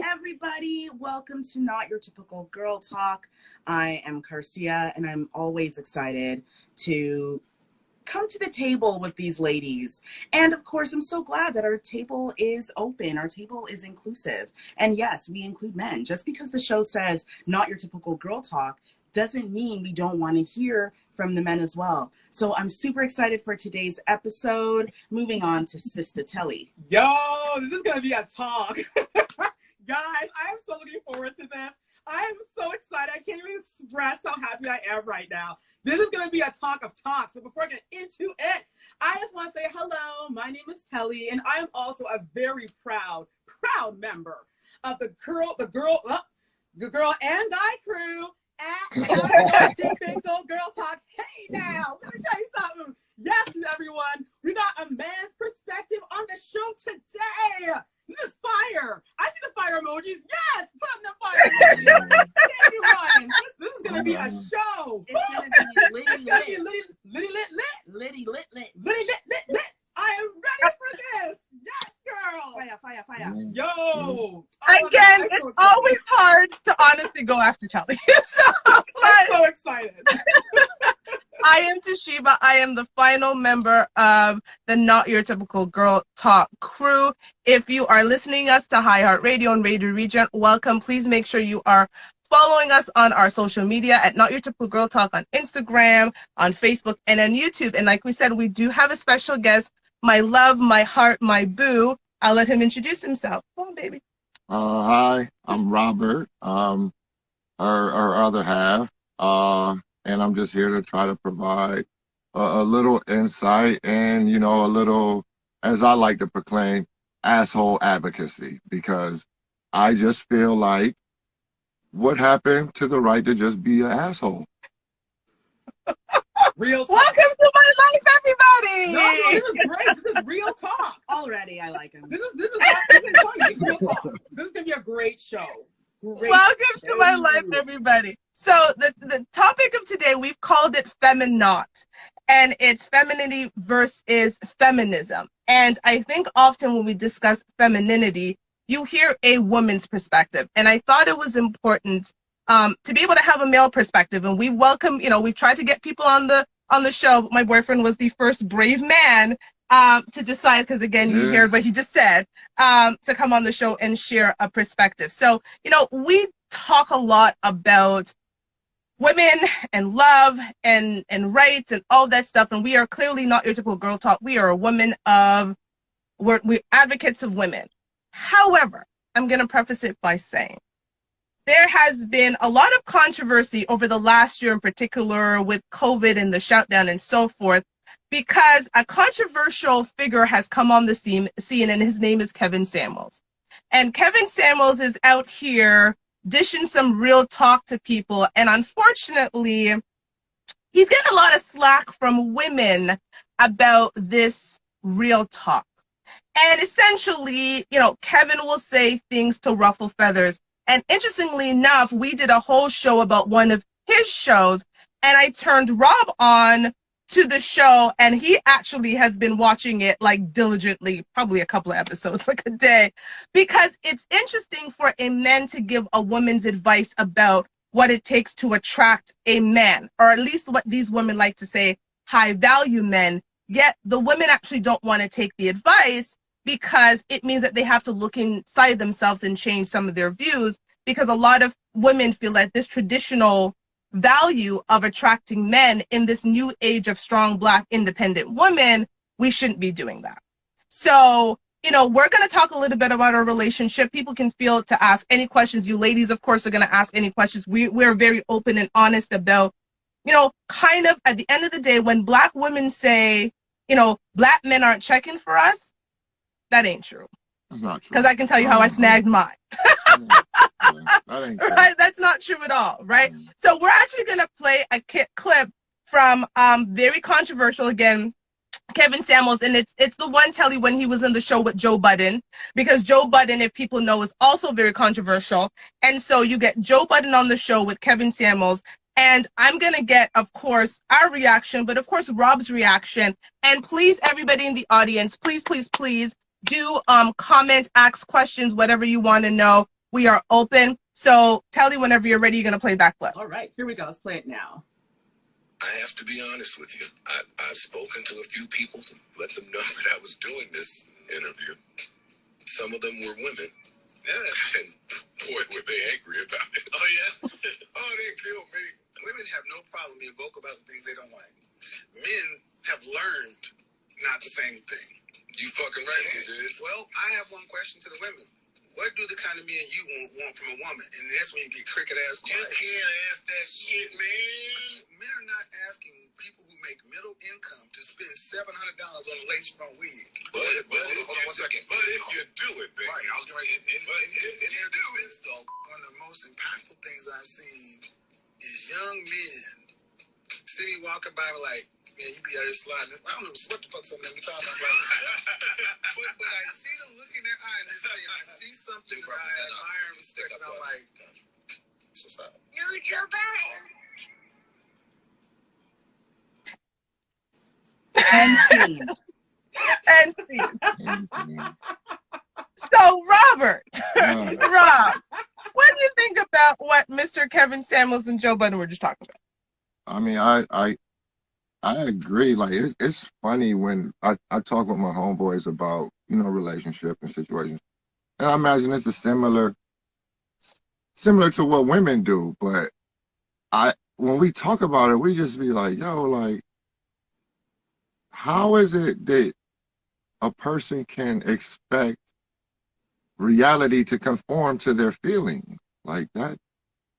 everybody. Welcome to Not Your Typical Girl Talk. I am Garcia, and I'm always excited to come to the table with these ladies. And of course, I'm so glad that our table is open. Our table is inclusive. And yes, we include men. Just because the show says Not Your Typical Girl Talk doesn't mean we don't want to hear from the men as well. So I'm super excited for today's episode. Moving on to Sister Telly. Yo, this is going to be a talk. Guys, I am so looking forward to this. I am so excited. I can't even express how happy I am right now. This is going to be a talk of talks. But before I get into it, I just want to say hello. My name is Telly, and I am also a very proud member of the girl and guy crew at Typical Girl Talk. Hey now, let me tell you something. Yes, everyone, we got a man's perspective on the show today. This is fire. I see the fire emojis. Yes, put up the fire emojis. Everyone, this is going to be a show. It's going to be litty lit. I am ready for this. Yes, girl. Fire. Yo. Again, it's always hard to honestly go after Kelly. I'm so excited. I am Toshiba. I am the final member of the Not Your Typical Girl Talk crew. If you are listening us to iHeartRadio and Radio Region, welcome. Please make sure you are following us on our social media at Not Your Typical Girl Talk on Instagram, on Facebook, and on YouTube. And like we said, we do have a special guest, my love, my heart, my boo. I'll let him introduce himself. Come on, baby. Hi, I'm Robert, her other half. And I'm just here to try to provide a little insight and, a little, as I like to proclaim, asshole advocacy, because I just feel like what happened to the right to just be an asshole? Real talk. Welcome to my life, everybody. No, this is great. This is real talk. Already, I like him. This is funny. This is real talk. This is going to be a great show. Welcome to my life, everybody. So the topic of today, we've called it Feminist, and it's femininity versus feminism. And I think often when we discuss femininity, you hear a woman's perspective. And I thought it was important to be able to have a male perspective. And we've welcomed, we've tried to get people on the show. My boyfriend was the first brave man to decide, because again, you hear what he just said, to come on the show and share a perspective. So, we talk a lot about women and love and rights and all that stuff. And we are clearly not your typical girl talk. We are a woman we're advocates of women. However, I'm going to preface it by saying there has been a lot of controversy over the last year in particular with COVID and the shutdown and so forth, because a controversial figure has come on the scene, and his name is Kevin Samuels. And Kevin Samuels is out here dishing some real talk to people, and unfortunately, he's getting a lot of slack from women about this real talk. And essentially, Kevin will say things to ruffle feathers. And interestingly enough, we did a whole show about one of his shows, and I turned Rob on to the show, and he actually has been watching it diligently, probably a couple of episodes a day, because it's interesting for a man to give a woman's advice about what it takes to attract a man, or at least what these women like to say, high value men. Yet the women actually don't want to take the advice, because it means that they have to look inside themselves and change some of their views, because a lot of women feel that this traditional value of attracting men in this new age of strong Black independent women, we shouldn't be doing that. So, we're going to talk a little bit about our relationship. People can feel to ask any questions. You ladies, of course, are going to ask any questions. We're very open and honest about, kind of at the end of the day, when Black women say, Black men aren't checking for us, that ain't true. That's not true. Because I can tell you how I snagged mine. That ain't true. Right? That's not true at all, right? So we're actually going to play a clip from very controversial, again, Kevin Samuels, and it's the one, Telly, when he was in the show with Joe Budden, because Joe Budden, if people know, is also very controversial. And so you get Joe Budden on the show with Kevin Samuels, and I'm going to get, of course, our reaction, but of course, Rob's reaction. And please, everybody in the audience, please do comment, ask questions, whatever you want to know. We are open. So Telly, whenever you're ready, you're going to play that clip. All right, here we go. Let's play it now. I have to be honest with you. I've spoken to a few people to let them know that I was doing this interview. Some of them were women. Yeah. And boy, were they angry about it. Oh, yeah? Oh, they killed me. Women have no problem being vocal about the things they don't like. Men have learned not to say anything. You fucking right, you did. Well, I have one question to the women. What do the kind of men you want from a woman? And that's when you get cricket ass quiet. You can't ask that shit, man. Men are not asking people who make middle income to spend $700 on a lace front wig. But hold on 1 second. But if you do it, baby. Right, I was going to if you do it, though. One of the most impactful things I've seen is young men city walking by like, man, you be out here sliding. I don't know what the fuck some of them be talking about. But I see the look in their eye and they're saying, I see something that I admire and respect. And I'm like, that's what's up. And scene. And scene. So, Robert, Rob, what do you think about what Mr. Kevin Samuels and Joe Budden were just talking about? I mean, I agree. Like, it's funny when I talk with my homeboys about, you know, relationship and situations. And I imagine it's similar to what women do. But when we talk about it, we just be like, yo, like, how is it that a person can expect reality to conform to their feelings like that?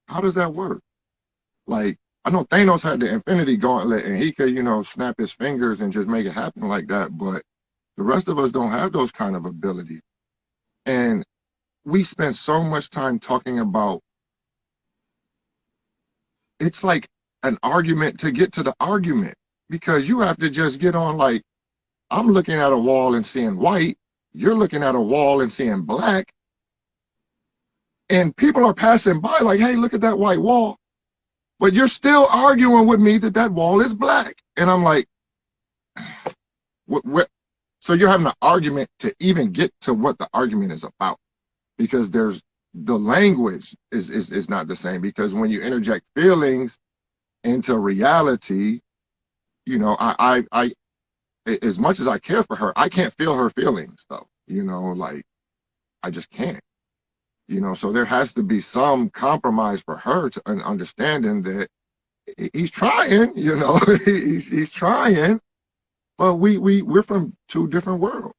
How does that work? Like, I know Thanos had the Infinity Gauntlet and he could, you know, snap his fingers and just make it happen like that. But the rest of us don't have those kind of abilities. And we spend so much time talking about, it's like an argument to get to the argument, because you have to just get on, like, I'm looking at a wall and seeing white, you're looking at a wall and seeing black, and people are passing by like, hey, look at that white wall. But you're still arguing with me that wall is black. And I'm like, what? So you're having an argument to even get to what the argument is about, because the language is not the same. Because when you interject feelings into reality, you know, I as much as I care for her, I can't feel her feelings though. You know, like, I just can't. You know, so there has to be some compromise for her to an understanding that he's trying, you know, he's trying, but we're from two different worlds.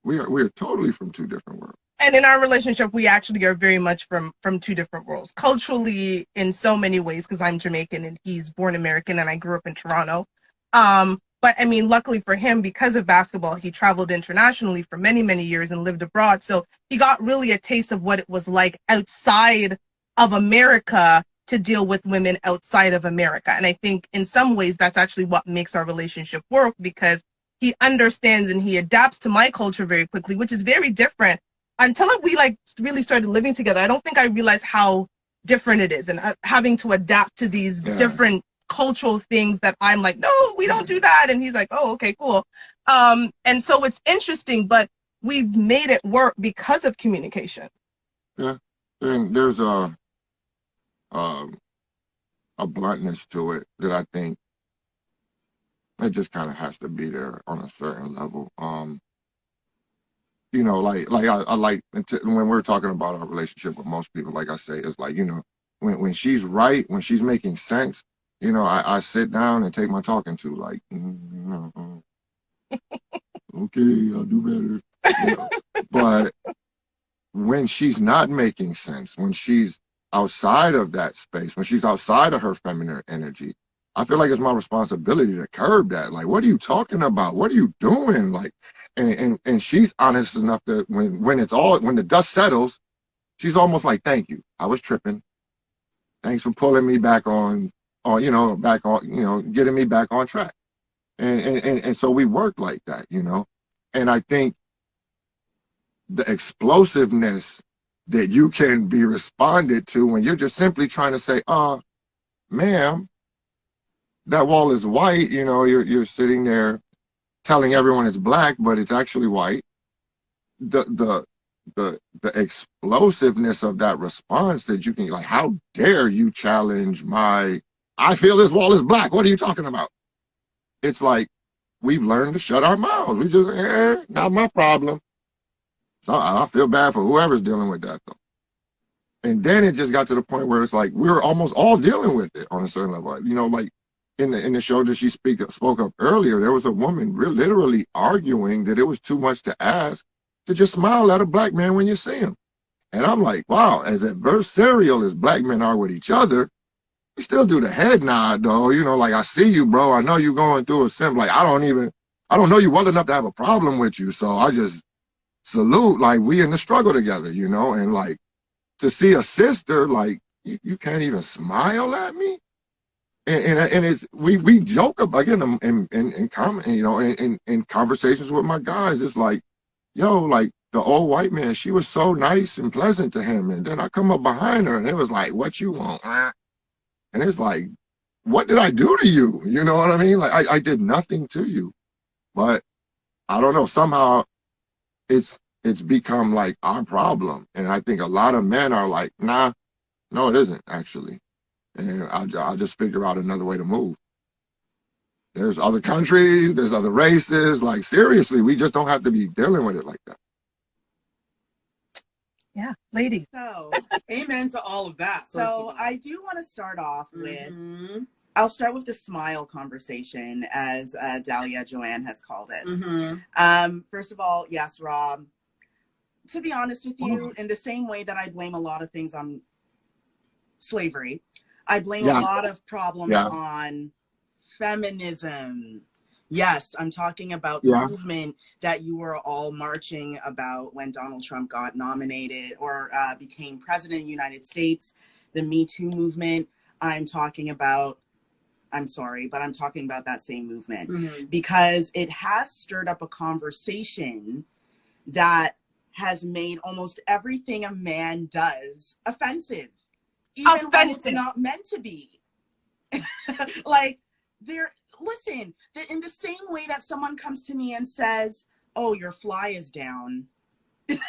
We're totally from two different worlds. And in our relationship, we actually are very much from two different worlds. Culturally, in so many ways, because I'm Jamaican and he's born American and I grew up in Toronto. But I mean, luckily for him, because of basketball, he traveled internationally for many, many years and lived abroad. So he got really a taste of what it was like outside of America to deal with women outside of America. And I think in some ways, that's actually what makes our relationship work, because he understands and he adapts to my culture very quickly, which is very different. Until we like really started living together, I don't think I realized how different it is, and having to adapt to these different cultural things that I'm like, no, we don't do that. And he's like, oh, okay, cool. And so it's interesting, but we've made it work because of communication. Yeah. And there's a bluntness to it that I think it just kind of has to be there on a certain level. You know, like I like when we're talking about our relationship with most people, like I say, it's like, you know, when she's right, when she's making sense, you know, I sit down and take my talking to, like, okay, I'll do better. You know? But when she's not making sense, when she's outside of that space, when she's outside of her feminine energy, I feel like it's my responsibility to curb that. Like, what are you talking about? What are you doing? Like, and she's honest enough that when the dust settles, she's almost like, thank you. I was tripping. Thanks for pulling me back on, getting me back on track. And so we work like that, you know. And I think the explosiveness that you can be responded to when you're just simply trying to say, ma'am, that wall is white, you know, you're sitting there telling everyone it's black, but it's actually white. The the explosiveness of that response that you can, like, how dare you challenge my, I feel this wall is black. What are you talking about? It's like we've learned to shut our mouths. We just, not my problem. So I feel bad for whoever's dealing with that though. And then it just got to the point where it's like we're almost all dealing with it on a certain level. You know, like in the show that she spoke of earlier, there was a woman literally arguing that it was too much to ask to just smile at a black man when you see him. And I'm like, wow, as adversarial as black men are with each other, we still do the head nod though. You know, like, I see you, bro. I know you going through a sim. Like, I don't know you well enough to have a problem with you. So I just salute, like, we in the struggle together, you know, and like, to see a sister, like, you can't even smile at me. And it's, we joke about, again, in comment, you know, in conversations with my guys, it's like, yo, like, the old white man, she was so nice and pleasant to him. And then I come up behind her and it was like, what you want? And it's like, what did I do to you? You know what I mean? Like, I did nothing to you. But I don't know, somehow it's become like our problem. And I think a lot of men are like, nah, no, it isn't actually. And I'll just figure out another way to move. There's other countries, there's other races. Like, seriously, we just don't have to be dealing with it like that. Yeah, ladies. So, Amen to all of that. so I do want to start off with, I'll start with the smile conversation, as Dahlia Joanne has called it. First of all, yes, Rob, to be honest with you, in the same way that I blame a lot of things on slavery, I blame a lot of problems on feminism. Yes, I'm talking about the movement that you were all marching about when Donald Trump got nominated or became president of the United States, the Me Too movement. I'm talking about, I'm sorry, but I'm talking about that same movement because it has stirred up a conversation that has made almost everything a man does offensive, even when it's not meant to be. Like, listen, in the same way that someone comes to me and says, oh, your fly is down, and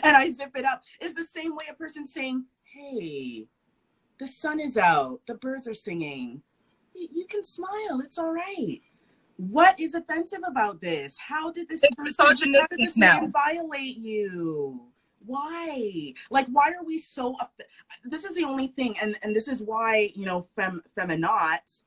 I zip it up, is the same way a person saying, hey, the sun is out, the birds are singing, you can smile, it's all right. What is offensive about this? How did this man violate you? Why? Like, why are we so, this is the only thing, and this is why, you know, Feminot,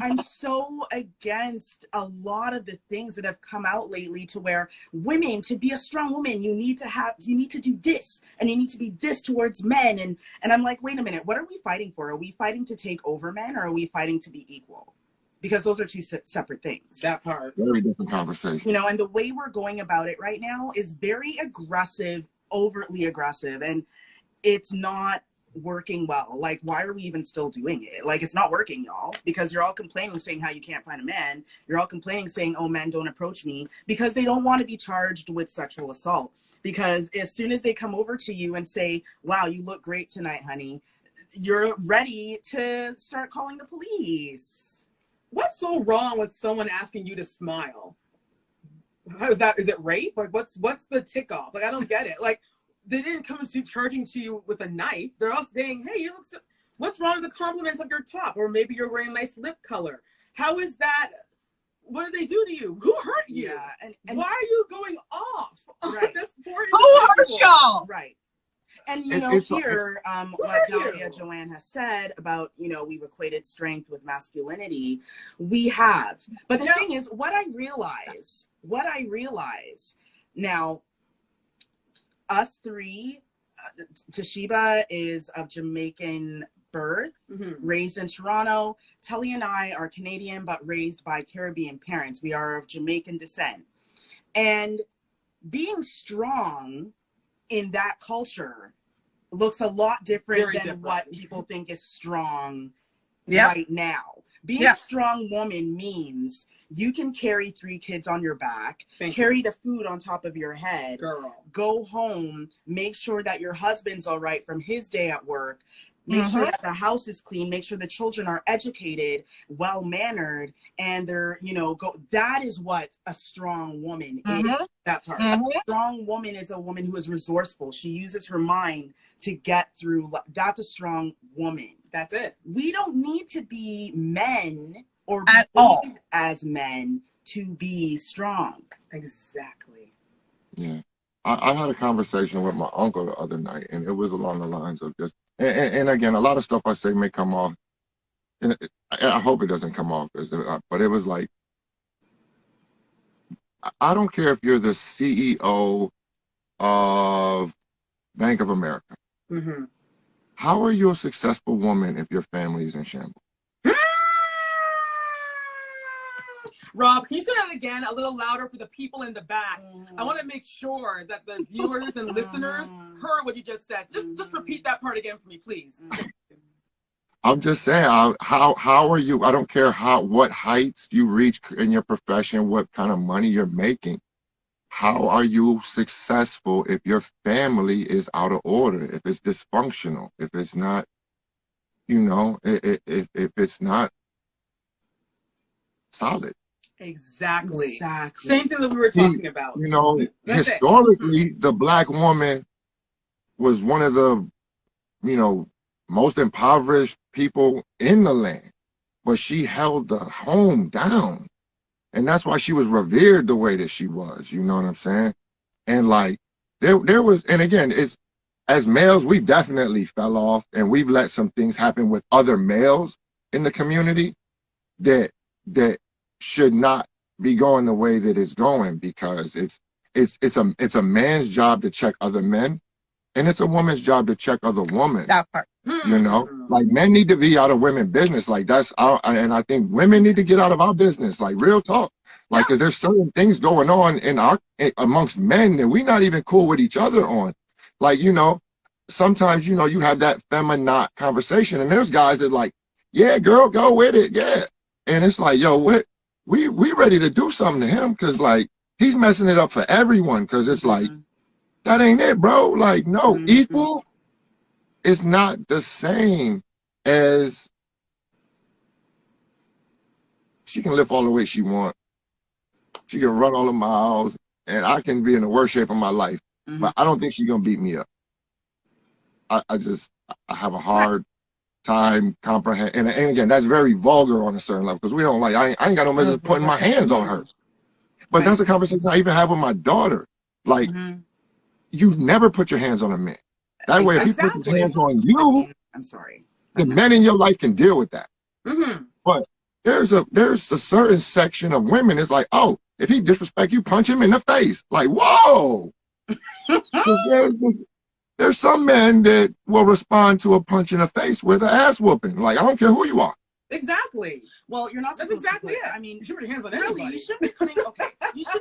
I'm so against a lot of the things that have come out lately, to where women, to be a strong woman, you need to do this, and you need to be this towards men. And I'm like, wait a minute, what are we fighting for? Are we fighting to take over men, or are we fighting to be equal? Because those are two separate things. That part. Very different conversation. You know, and the way we're going about it right now is very aggressive, overtly aggressive, and it's not working well. Like, why are we even still doing it? Like, it's not working, y'all, because you're all complaining, saying how you can't find a man. You're all complaining, saying, oh, men don't approach me, because they don't want to be charged with sexual assault. Because as soon as they come over to you and say, wow, you look great tonight, honey, you're ready to start calling the police. What's so wrong with someone asking you to smile? How is that? Is it rape? Like, what's the tick off? Like, I don't get it. Like, they didn't come to charging to you with a knife. They're all saying, hey, you look so, what's wrong with the compliments of your top? Or maybe you're wearing nice lip color. How is that? What did they do to you? Who hurt you? Yeah, and why are you going off? Right. Who hurt y'all? Right. And, you know, here, what Dahlia Joanne has said about, you know, we've equated strength with masculinity. We have. But the thing is, what I realize now, us three, Toshiba is of Jamaican birth, raised in Toronto. Tully and I are Canadian, but raised by Caribbean parents. We are of Jamaican descent. And being strong in that culture looks a lot different than what people think is strong right now. Being a strong woman means you can carry 3 kids on your back, carry the food on top of your head, go home, make sure that your husband's all right from his day at work, make sure that the house is clean, make sure the children are educated, well-mannered, and they're, you know, that is what a strong woman is. That part. A strong woman is a woman who is resourceful. She uses her mind to get through. That's a strong woman. That's it. We don't need to be men or behave as men to be strong. Exactly. Yeah. I had a conversation with my uncle the other night, and it was along the lines of just, and again, a lot of stuff I say may come off, and I hope it doesn't come off, but it was like, I don't care if you're the CEO of Bank of America. How are you a successful woman if your family is in shambles? Rob, can you say that again a little louder for the people in the back? I want to make sure that the viewers and listeners heard what you just said. Just repeat that part again for me, please. I'm just saying, how are you? I don't care what heights you reach in your profession, what kind of money you're making. How are you successful if your family is out of order, if it's dysfunctional, if it's not, you know, if it's not solid? Exactly. Same thing that we were talking about. You know, historically, the Black woman was one of the, you know, most impoverished people in the land, but she held the home down. And that's why she was revered the way that she was, you know what I'm saying? And like, there was, and again, it's, as males, we definitely fell off, and we've let some things happen with other males in the community that should not be going the way that it's going, because it's a man's job to check other men, and it's a woman's job to check other women. That part. You know, like, men need to be out of women's business. Like, and I think women need to get out of our business. Like, real talk. Like, because there's certain things going on amongst men that we're not even cool with each other on. Like, you know, sometimes, you know, you have that feminine conversation, and there's guys that like, yeah, girl, go with it, yeah. And it's like, yo, what? We ready to do something to him, because like, he's messing it up for everyone. Because it's like, that ain't it, bro. Like, no, equal is not the same as she can lift all the weight she wants. She can run all the miles, and I can be in the worst shape of my life, but I don't think she's gonna beat me up. I have a hard time comprehending, and again, that's very vulgar on a certain level, because we don't like, I ain't got no business putting my hands on her. But that's a conversation I even have with my daughter. Like, you never put your hands on a man. That way, if he puts his hands on you, I'm sorry, the men in your life can deal with that. But there's a certain section of women, it's like, oh, if he disrespect you, punch him in the face. Like, whoa. There's some men that will respond to a punch in the face with an ass whooping. Like, I don't care who you are. Exactly. Well, you're not. That's exactly it. I mean, you should put your hands on really, anybody. you shouldn't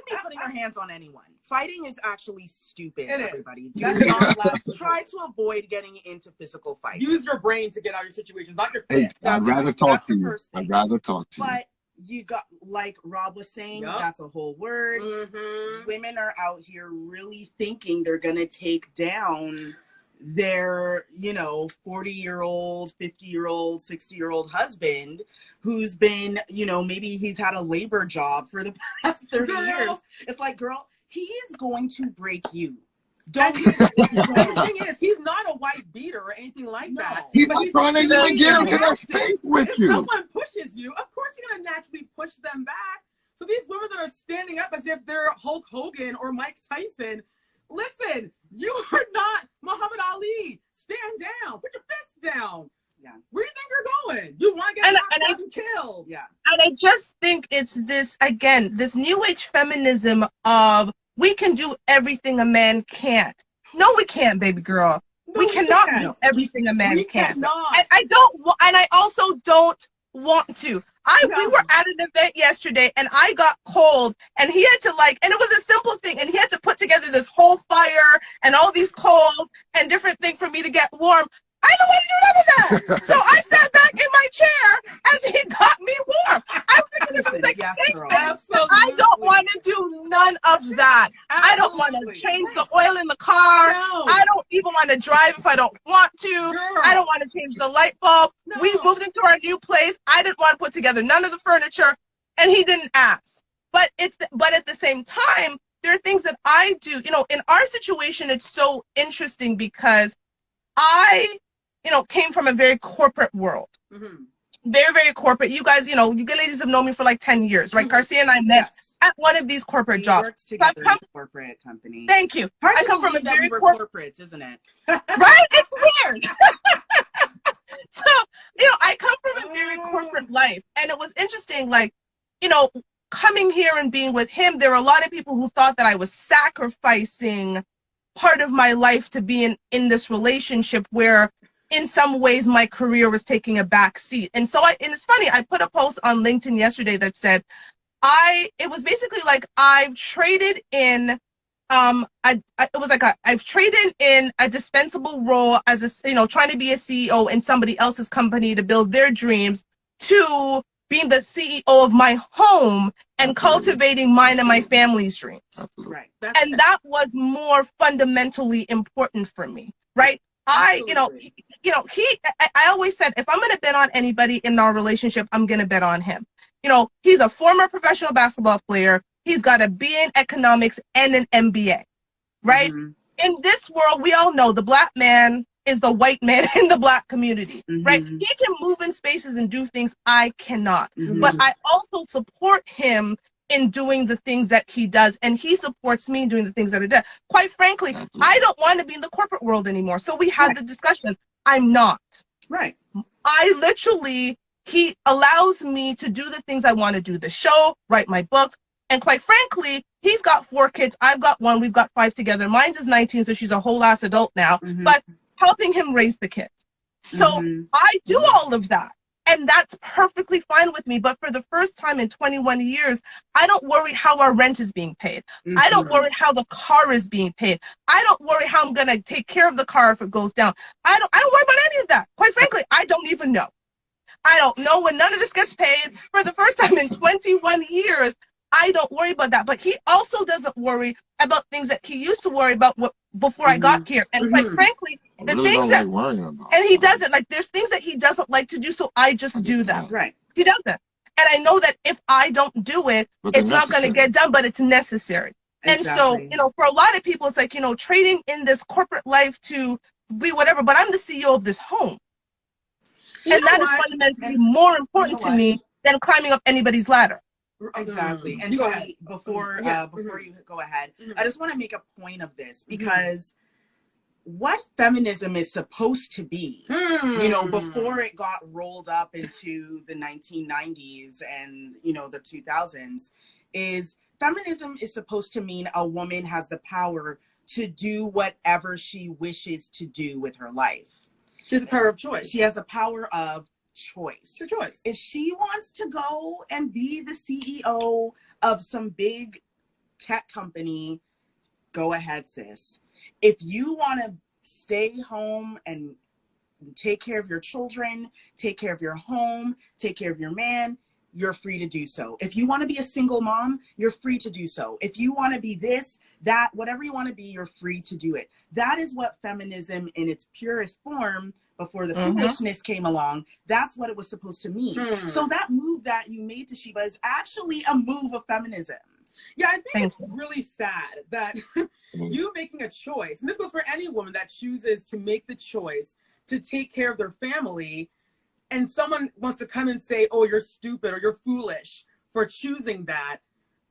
be putting your hands on anyone. Fighting is actually stupid. Everybody, try to avoid getting into physical fights. Use your brain to get out of your situations, not your fist. I'd rather talk to you. I'd rather talk to you. But you got, like Rob was saying, that's a whole word. Women are out here really thinking they're gonna take down their, you know, 40-year-old, 50-year-old, 60-year-old husband who's been, you know, maybe he's had a labor job for the past 30 years. It's like, girl, he is going to break you. The thing is, he's not a wife beater or anything like that. He's not trying to even get into that space with you. If someone pushes you, of course you're going to naturally push them back. So these women that are standing up as if they're Hulk Hogan or Mike Tyson, listen, you are not Muhammad Ali. Stand down. Put your fists down. Yeah. Where do you think you're going? You want to get knocked out and killed. Yeah. And I just think it's this, again, this new age feminism of, we can do everything a man can't. No, we can't, baby girl. No, we cannot do everything a man can't. I don't, and I also don't want to. We were at an event yesterday, and I got cold, and he had to and it was a simple thing, and he had to put together this whole fire and all these coals and different things for me to get warm. I don't want to do none of that. So I sat back in my chair as he got me warm. I was like, I don't want to do none of that. I don't want to change the oil in the car. I don't even want to drive if I don't want to. Girl. I don't want to change the light bulb. No. We moved into our new place. I didn't want to put together none of the furniture, and he didn't ask. But at the same time, there are things that I do. You know, in our situation, it's so interesting because I, you know, came from a very corporate world. Mm-hmm. Very, very corporate. You guys, you know, you good ladies have known me for like 10 years, right? Garcia and I met at one of these corporate jobs. We worked together in a corporate company. Thank you. Hard I to come from a believe that very we were corporate, corporates, isn't it? right? It's weird. So, you know, I come from a very corporate life. And it was interesting, like, you know, coming here and being with him, there were a lot of people who thought that I was sacrificing part of my life to be in this relationship where in some ways my career was taking a back seat. And so and it's funny, I put a post on LinkedIn yesterday that said, it was basically like I've traded in I've traded in a dispensable role as a, you know, trying to be a CEO in somebody else's company to build their dreams to being the CEO of my home and cultivating mine and my family's dreams. Right. And that was more fundamentally important for me, right? I always said, if I'm going to bet on anybody in our relationship, I'm going to bet on him. You know, he's a former professional basketball player. He's got a BA in economics and an MBA, right? Mm-hmm. In this world, we all know the black man is the white man in the black community, right? He can move in spaces and do things I cannot. But I also support him in doing the things that he does, and he supports me in doing the things that I do. Quite frankly, I don't want to be in the corporate world anymore. So we had the discussion. I'm not. Right. I literally, he allows me to do the things I want to do, the show, write my books. And quite frankly, he's got 4 kids. I've got 1. We've got 5 together. Mine's is 19, so she's a whole ass adult now. But helping him raise the kids. So I do all of that. And that's perfectly fine with me. But for the first time in 21 years, I don't worry how our rent is being paid. I don't worry how the car is being paid. I don't worry how I'm going to take care of the car if it goes down. I don't worry about any of that. Quite frankly, I don't even know. I don't know when none of this gets paid. For the first time in 21 years, I don't worry about that. But he also doesn't worry about things that he used to worry about before I got here. And quite frankly, the things that, and he doesn't, like, there's things that he doesn't like to do, so I just do them. Right. He doesn't. And I know that if I don't do it, it's not going to get done, but it's necessary. Exactly. And so, you know, for a lot of people, it's like, you know, trading in this corporate life to be whatever, but I'm the CEO of this home. And that is fundamentally more important to me than climbing up anybody's ladder. Exactly. And so before you go ahead, I just want to make a point of this because what feminism is supposed to be, you know, before it got rolled up into the 1990s and, you know, the 2000s, is feminism is supposed to mean a woman has the power to do whatever she wishes to do with her life. She has the power of choice. She has the power of choice. It's your choice. If she wants to go and be the CEO of some big tech company, go ahead, sis. If you want to stay home and take care of your children, take care of your home, take care of your man, you're free to do so. If you want to be a single mom, you're free to do so. If you want to be this, that, whatever you want to be, you're free to do it. That is what feminism in its purest form, before the foolishness came along, that's what it was supposed to mean. So that move that you made, Toshiba, is actually a move of feminism. Yeah, I think it's really sad that you making a choice, and this goes for any woman that chooses to make the choice to take care of their family, and someone wants to come and say, oh, you're stupid or you're foolish for choosing that.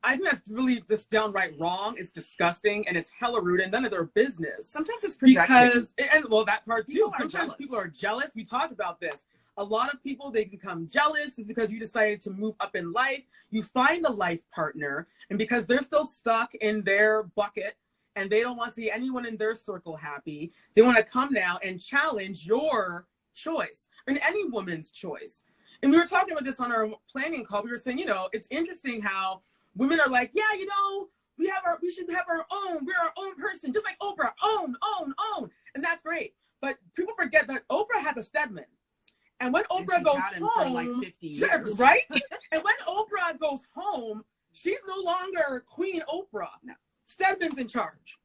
I think that's really just downright wrong. It's disgusting and it's hella rude and none of their business. Sometimes it's projecting. Well, that part too. Sometimes people are jealous. We talked about this. A lot of people, they become jealous because you decided to move up in life. You find a life partner, and because they're still stuck in their bucket and they don't want to see anyone in their circle happy, they want to come now and challenge your choice and any woman's choice. And we were talking about this on our planning call. We were saying, you know, it's interesting how women are like, yeah, you know, we should have our own. We're our own person, just like Oprah. Own. And that's great. But people forget that Oprah had a Stedman. And when Oprah goes home, for like 50 years. Right? And when Oprah goes home, she's no longer Queen Oprah. No. Stedman's in charge.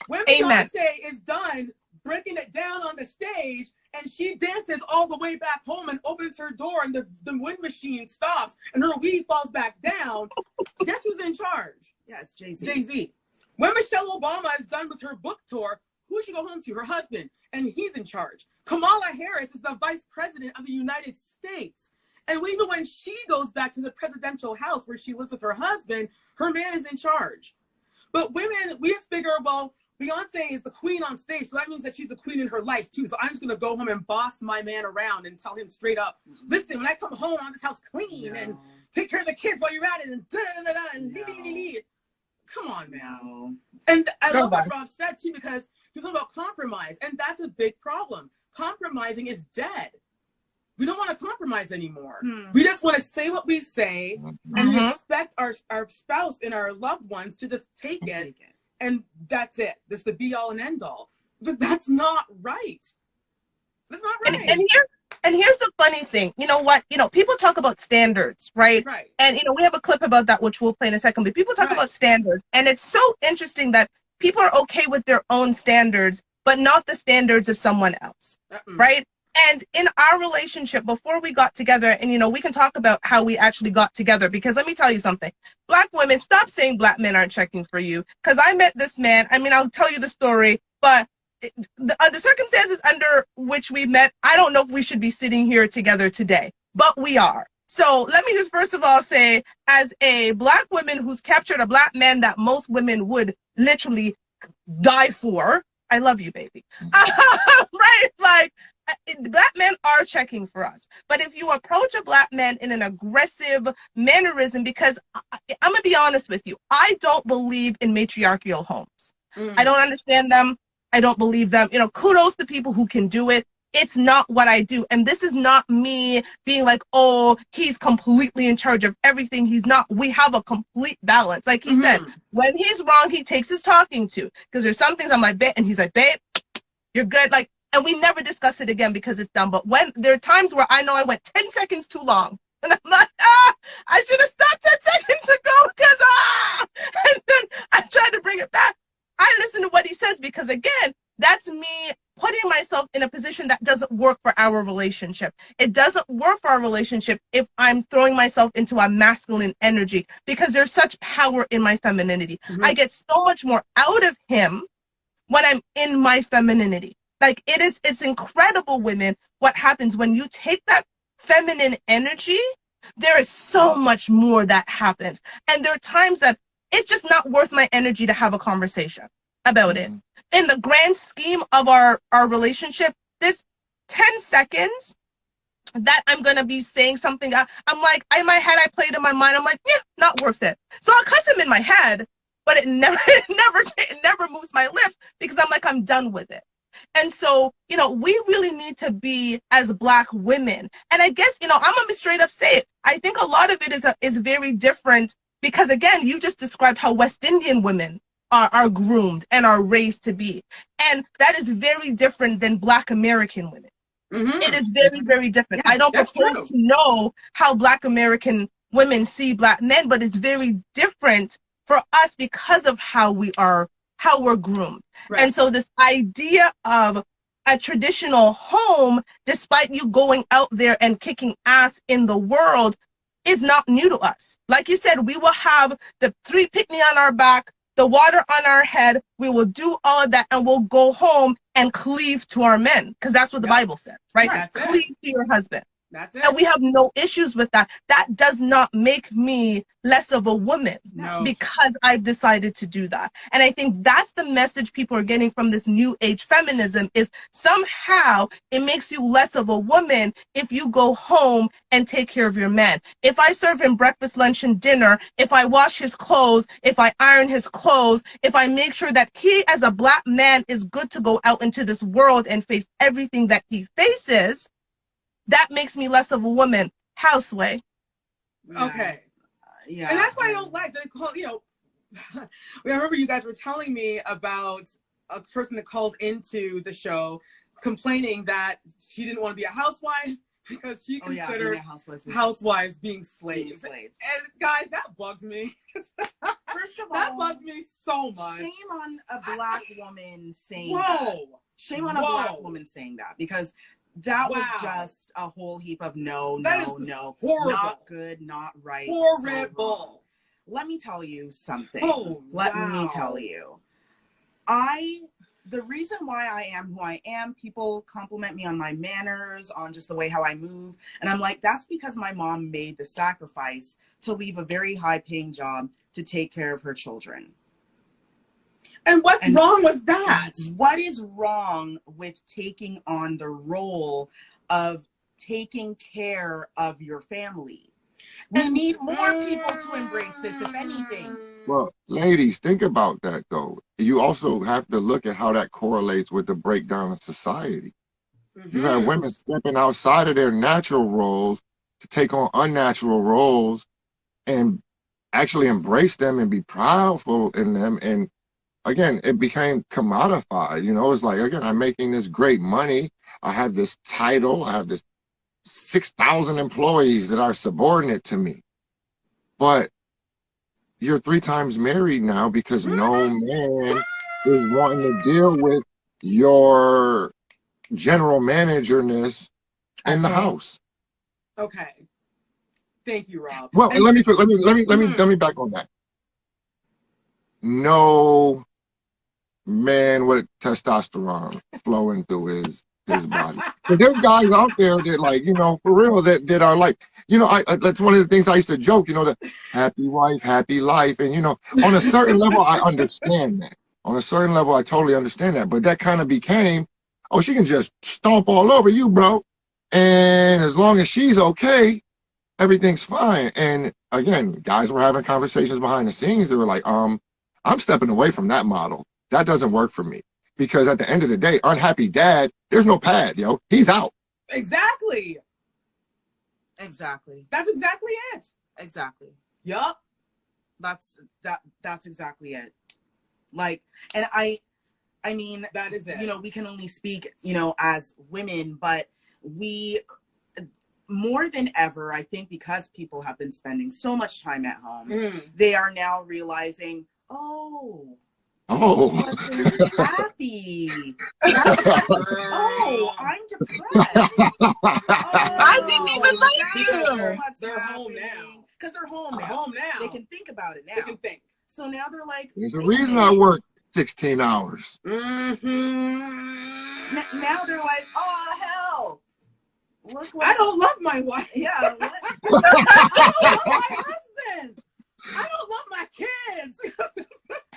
When Beyonce is done, breaking it down on the stage, and she dances all the way back home and opens her door, and the wind machine stops and her weed falls back down. Guess who's in charge? Yeah, it's Jay-Z. Jay-Z. When Michelle Obama is done with her book tour, who should go home to? Her husband, and he's in charge. Kamala Harris is the vice president of the United States. And even when she goes back to the presidential house where she lives with her husband, her man is in charge. But women, we just figure, well, Beyonce is the queen on stage, so that means that she's the queen in her life too. So I'm just gonna go home and boss my man around and tell him straight up, listen, when I come home, I want this house clean and take care of the kids while you're at it and da-da-da-da and come on, man. And I love what Rob said too, because he's talking about compromise, and that's a big problem. Compromising is dead. We don't want to compromise anymore. We just want to say what we say, and we expect our spouse and our loved ones to just take it. And that's it. This is the be all and end all. But that's not right. That's not right. And here's the funny thing. You know what? You know, people talk about standards, right? Right. And, you know, we have a clip about that, which we'll play in a second. But people talk about standards. And it's so interesting that people are okay with their own standards, but not the standards of someone else, right? And in our relationship, before we got together, and, you know, we can talk about how we actually got together, because let me tell you something. Black women, stop saying black men aren't checking for you. Because I met this man. I mean, I'll tell you the story, but the circumstances under which we met, I don't know if we should be sitting here together today, but we are. So let me just first of all say, as a black woman who's captured a black man that most women would literally die for, I love you, baby. Right? Like, black men are checking for us. But if you approach a black man in an aggressive mannerism, because I'm going to be honest with you, I don't believe in matriarchal homes. I don't understand them. I don't believe them. You know, kudos to people who can do it. It's not what I do. And this is not me being like, oh, he's completely in charge of everything. He's not. We have a complete balance. Like he said, when he's wrong, he takes his talking to. Because there's some things I'm like, babe, and he's like, babe, you're good. Like, and we never discuss it again because it's done. But when there are times where I know I went 10 seconds too long, and I'm like, I should have stopped 10 seconds ago because, and then I tried to bring it back. I listen to what he says because, again, that's me putting myself in a position that doesn't work for our relationship. It doesn't work for our relationship if I'm throwing myself into a masculine energy, because there's such power in my femininity. I get so much more out of him when I'm in my femininity. Like, it's incredible, women, what happens when you take that feminine energy. There is so much more that happens. And there are times that it's just not worth my energy to have a conversation about it. In the grand scheme of our relationship, this 10 seconds that I'm going to be saying something, I'm like, in my head, I played in my mind, I'm like, yeah, not worth it. So I'll cuss him in my head, but it never moves my lips, because I'm like, I'm done with it. And so, you know, we really need to be, as black women, and I guess, you know, I'm going to straight up say it. I think a lot of it is very different, because, again, you just described how West Indian women are groomed and are raised to be. And that is very different than black American women. It is very, very different. Yes, I don't propose to know how black American women see black men, but it's very different for us because of how we're groomed. Right. And so this idea of a traditional home, despite you going out there and kicking ass in the world, is not new to us. Like you said, we will have the 3 picnic on our back, the water on our head. We will do all of that, and we'll go home and cleave to our men, because that's what the Bible said, right? Cleave to your husband. That's it. And we have no issues with that. That does not make me less of a woman, because I've decided to do that. And I think that's the message people are getting from this new age feminism, is somehow it makes you less of a woman if you go home and take care of your man. If I serve him breakfast, lunch, and dinner, if I wash his clothes, if I iron his clothes, if I make sure that he as a black man is good to go out into this world and face everything that he faces, that makes me less of a woman. Houseway. Okay. Yeah. And that's why I don't like the, you know, I remember you guys were telling me about a person that calls into the show complaining that she didn't want to be a housewife. because she Oh yeah, being considered a housewife is housewives being slaves. being slaves. And guys, that bugged me. First of That all, bugged me so much. shame on a black woman saying Whoa. that. Shame on a Whoa. black woman saying that, because that was Wow. just a whole heap of no, That no, is no, horrible. not good, not right, so Horrible. wrong. Let me tell you something. Oh, Let me wow. tell you. The reason why I am who I am, people compliment me on my manners, on just the way how I move. And I'm like, that's because my mom made the sacrifice to leave a very high paying job to take care of her children. And what's wrong with that? What is wrong with taking on the role of taking care of your family? We need more people to embrace this, if anything. Well, ladies, think about that though. You also have to look at how that correlates with the breakdown of society. You have women stepping outside of their natural roles to take on unnatural roles and actually embrace them and be proudful in them. And again, it became commodified. You know, it's like, again, I'm making this great money. I have this title. I have this 6,000 employees that are subordinate to me. But you're 3 times married now because no man is wanting to deal with your general managerness in the house. Okay. Thank you, Rob. Well, And let me back on that. No man with testosterone flowing through his body. But there's guys out there that, like, you know, for real, that are like, you know, I that's one of the things I used to joke, you know, the happy wife, happy life. And, you know, on a certain level, I understand that. On a certain level, I totally understand that. But that kind of became, oh, she can just stomp all over you, bro. And as long as she's okay, everything's fine. And again, guys were having conversations behind the scenes. They were like, I'm stepping away from that model. That doesn't work for me. Because at the end of the day, unhappy dad, there's no pad, yo. He's out. Exactly. Exactly. That's exactly it. Exactly. Yup. That's exactly it. Like, and I mean, That is it. you know, we can only speak, you know, as women, but we, more than ever, I think because people have been spending so much time at home, they are now realizing, oh, wasn't happy. Oh, I'm depressed. I didn't even like you. They're home now. Because they're home now. Home now. They can think about it now. They can think. So now they're like, There's a reason I work 16 hours. Now they're like, oh, hell. Look what I don't love my wife. Yeah. What? I don't love my husband. I don't love my kids.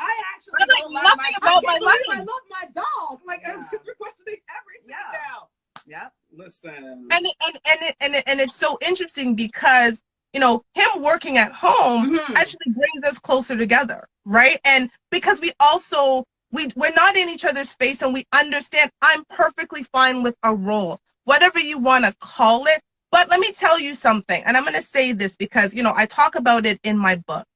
I actually I don't like love nothing my about I my can't believe I life. love my dog. Like, Yeah. you're questioning everything now. Yep. Listen. And it's so interesting because, you know, him working at home actually brings us closer together, right? And because we also we're not in each other's face, and we understand I'm perfectly fine with a role, whatever you want to call it. But let me tell you something, and I'm going to say this because, you know, I talk about it in my book.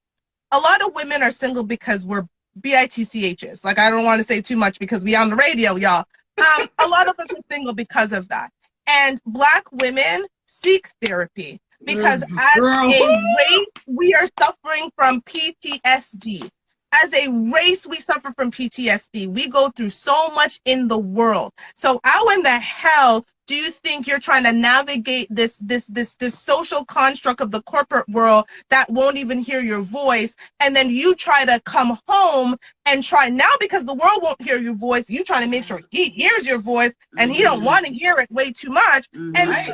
A lot of women are single because we're bitchs. Like, I don't want to say too much because we on the radio, y'all. A lot of us are single because of that. And Black women seek therapy because as a race, we are suffering from PTSD. As a race, we suffer from PTSD. We go through so much in the world. So how in the hell do you think you're trying to navigate this social construct of the corporate world that won't even hear your voice, and then you try to come home and try now, because the world won't hear your voice, you trying to make sure he hears your voice, and he don't want to hear it way too much. And so,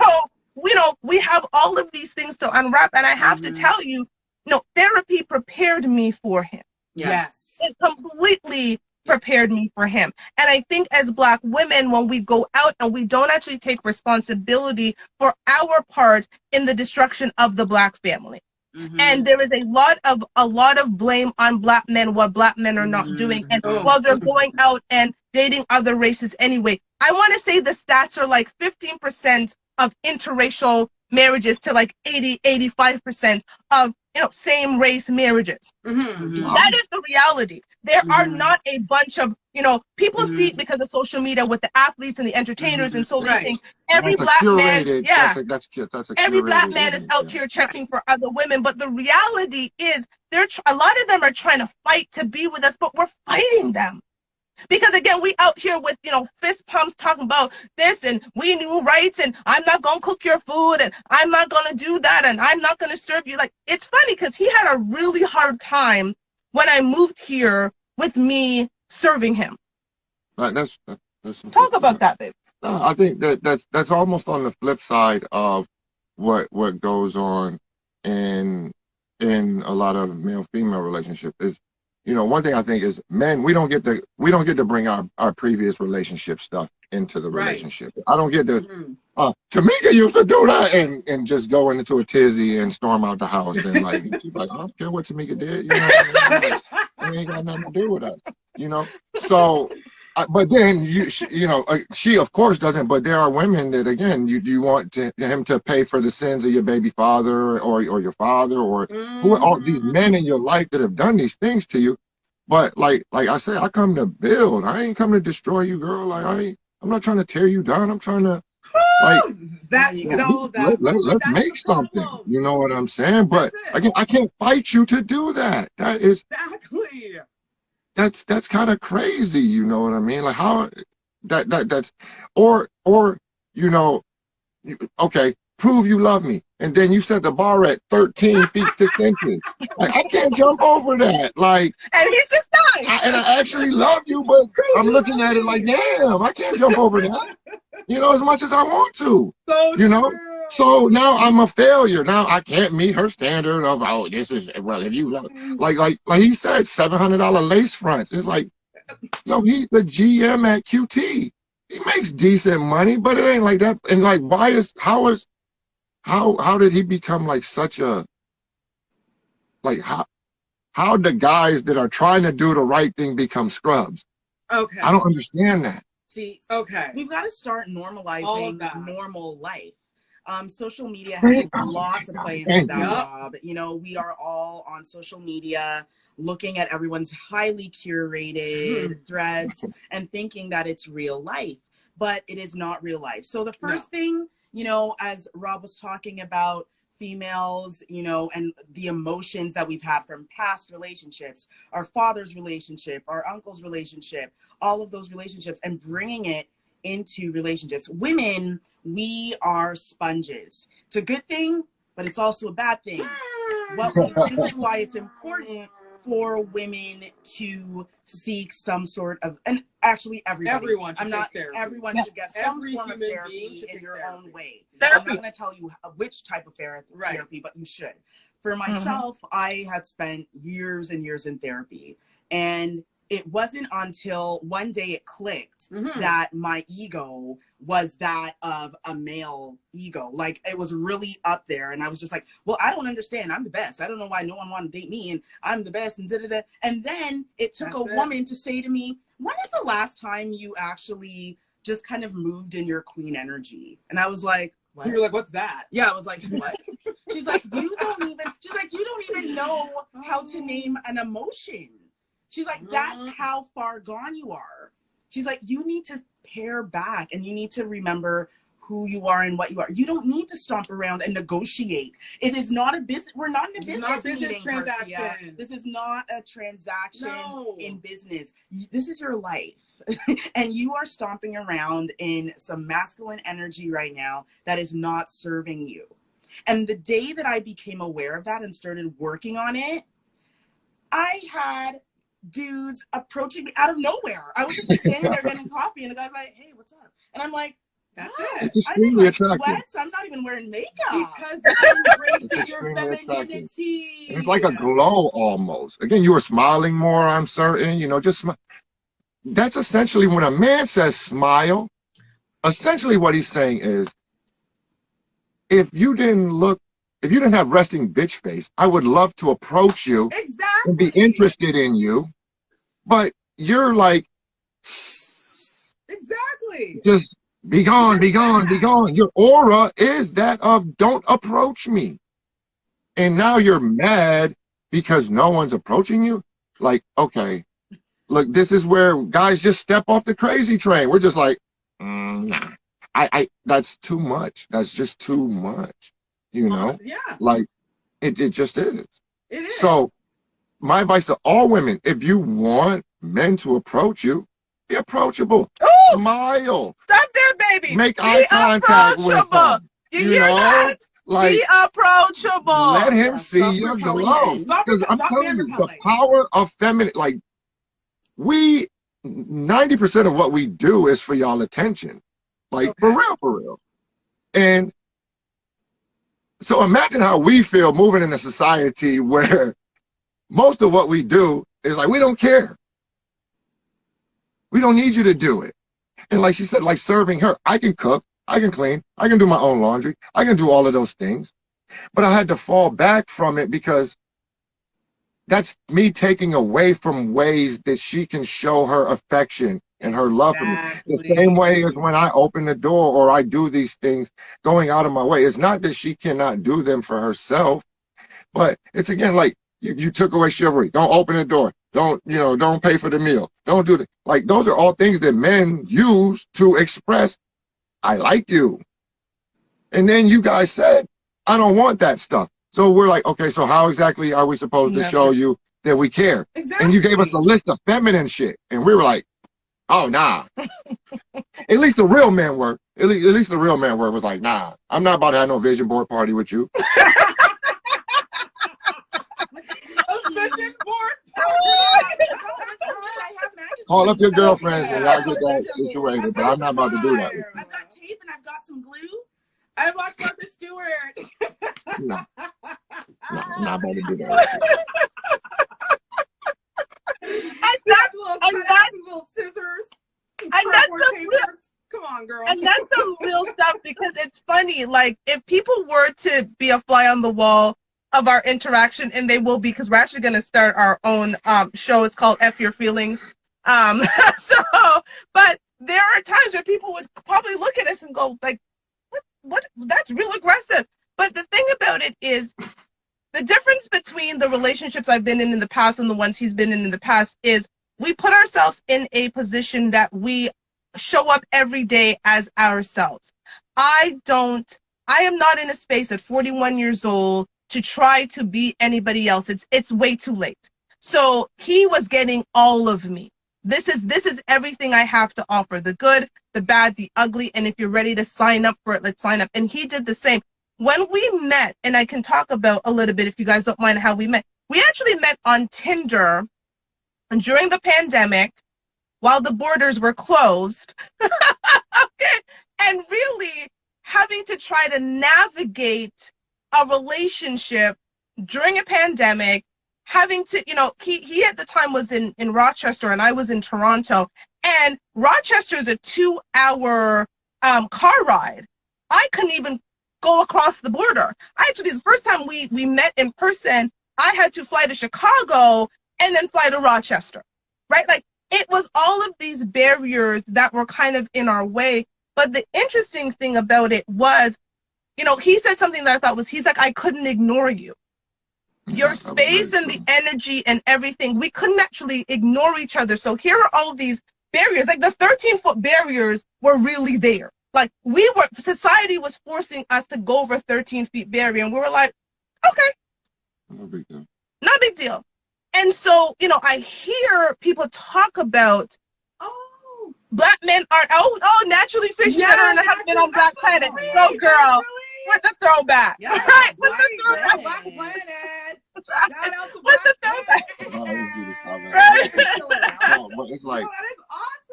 you know, we have all of these things to unwrap, and I have to tell you, no, therapy prepared me for him. Yes. It completely prepared me for him. And I think as Black women, when we go out and we don't actually take responsibility for our part in the destruction of the Black family, and there is a lot of blame on Black men, what Black men are not doing, and while they're going out and dating other races anyway. I want to say the stats are like 15% of interracial marriages to like 85% of, you know, same race marriages. That is the reality. There are not a bunch of You know, people see it because of social media with the athletes and the entertainers, and so they think every That's a black man, curated, yeah, that's a every black curated man is image, out here checking for other women. But the reality is, a lot of them are trying to fight to be with us, but we're fighting them. Because again, we out here with, you know, fist pumps talking about this and we new rights and I'm not going to cook your food and I'm not going to do that and I'm not going to serve you. Like, it's funny because he had a really hard time when I moved here with me serving him. Right, that's Talk about that, babe. No, I think that's almost on the flip side of what goes on in a lot of male-female relationships is, you know, one thing I think is men, we don't get to bring our previous relationship stuff into the relationship. I don't get to Tamika used to do that and just go into a tizzy and storm out the house and like she's like, I don't care what Tamika did, you know what I mean? Like, it ain't got nothing to do with us, you know. So but then she of course doesn't. But there are women that again you want him to pay for the sins of your baby father or your father or who are all these men in your life that have done these things to you. But like I said, I come to build. I ain't come to destroy you, girl. Like I'm not trying to tear you down. I'm trying to let's make something. You know what I'm saying? But again, I can't fight you to do that. That is exactly. That's kind of crazy, you know what I mean? Like how that's or you know, okay, prove you love me, and then you set the bar at 13 feet 6 inches. Like I can't jump over that. Like, and he's just nice. And I actually love you, but I'm looking at it like, damn, I can't jump over that. You know, as much as I want to. So you know. So now I'm a failure. Now I can't meet her standard of, oh, this is, well, if you love, like he said, $700 lace fronts. It's like, he's the GM at QT. He makes decent money, but it ain't like that. And like, how did he become like such a, like, how the guys that are trying to do the right thing become scrubs? Okay. I don't understand that. See, okay, we've got to start normalizing normal life. Social media has a lot to play into that, Rob. You know, we are all on social media looking at everyone's highly curated threads and thinking that it's real life, but it is not real life. So the first thing, you know, as Rob was talking about females, you know, and the emotions that we've had from past relationships, our father's relationship, our uncle's relationship, all of those relationships, and bringing it into relationships. Women, we are sponges. It's a good thing, but it's also a bad thing. This is why it's important for women to seek some sort of, and actually everyone should get some form of therapy in your own way. I'm not going to tell you which type of therapy, but you should. For myself, I had spent years and years in therapy, and it wasn't until one day it clicked that my ego was that of a male ego. Like, it was really up there. And I was just like, well, I don't understand. I'm the best. I don't know why no one wanted to date me, and I'm the best, and da-da-da. And then it took woman to say to me, when is the last time you actually just kind of moved in your queen energy? And I was like, what? You were like, what's that? Yeah, I was like, what? She's like, you don't even know how to name an emotion. She's like, that's how far gone you are. She's like, you need to pare back and you need to remember who you are and what you are. You don't need to stomp around and negotiate. It is not a business. We're not in a business meeting, transaction. Marcia. This is not a transaction in business. This is your life. And you are stomping around in some masculine energy right now that is not serving you. And the day that I became aware of that and started working on it, I had dudes approaching me out of nowhere. I would just be standing there getting coffee, and the guy's like, hey, what's up? And I'm like, that's it. I'm in my sweats. I'm not even wearing makeup. Because you're embracing your femininity. It's like a glow almost. Again, you were smiling more, I'm certain. You know, just that's essentially when a man says smile, essentially what he's saying is, if you didn't have resting bitch face, I would love to approach you and be interested in you. But you're like, exactly. Just be gone, be gone, be gone. Your aura is that of don't approach me. And now you're mad because no one's approaching you. Like, okay, look, this is where guys just step off the crazy train. We're just like, nah, that's too much. That's just too much, you know? Yeah. Like, it just is. It is. So my advice to all women, if you want men to approach you, be approachable. Ooh! Smile. Stop there, baby. Make be eye contact with approachable. him. You hear that? Like, be approachable. let him Yeah, see stop your repelling glow. men. Because I'm Stop telling being you, the repelling. power of feminine, like, 90% of what we do is for y'all attention. Like, Okay. for real. And so imagine how we feel moving in a society where most of what we do is like, we don't care. We don't need you to do it. And like she said, like serving her, I can cook, I can clean, I can do my own laundry, I can do all of those things. But I had to fall back from it because that's me taking away from ways that she can show her affection and her love for me. The same way as when I open the door or I do these things going out of my way. It's not that she cannot do them for herself, but it's again like you took away chivalry. Don't open the door. Don't pay for the meal. Don't do that. Like, those are all things that men use to express, I like you. And then you guys said, I don't want that stuff. So we're like, okay, so how exactly are we supposed to show you that we care? Exactly. And you gave us a list of feminine shit. And we were like, oh, nah. At least the real men were. At least the real men were was like, nah, I'm not about to have no vision board party with you. Call up your girlfriends and y'all get that situated, but I'm not about to do that. I've got tape and I've got some glue. I watched Martha Stewart. No, I'm not about to do that. Little scissors. And that's Come on, girl. And that's some real stuff, because it's funny. Like, if people were to be a fly on the wall of our interaction, and they will be, because we're actually going to start our own show. It's called F Your Feelings. But there are times where people would probably look at us and go, like, what? That's real aggressive. But the thing about it is, the difference between the relationships I've been in the past and the ones he's been in the past is we put ourselves in a position that we show up every day as ourselves. I am not in a space at 41 years old to try to be anybody else. It's way too late. So he was getting all of me. This is everything I have to offer, the good, the bad, the ugly. And if you're ready to sign up for it, let's sign up. And he did the same. When we met, and I can talk about a little bit, if you guys don't mind, how we met. We actually met on Tinder during the pandemic while the borders were closed. Okay. And really having to try to navigate a relationship during a pandemic, having to, he at the time was in Rochester and I was in Toronto, and Rochester is a 2-hour car ride. I couldn't even go across the border. The first time we met in person, I had to fly to Chicago and then fly to Rochester, right? Like, it was all of these barriers that were kind of in our way. But the interesting thing about it was, he said something that I thought was, he's like, I couldn't ignore you. Your space and the energy and everything, we couldn't actually ignore each other. So here are all these barriers, like the 13-foot barriers were really there. Like, society was forcing us to go over 13-feet barrier, and we were like, okay. No big deal. Not a big deal. And so, I hear people talk about, black men aren't, naturally fishes that are and have been on Black Planet. So, girl, with the throwback. Yeah, right, with right, the throwback. Black Planet. Shout out to With the Black throwback. Planet. No, but it's like, that is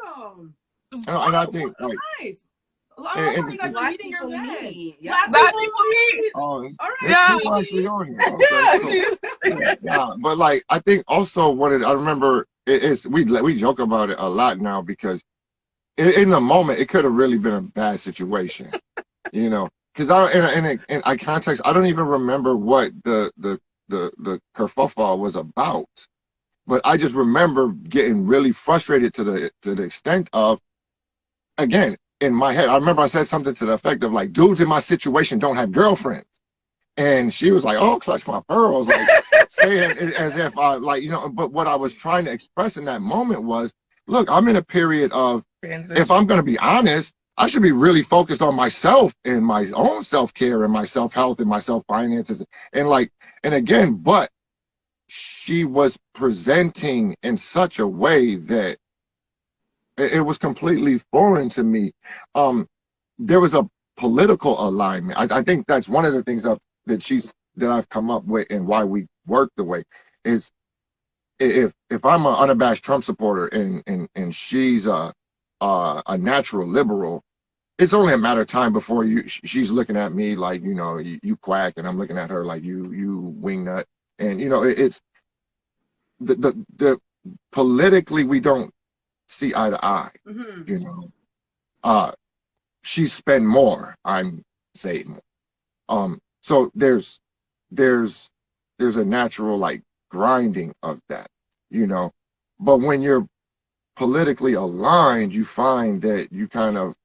awesome. and I think, like, Nice. and You guys are Black meeting your people men. meet. Yeah. Black people meet. oh, All right. Yeah. people actually on here. Okay, cool. Yeah, but like, I think also I remember we joke about it a lot now, because in the moment it could have really been a bad situation, because in context, I don't even remember what the kerfuffle was about, but I just remember getting really frustrated to the extent of, again, in my head, I remember I said something to the effect of, like, dudes in my situation don't have girlfriends. And she was like, oh, clutch my pearls. Like, saying it as if I like, you know, but what I was trying to express in that moment was, look, I'm in a period of, if I'm going to be honest, I should be really focused on myself and my own self-care and my self-health and my self-finances. And like, and again, but she was presenting in such a way that it was completely foreign to me. There was a political alignment. I think that's one of the things that I've come up with, and why we work the way is, if I'm an unabashed Trump supporter and she's a natural liberal, it's only a matter of time before she's looking at me like, you know, you quack, and I'm looking at her like you wingnut. And you know, it's the politically we don't see eye to eye. You know, she spend more, I'm saying more. So there's a natural like grinding of that, you know. But when you're politically aligned, you find that you kind of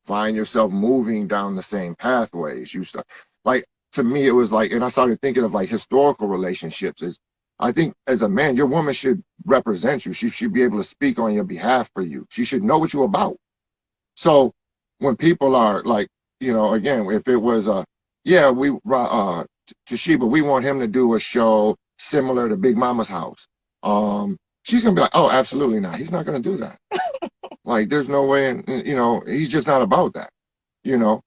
find yourself moving down the same pathways. You start, like, to me it was like, and I started thinking of like historical relationships. Is, I think as a man, your woman should represent you. She should be able to speak on your behalf for you. She should know what you're about. So when people are like, you know, again, if it was yeah, we Toshiba, we want him to do a show similar to Big Mama's House. She's gonna be like, oh, absolutely not. He's not gonna do that. Like, there's no way, and you know, he's just not about that. You know,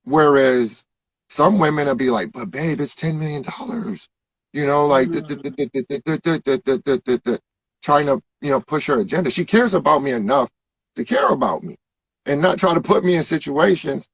whereas some women will be like, but babe, it's $10 million. You know, like trying to, you know, push her agenda. She cares about me enough to care about me, and not try to put me in situations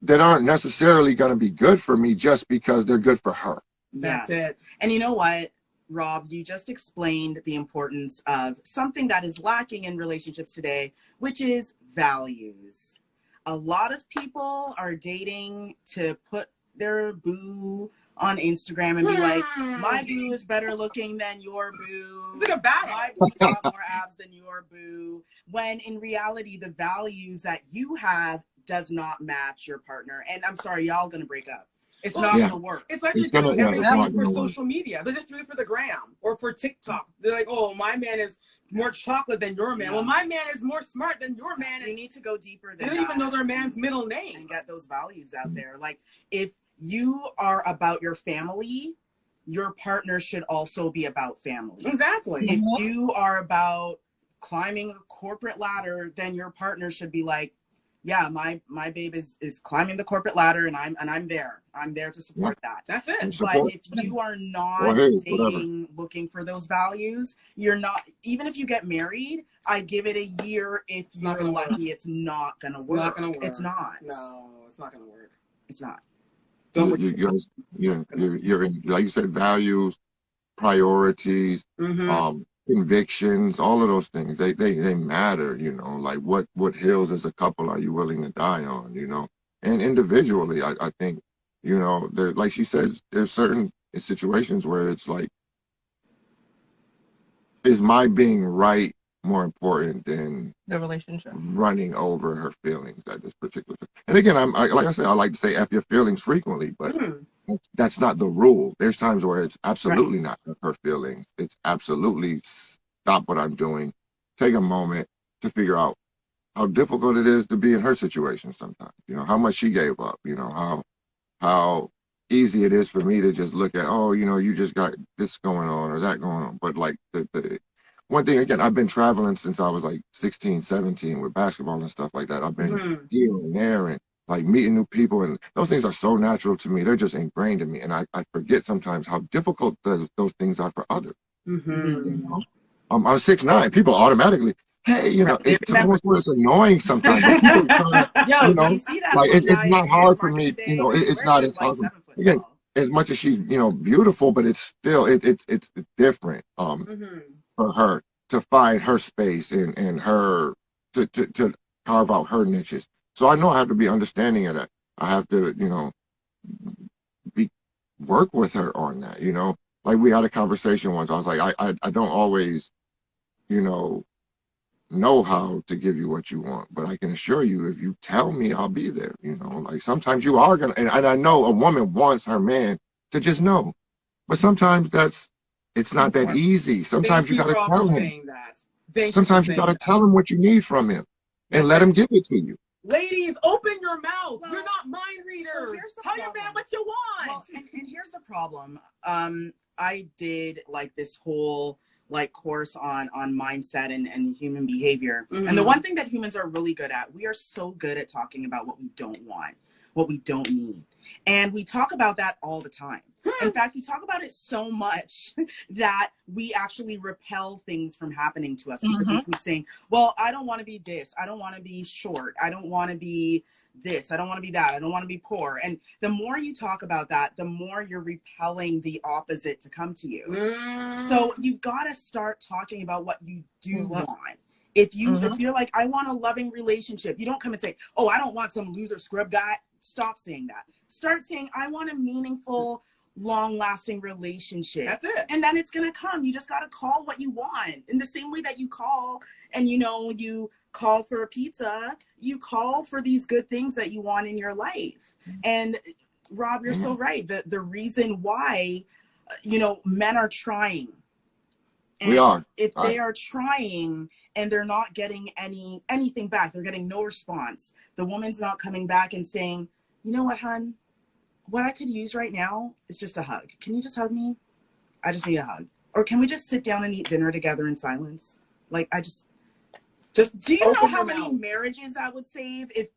that aren't necessarily going to be good for me just because they're good for her. That's it. And you know what, Rob, you just explained the importance of something that is lacking in relationships today, which is values. A lot of people are dating to put their boo on Instagram and be like, my boo is better looking than your boo. It's like a battle. My boo's got more abs than your boo. When in reality, the values that you have does not match your partner. And I'm sorry, y'all gonna break up. It's not going to work. It's like they're doing everything for social media. They're just doing it for the gram or for TikTok. They're like, oh, my man is more chocolate than your man. Well, my man is more smart than your man. You need to go deeper than that. They don't even know their man's middle name. And get those values out there. Like, if you are about your family, your partner should also be about family. Exactly. If you are about climbing a corporate ladder, then your partner should be like, yeah, my babe is climbing the corporate ladder, and I'm there. I'm there to support that. That's it. But if you are not dating, looking for those values, you're not. Even if you get married, I give it a year. If you're lucky, it's not gonna work. It's not gonna work. It's not. No, it's not gonna work. It's not. You're in, like you said, values, priorities, convictions, all of those things, they matter, you know. Like, what hills as a couple are you willing to die on, you know? And individually, I think, you know, there, like she says, there's certain situations where it's like, is my being right more important than the relationship running over her feelings at this particular time? And again, like I said, I like to say F your feelings frequently, but that's not the rule. There's times where it's absolutely not her feelings. It's absolutely stop what I'm doing, take a moment to figure out how difficult it is to be in her situation sometimes. You know, how much she gave up, you know, how easy it is for me to just look at, oh, you know, you just got this going on or that going on. But like the one thing, again, I've been traveling since I was like 16, 17 with basketball and stuff like that. I've been here and there and like meeting new people, and those things are so natural to me. They're just ingrained in me, and I forget sometimes how difficult those things are for others. You know? I'm 6'9". People automatically, hey, you know, it's annoying sometimes. You know, you see that like it's not hard for me. You know, it's not as hard. Again, as much as she's, you know, beautiful, but it's still it's different for her to find her space and her to carve out her niches. So I know I have to be understanding of that. I have to, you know, work with her on that, you know. Like, we had a conversation once. I was like, I don't always, you know how to give you what you want, but I can assure you, if you tell me, I'll be there, you know. Like, sometimes you are gonna, and I know a woman wants her man to just know, But sometimes it's not that easy. Sometimes Thank you you, got to Rob, tell for him. saying that. Thank you for Sometimes you saying got to that. tell him what you need from him and let him give it to you. Ladies, open your mouth. Well, You're not mind readers. so here's the Tell your problem. man what you want. Well, and here's the problem. I did like this whole like course on mindset and human behavior. Mhm. And the one thing that humans are really good at, we are so good at talking about what we don't want, what we don't need. And we talk about that all the time. In fact, we talk about it so much that we actually repel things from happening to us because we keep saying, well, I don't want to be this. I don't want to be short. I don't want to be this. I don't want to be that. I don't want to be poor. And the more you talk about that, the more you're repelling the opposite to come to you. So you've got to start talking about what you do want. If you're like, I want a loving relationship, you don't come and say, oh, I don't want some loser scrub guy. Stop saying that. Start saying, I want a meaningful, long-lasting relationship. That's it. And then it's gonna come. You just gotta call what you want. In the same way that you call and you call for a pizza, you call for these good things that you want in your life. And Rob, you're so right. The reason why men are trying. And We are. If they are trying and they're not getting anything back, they're getting no response. The woman's not coming back and saying, you know what, hun? What I could use right now is just a hug. Can you just hug me? I just need a hug. Or can we just sit down and eat dinner together in silence? Like, do you know how many marriages that would save if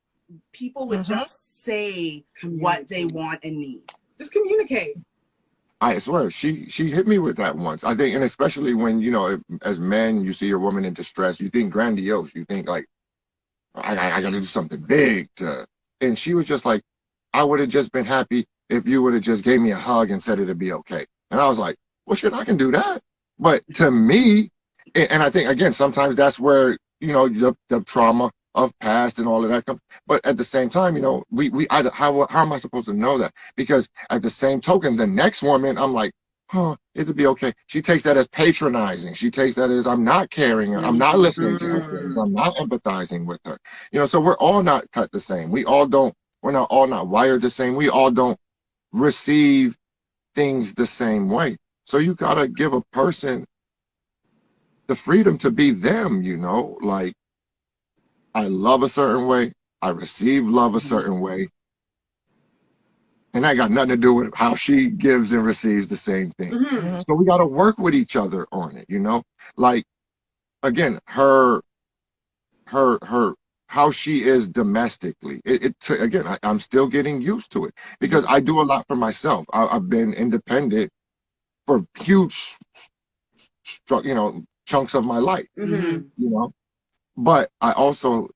people would just say what they want and need? Just communicate. I swear, she hit me with that once. I think, and especially when, as men, you see a woman in distress, you think grandiose. You think like, I got to do something big and she was just like, I would have just been happy if you would have just gave me a hug and said it'd be okay. And I was like, well, shit, I can do that. But to me, and I think, again, sometimes that's where, the trauma of past and all of that comes. But at the same time, how am I supposed to know that? Because at the same token, the next woman, I'm like, it'll be okay. She takes that as patronizing. She takes that as I'm not caring. I'm not listening to her feelings. I'm not empathizing with her. So we're all not cut the same. We're not all not wired the same. We all don't receive things the same way. So you gotta give a person the freedom to be them, like I love a certain way, I receive love a certain way. And that got nothing to do with how she gives and receives the same thing. So we gotta work with each other on it, Like, again, her how she is domestically. Again, I'm still getting used to it because I do a lot for myself. I've been independent for huge, chunks of my life, But I also,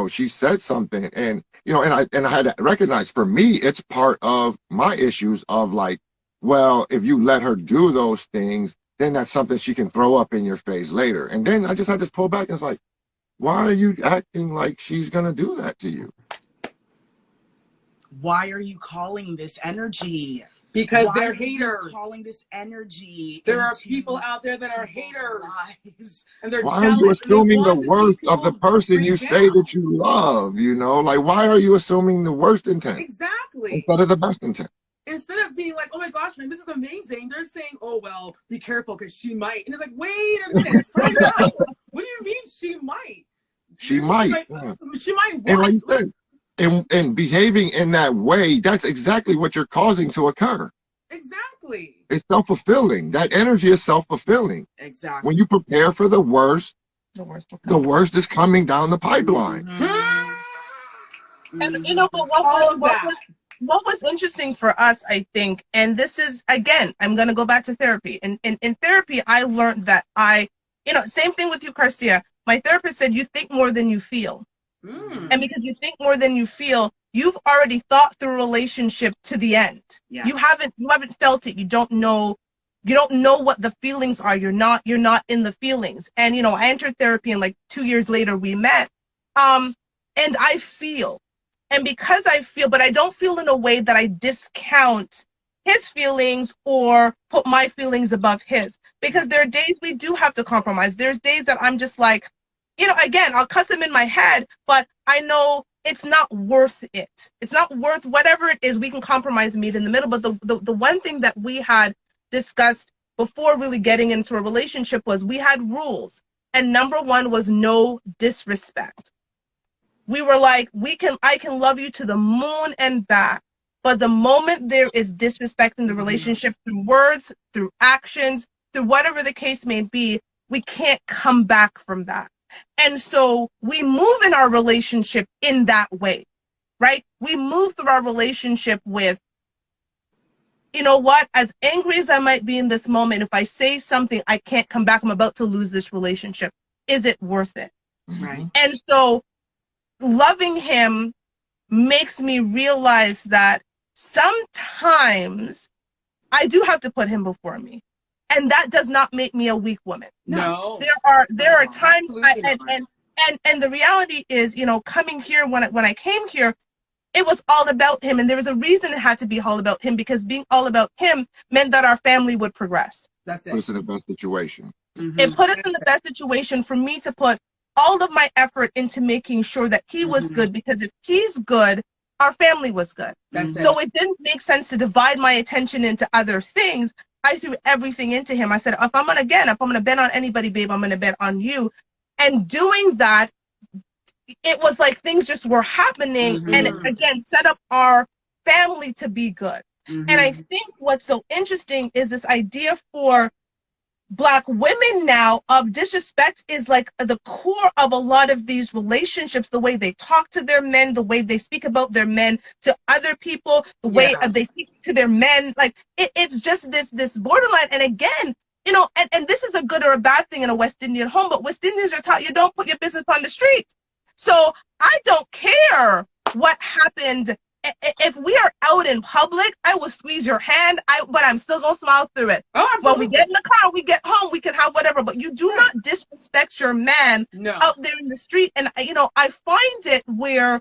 she said something, and and I had to recognize, for me, it's part of my issues of like, well, if you let her do those things, then that's something she can throw up in your face later. And then I just had to pull back and it's like, why are you acting like she's going to do that to you? Why are you calling this energy? Because Why they're are you haters. calling this energy. There are people out there that are haters. Lives. And they're why jealous. are you assuming the and they want to see worst of people the person break you say down. that you love, Like, why are you assuming the worst intent Exactly. instead of the best intent? Instead of being like, oh my gosh, man, this is amazing, they're saying, oh, well, be careful because she might. And it's like, wait a minute, time out. What do you mean she might? She might. She might And like want. you said, and behaving in that way, that's exactly what you're causing to occur. Exactly. It's self-fulfilling. That energy is self-fulfilling. Exactly. When you prepare for the worst is coming down the pipeline. And what was interesting for us, I think, and this is, again, I'm going to go back to therapy. And in therapy, I learned that same thing with you, Garcia. My therapist said, you think more than you feel. And because you think more than you feel, you've already thought through a relationship to the end. Yeah. You haven't felt it. You don't know what the feelings are. You're not in the feelings. And, I entered therapy and like 2 years later we met. And I feel. And because I feel, but I don't feel in a way that I discount his feelings or put my feelings above his. Because there are days we do have to compromise. There's days that I'm just like, again, I'll cuss him in my head, but I know it's not worth it. It's not worth whatever it is. We can compromise and meet in the middle. But the one thing that we had discussed before really getting into a relationship was we had rules. And number one was no disrespect. We were like, I can love you to the moon and back. But the moment there is disrespect in the relationship through words, through actions, through whatever the case may be, we can't come back from that. And so we move in our relationship in that way, right? We move through our relationship with, you know what, as angry as I might be in this moment, if I say something, I can't come back. I'm about to lose this relationship. Is it worth it? Right. And so loving him makes me realize that sometimes I do have to put him before me. And that does not make me a weak woman. No. There are times Absolutely and the reality is, you know, coming here when I came here, it was all about him. And there was a reason it had to be all about him, because being all about him meant that our family would progress. That's Put it. us in the best situation. It put us in the best situation for me to put all of my effort into making sure that he was good, because if he's good, our family was good. That's it. So it didn't make sense to divide my attention into other things. I threw everything into him. I said, if I'm gonna bet on anybody, babe, I'm gonna bet on you. And doing that, it was like things just were happening, and it, again, set up our family to be good. And I think what's so interesting is this idea for Black women now of disrespect is like the core of a lot of these relationships, the way they talk to their men, the way they speak about their men to other people, the way they speak to their men. Like it's just this borderline. And again, you know, and this is a good or a bad thing in a West Indian home, but West Indians are taught you don't put your business on the street. So I don't care what happened. If we are out in public, I will squeeze your hand, but I'm still going to smile through it. Oh, when we get in the car, we get home, we can have whatever, but you do not disrespect your man out there in the street. And, you know, I find it where,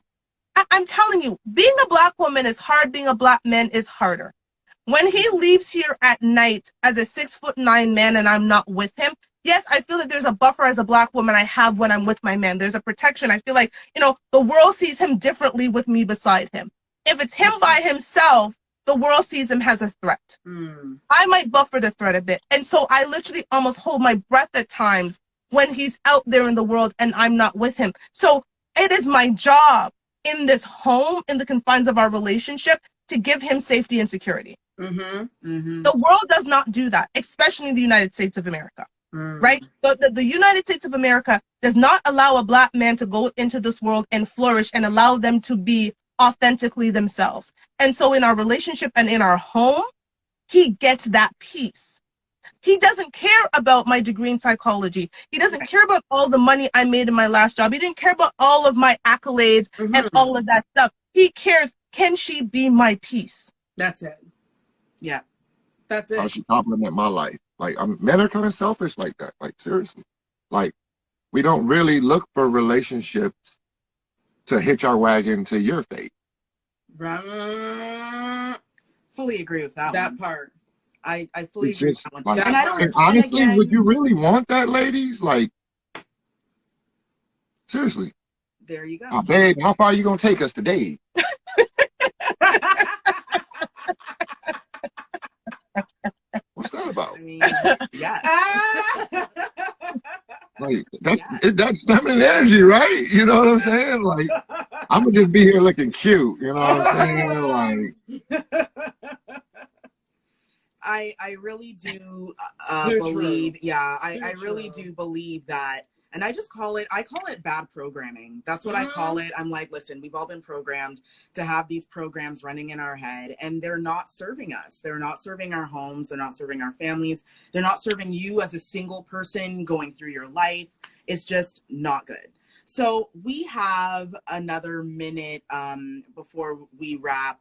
I'm telling you, being a Black woman is hard, being a Black man is harder. When he leaves here at night as a 6'9" man and I'm not with him, yes, I feel that there's a buffer as a Black woman I have when I'm with my man. There's a protection. I feel like, you know, the world sees him differently with me beside him. If it's him by himself, the world sees him as a threat. I might buffer the threat a bit. And so I literally almost hold my breath at times when he's out there in the world and I'm not with him. So it is my job in this home, in the confines of our relationship, to give him safety and security. The world does not do that, especially in the United States of America. Right? The United States of America does not allow a Black man to go into this world and flourish and allow them to be authentically themselves. And so in our relationship and in our home, he gets that peace. He doesn't care about my degree in psychology. He doesn't care about all the money I made in my last job. He didn't care about all of my accolades and all of that stuff. He cares, can she be my peace? That's it. Yeah. That's it. How she compliment my life. Like, men are kind of selfish like that. Like, seriously. Like, we don't really look for relationships to hitch our wagon to your fate. Fully agree with that one. Part. I fully agree with that one. Like, and I don't. And honestly, again, would you really want that, ladies? Like, seriously. There you go. Oh, babe, how far are you gonna take us today? What's that about? I mean, yes. Like that's feminine energy, right? You know what I'm saying? Like, I'm gonna just be here looking cute. You know what I'm saying? Like, I really do believe. True. Yeah, I really do believe that. And I call it bad programming. That's what I call it. I'm like, listen, we've all been programmed to have these programs running in our head, and they're not serving us. They're not serving our homes. They're not serving our families. They're not serving you as a single person going through your life. It's just not good. So we have another minute before we wrap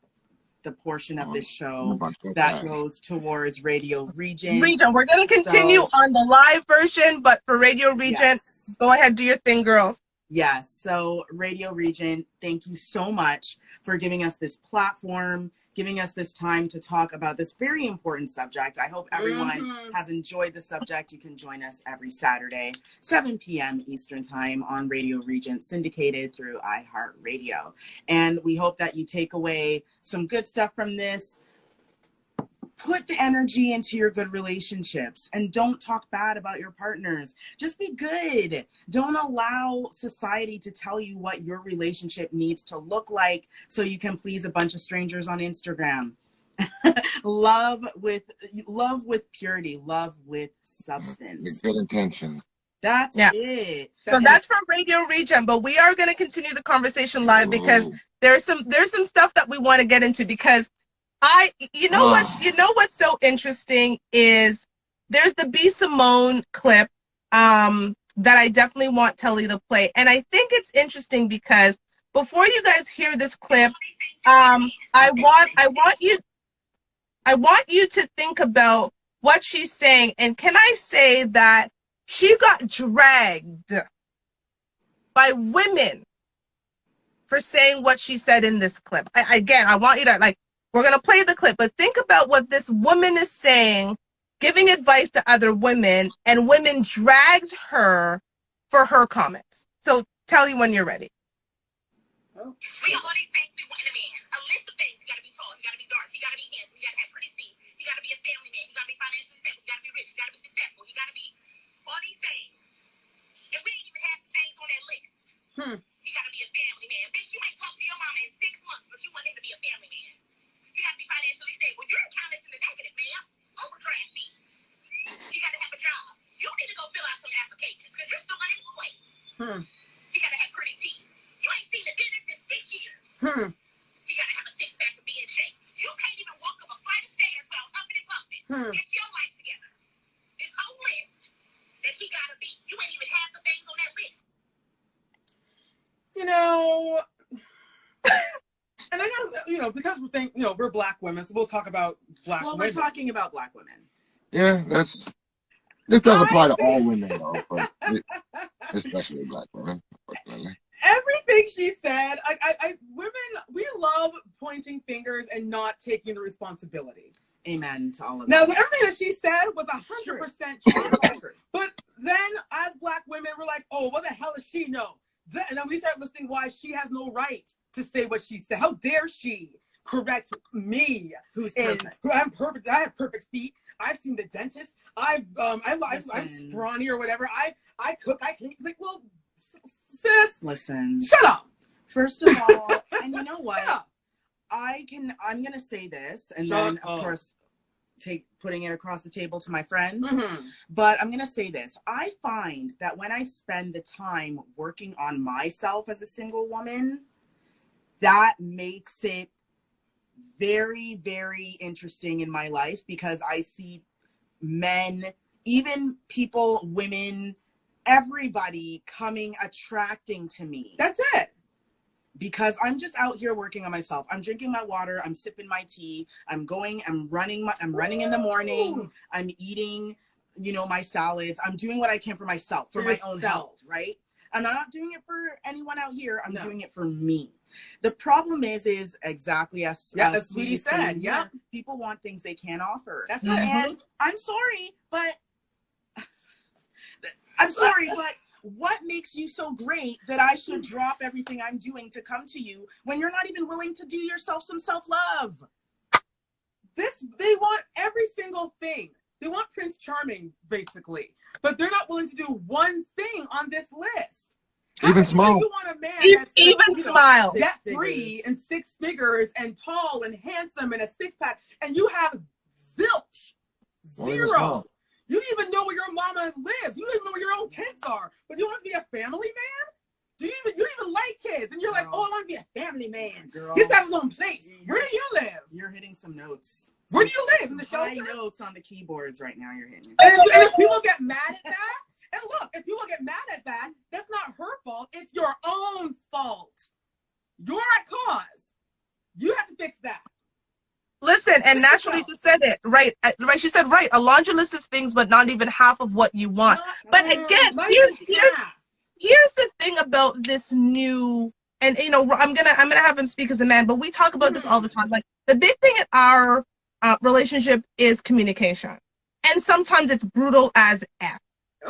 the portion of this show that goes towards Radio Region. We're going to continue on the live version, but for Radio Region, go ahead, do your thing, girls. Yes. So Radio Region, thank you so much for giving us this platform, giving us this time to talk about this very important subject. I hope everyone has enjoyed the subject. You can join us every Saturday, 7 p.m. Eastern Time on Radio Region, syndicated through iHeartRadio. And we hope that you take away some good stuff from this. put the energy into your good relationships and don't talk bad about your partners. Just be good. Don't allow society to tell you what your relationship needs to look like so you can please a bunch of strangers on Instagram. love with purity, love with substance. Good intentions. That's it. So that's from Radio Region, but we are going to continue the conversation live because there's some stuff that we want to get into, because what's so interesting is there's the B. Simone clip that I definitely want Telly to play. And I think it's interesting because before you guys hear this clip, I want you to think about what she's saying. And can I say that she got dragged by women for saying what she said in this clip. I want you to, we're going to play the clip, but think about what this woman is saying, giving advice to other women, and women dragged her for her comments. So tell you when you're ready. We got all these things we want in a man. A list of things. You got to be tall. You got to be dark. You got to be handsome. You got to have pretty teeth. You got to be a family man. You got to be financially stable. You got to be rich. You got to be successful. You got to be all these things. And we didn't even have the things on that list. You got to be a family man. Bitch, you ain't talk to your mama in 6 months, but you want him to be a family man. You got to be financially stable. Your account is in the negative, ma'am. Overdraft fees. You got to have a job. You need to go fill out some applications because you're still unemployed. You got to have pretty teeth. You ain't seen the dentist in 6 years. You got to have a six-pack to be in shape. You can't even walk up a flight of stairs without upping and bumping. Get your life together. This whole list that he got to beat. You ain't even have the things on that list. You know, and I know, because we think, we're Black women, so we'll talk about Black women. Well, we're talking about Black women. Yeah, this does apply to all women, though, but especially Black women, unfortunately. Everything she said, women, we love pointing fingers and not taking the responsibility. Amen to all of that. Now, everything that she said was 100% true. But then, as Black women, we're like, oh, what the hell does she know? And then we start listening why she has no right to say what she said. How dare she correct me? Who's perfect? I'm perfect. I have perfect feet. I've seen the dentist. I'm scrawny or whatever. I cook. I clean. It's like, well, sis, listen. Shut up. First of all, and you know what? I'm gonna say this, and then of course putting it across the table to my friends. But I'm gonna say this. I find that when I spend the time working on myself as a single woman, that makes it very, very interesting in my life, because I see men, even people, women, everybody attracting to me. That's it. Because I'm just out here working on myself. I'm drinking my water. I'm sipping my tea. I'm running in the morning. I'm eating, my salads. I'm doing what I can for myself, for my own health, right? And I'm not doing it for anyone out here. I'm doing it for me. The problem is exactly as Sweetie said. Yeah. People want things they can't offer. That's it. And I'm sorry, but what makes you so great that I should drop everything I'm doing to come to you when you're not even willing to do yourself some self-love? They want every single thing. They want Prince Charming, basically. But they're not willing to do one thing on this list. Even smile. You want a man that's smile, debt-free and 6 figures and tall and handsome and a six-pack, and you have zilch. Zero. You don't even know where your mama lives. You don't even know where your own kids are. But you want to be a family man? You don't even like kids. And you're like, oh, I want to be a family man. Girl, he has his own place. Where do you live? You're hitting some notes. Where do you live? In the shelter? High notes on the keyboards right now. You're hitting. And if people get mad at that, and look, if people get mad at that, that's not her fault. It's your own fault. You're at cause. You have to fix that. Listen, and naturally you said it right. Right, she said right. A laundry list of things, but not even half of what you want. But again, here's the thing about this new, and I'm gonna have him speak as a man, but we talk about this all the time. Like, the big thing in our relationship is communication, and sometimes it's brutal as F.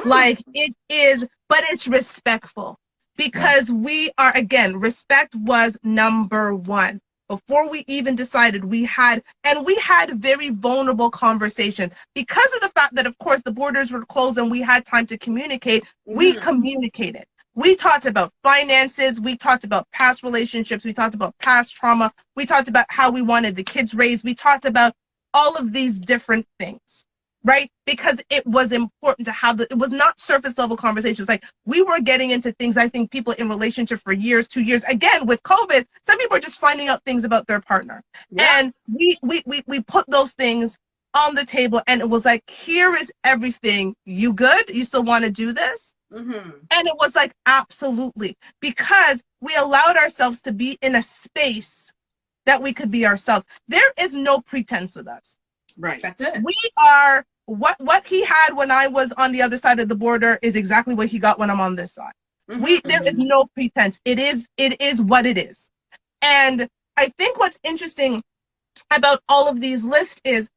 Like, it is, but it's respectful, because we are, again, respect was number one. before we even decided, we had very vulnerable conversations because of the fact that, of course, the borders were closed and we had time to communicate. We communicated. We talked about finances. We talked about past relationships. We talked about past trauma. We talked about how we wanted the kids raised. We talked about all of these different things, right? Because it was important to have it was not surface level conversations. Like, we were getting into things, I think people in relationship for years, 2 years, again, with COVID, some people are just finding out things about their partner. Yeah. And we put those things on the table, and it was like, here is everything. You good? You still want to do this? And it was like, absolutely, because we allowed ourselves to be in a space that we could be ourselves. There is no pretense with us. Right. That's it. We are what he had when I was on the other side of the border is exactly what he got when I'm on this side. There is no pretense. It is what it is. And I think what's interesting about all of these lists is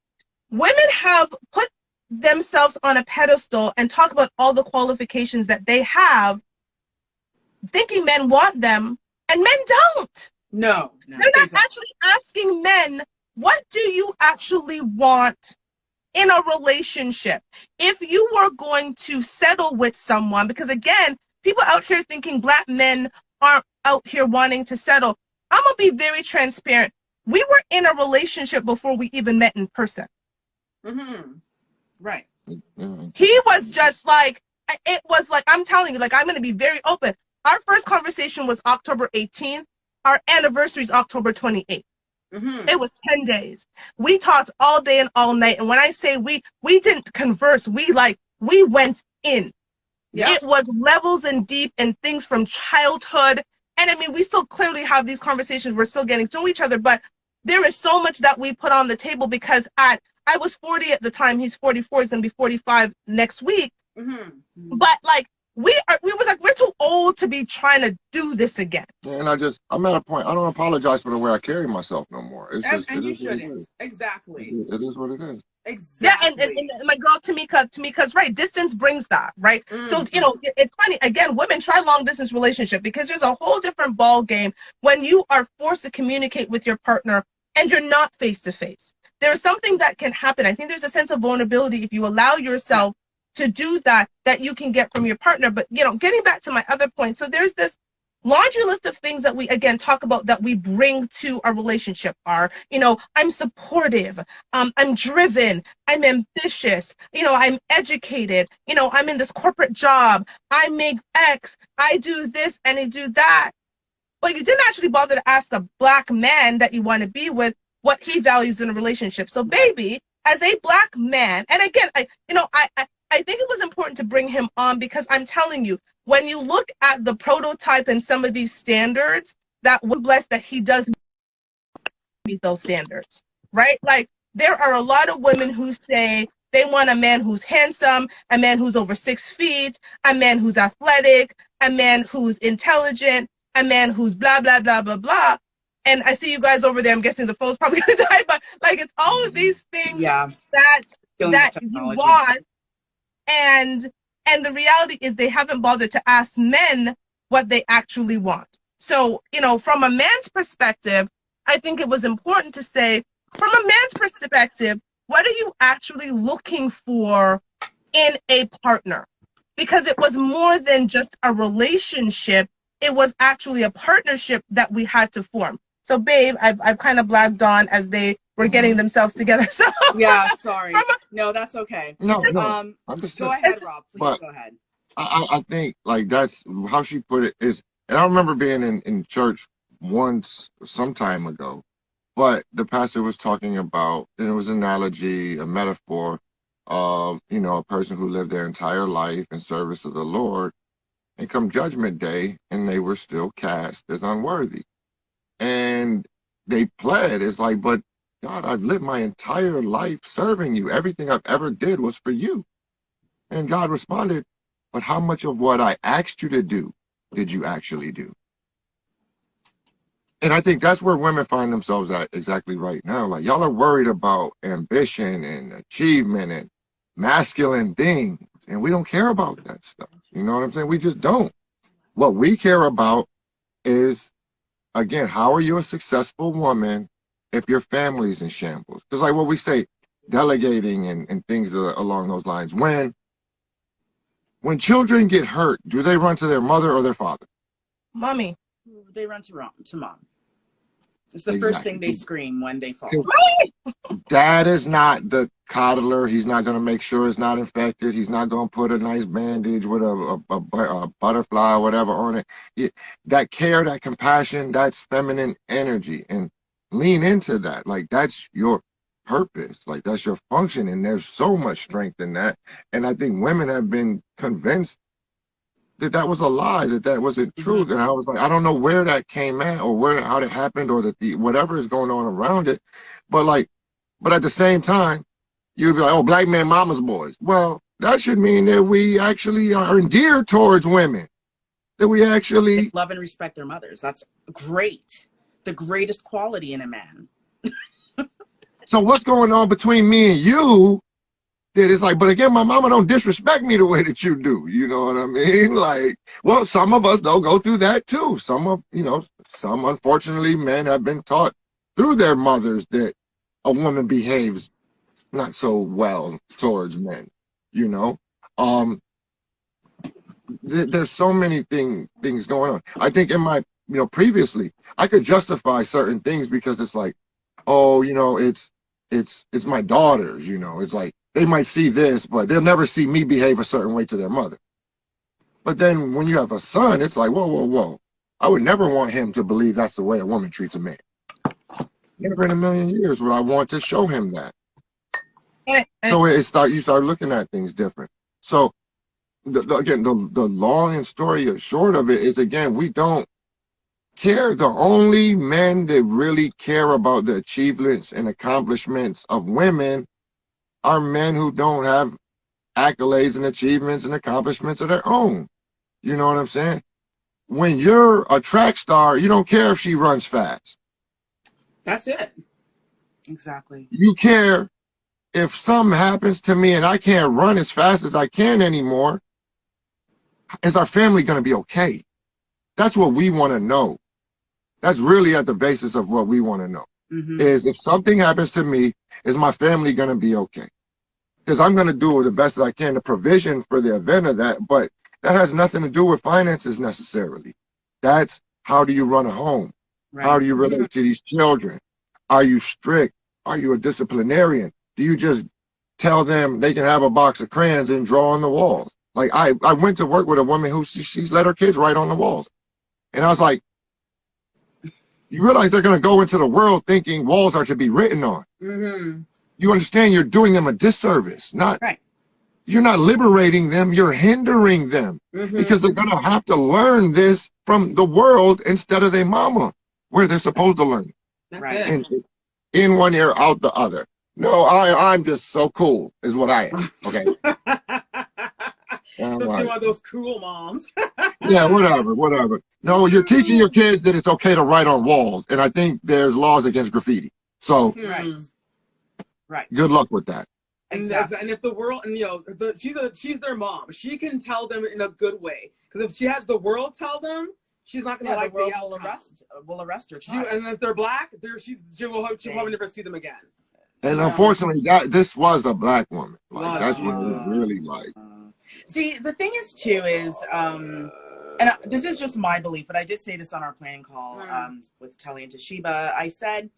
women have put themselves on a pedestal and talk about all the qualifications that they have, thinking men want them, and men don't. No. They're not actually asking men, what do you actually want in a relationship? If you were going to settle with someone, because again, people out here thinking Black men aren't out here wanting to settle. I'm going to be very transparent. We were in a relationship before we even met in person. Right. He was just like, it was like, I'm telling you, like, I'm going to be very open. Our first conversation was October 18th. Our anniversary is October 28th. It was 10 days. We talked all day and all night. And when I say we didn't converse, we went in. Yeah. It was levels and deep and things from childhood. And I mean, we still clearly have these conversations. We're still getting to know each other, but there is so much that we put on the table because I was 40 at the time. He's 44. He's going to be 45 next week. But like, we was like, we're too old to be trying to do this again. And I'm at a point, I don't apologize for the way I carry myself no more. It's just, and you shouldn't. Exactly. It is what it is. Exactly. Yeah, and my girl Tamika's right. Distance brings that, right? So, you know, it's funny. Again, women try long distance relationship because there's a whole different ball game when you are forced to communicate with your partner and you're not face to face. There is something that can happen. I think there's a sense of vulnerability if you allow yourself to do that you can get from your partner. But, you know, getting back to my other point, so there's this laundry list of things that we, again, talk about that we bring to a relationship are, you know, I'm supportive, I'm driven, I'm ambitious, you know, I'm educated, you know, I'm in this corporate job, I make X, I do this and I do that. But you didn't actually bother to ask a Black man that you want to be with what he values in a relationship. So, baby, as a Black man, and again, I think it was important to bring him on because I'm telling you, when you look at the prototype and some of these standards, that we're blessed that he does meet those standards, right? Like, there are a lot of women who say they want a man who's handsome, a man who's over 6 feet, a man who's athletic, a man who's intelligent, a man who's blah, blah, blah, blah, blah. And I see you guys over there. I'm guessing the phone's probably going to die, but like, it's all of these things that you want. And the reality is they haven't bothered to ask men what they actually want. So, you know, from a man's perspective, I think it was important to say, from a man's perspective, what are you actually looking for in a partner? Because it was more than just a relationship. It was actually a partnership that we had to form. So, babe, I've kind of blagged on as they were getting themselves together. So yeah, sorry. No, that's okay. No. Go ahead, Rob. Please go ahead. I think like that's how she put it is, and I remember being in church once some time ago, but the pastor was talking about, and it was an analogy, a metaphor of, you know, a person who lived their entire life in service of the Lord, and come judgment day, and they were still cast as unworthy. And they pled, it's like, but God, I've lived my entire life serving you. Everything I've ever did was for you. And God responded, but how much of what I asked you to do did you actually do? And I think that's where women find themselves at exactly right now. Like, y'all are worried about ambition and achievement and masculine things, and we don't care about that stuff. You know what I'm saying? We just don't. What we care about is again, how are you a successful woman if your family's in shambles? Because like what we say, delegating and things along those lines. When children get hurt, do they run to their mother or their father? Mommy. They run to mom. It's the first Exactly. thing they scream when they fall. Dad is not the coddler. He's not going to make sure it's not infected. He's not going to put a nice bandage with a butterfly or whatever on it. That care, that compassion, that's feminine energy. And lean into that. Like, that's your purpose. Like, that's your function. And there's so much strength in that. And I think women have been convinced that was a lie, that wasn't truth. And I was like, I don't know where that came at or how it happened or whatever is going on around it. But at the same time, you'd be like, oh, black men, mama's boys. Well, that should mean that we actually are endeared towards women, that we actually they love and respect their mothers. That's great. The greatest quality in a man. So what's going on between me and you? That it's like, but again, my mama don't disrespect me the way that you do. You know what I mean? Like, well, some of us, though, go through that too. Some unfortunately, men have been taught through their mothers that a woman behaves not so well towards men, you know? There's so many things going on. I think in my, previously, I could justify certain things because it's like, oh, it's my daughters, it's like, they might see this, but they'll never see me behave a certain way to their mother. But then when you have a son, it's like, whoa, whoa, whoa. I would never want him to believe that's the way a woman treats a man. Never in a million years would I want to show him that. So you start looking at things different. So again, the long and story short of it is, again, we don't care. The only men that really care about the achievements and accomplishments of women are men who don't have accolades and achievements and accomplishments of their own. You know what I'm saying? When you're a track star, you don't care if she runs fast. That's it. Exactly. You care if something happens to me and I can't run as fast as I can anymore, is our family going to be okay? That's what we want to know. That's really at the basis of what we want to know. Is if something happens to me, is my family going to be okay? Because I'm going to do the best that I can, the provision for the event of that, but that has nothing to do with finances necessarily. That's how do you run a home? Right. How do you relate to these children? Are you strict? Are you a disciplinarian? Do you just tell them they can have a box of crayons and draw on the walls? Like I went to work with a woman who she's let her kids write on the walls. And I was like, you realize they're going to go into the world thinking walls are to be written on. You understand you're doing them a disservice. You're not liberating them, you're hindering them. Because they're going to have to learn this from the world instead of their mama, where they're supposed to learn. That's it. In one ear, out the other. No, I'm just so cool, is what I am. Okay. Just one of those cool moms. Yeah, whatever. No, you're teaching your kids that it's okay to write on walls, and I think there's laws against graffiti. So, right. Good luck with that. Exactly. And if the world, and she's their mom, she can tell them in a good way. Because if she has the world tell them, she's not going to like the world will arrest her child. And if they're black, she'll probably never see them again. And unfortunately, this was a black woman. Like that's what it really like. See, the thing is too is, and this is just my belief, but I did say this on our planning call with Telly and Toshiba. I said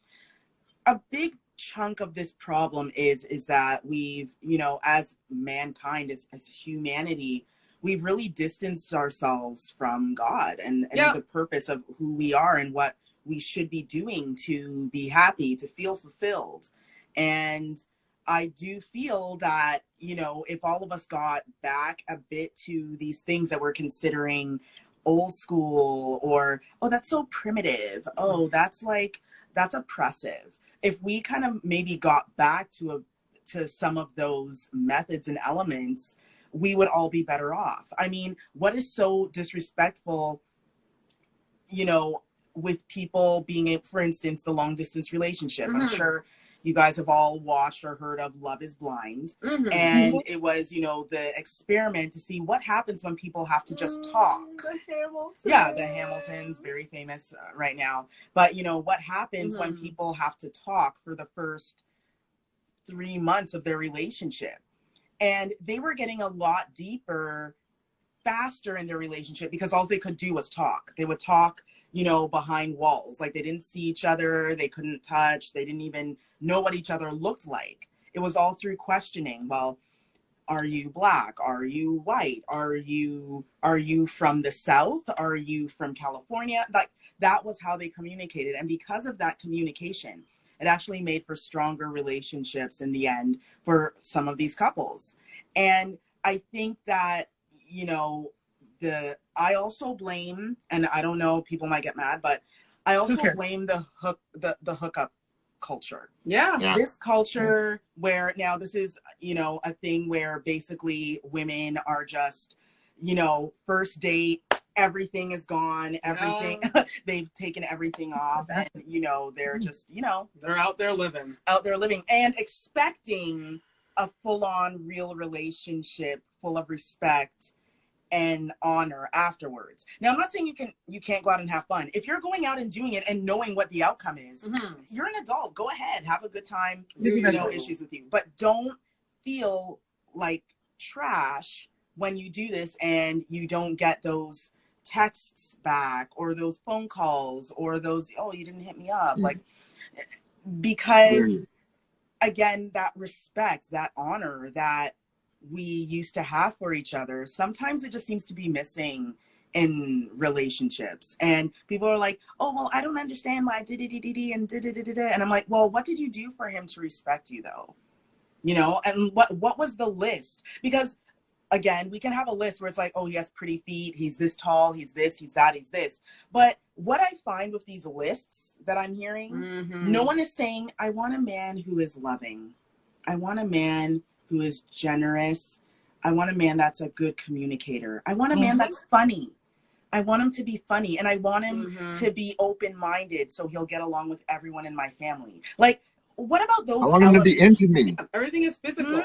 a big chunk of this problem is that we've, as mankind, as humanity, we've really distanced ourselves from God and the purpose of who we are and what we should be doing to be happy, to feel fulfilled. And I do feel that, if all of us got back a bit to these things that we're considering old school or, oh, that's so primitive. Oh, that's oppressive. If we kind of maybe got back to some of those methods and elements, we would all be better off. I mean, what is so disrespectful, with people being able, for instance, the long distance relationship? I'm sure, you guys have all watched or heard of Love is Blind. Mm-hmm. And it was, you know, the experiment to see what happens when people have to just talk. The Hamiltons. Yeah, the Hamiltons, very famous right now. But, you know, what happens when people have to talk for the first 3 months of their relationship? And they were getting a lot deeper faster in their relationship because all they could do was talk. They would talk, you know, behind walls. Like, they didn't see each other, they couldn't touch, they didn't even know what each other looked like. It was all through questioning. Well, are you Black? Are you white? Are you from the South? Are you from California? Like, that was how they communicated. And because of that communication, it actually made for stronger relationships in the end for some of these couples. And I think that, you know, I also blame, and I don't know, people might get mad, but I also blame the hookup culture. Yeah. This culture where now this is, you know, a thing where basically women are just, you know, first date, everything is gone, everything, they've taken everything off, and, you know, they're just, you know. They're out there living. And expecting a full-on real relationship full of respect and honor afterwards. Now, I'm not saying you can't go out and have fun. If you're going out and doing it and knowing what the outcome is, you're an adult. Go ahead, have a good time. No issues with you. But don't feel like trash when you do this and you don't get those texts back or those phone calls or those, oh, you didn't hit me up. Like, because again, that respect, that honor that we used to have for each other, sometimes it just seems to be missing in relationships. And people are like, oh, well, I don't understand why and and I'm like, well, what did you do for him to respect you, though? You know, and what was the list? Because again, we can have a list where it's like, oh, he has pretty feet, he's this tall, he's this, he's that, he's this. But what I find with these lists that I'm hearing, no one is saying, I want a man who is loving. I want a man who is generous. I want a man that's a good communicator. I want a man that's funny. I want him to be funny, and I want him to be open-minded so he'll get along with everyone in my family. Like, what about those? I want him to be into me. Everything is physical.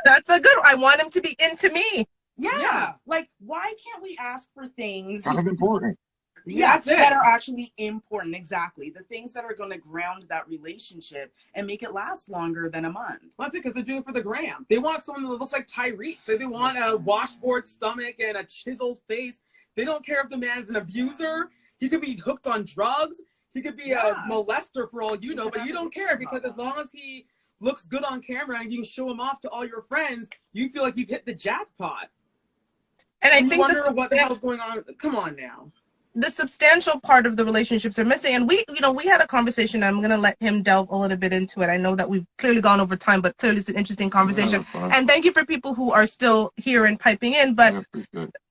That's a good one. I want him to be into me. Yeah. Like, why can't we ask for things Kind of important. that are actually important? Exactly. The things that are going to ground that relationship and make it last longer than a month. Well, that's it, because they do it for the gram. They want someone that looks like Tyrese. So they want a washboard stomach and a chiseled face. They don't care if the man is an abuser. He could be hooked on drugs. He could be a molester for all you know, but you don't care, because as long as he looks good on camera and you can show him off to all your friends, you feel like you've hit the jackpot. And I you think wonder what the hell's going on. Come on now. The substantial part of the relationships are missing. And we had a conversation. I'm going to let him delve a little bit into it. I know that we've clearly gone over time, but clearly it's an interesting conversation. And thank you for people who are still here and piping in. But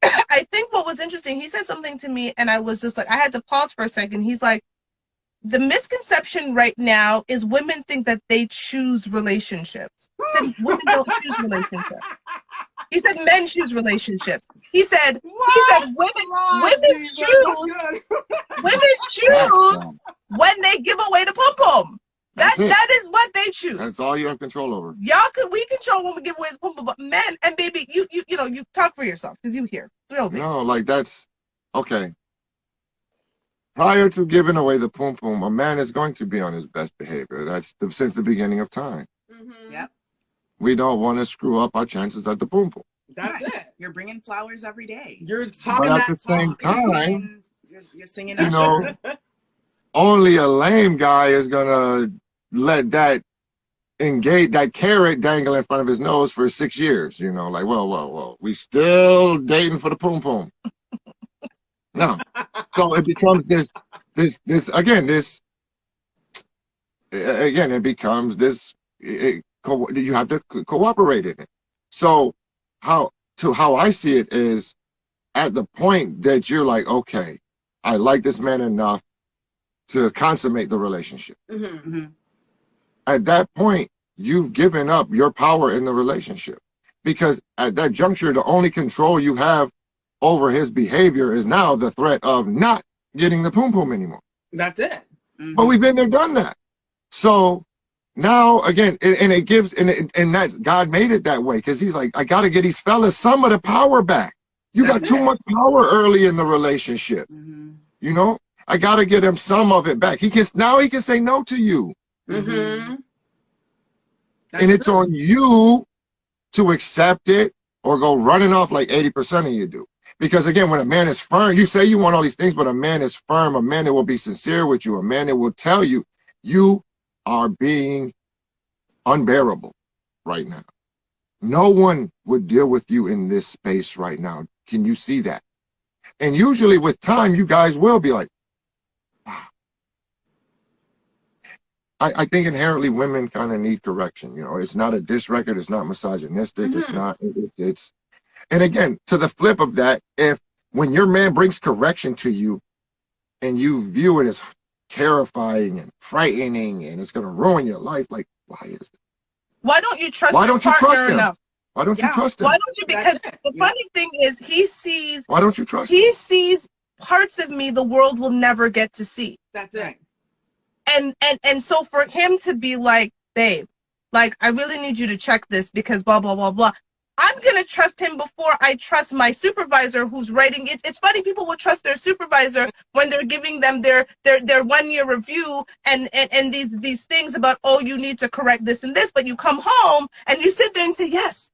I think what was interesting, he said something to me and I was just like, I had to pause for a second. He's like, the misconception right now is women think that they choose relationships. He said women don't choose relationships. He said men choose relationships. He said women choose when they give away the pom-pom. That is what they choose. That's all you have control over. We control when we give away the pom-pom, but men, and baby, you talk for yourself because you here. No, like, that's okay. Prior to giving away the pom pom, a man is going to be on his best behavior. That's since the beginning of time. Yep. We don't want to screw up our chances at the pom pom. That's it. You're bringing flowers every day. You're talking but at the same time, you're singing. You know, only a lame guy is gonna let that carrot dangle in front of his nose for 6 years. You know, like, whoa, we still dating for the pom pom. No. So it becomes it becomes this, you have to cooperate in it. So how I see it is, at the point that you're like, okay, I like this man enough to consummate the relationship. At that point, you've given up your power in the relationship, because at that juncture, the only control you have over his behavior is now the threat of not getting the pom pom anymore. That's it. But we've been there, done that. So now again, and it gives, and that God made it that way because he's like, I got to get these fellas some of the power back. You got too much power early in the relationship. You know, I got to get him some of it back. Now he can say no to you. And it's on you to accept it or go running off like 80% of you do. Because again, when a man is firm, you say you want all these things, but a man is firm, a man that will be sincere with you, a man that will tell you, you are being unbearable right now. No one would deal with you in this space right now. Can you see that? And usually with time, you guys will be like, wow. I think inherently women kind of need correction. You know, it's not a diss record. It's not misogynistic. It's not, it's, and again, to the flip of that, when your man brings correction to you and you view it as terrifying and frightening and it's going to ruin your life, like, why is it? Why don't you trust your partner enough? Why don't you trust him? Why don't you? Because the funny thing is, he sees. Why don't you trust him? He sees parts of me the world will never get to see. That's it. And so for him to be like, babe, like, I really need you to check this because blah, blah, blah, blah. I'm going to trust him before I trust my supervisor who's writing it. It's funny, people will trust their supervisor when they're giving them their 1 year review and these things about, oh, you need to correct this and this, but you come home and you sit there and say, yes,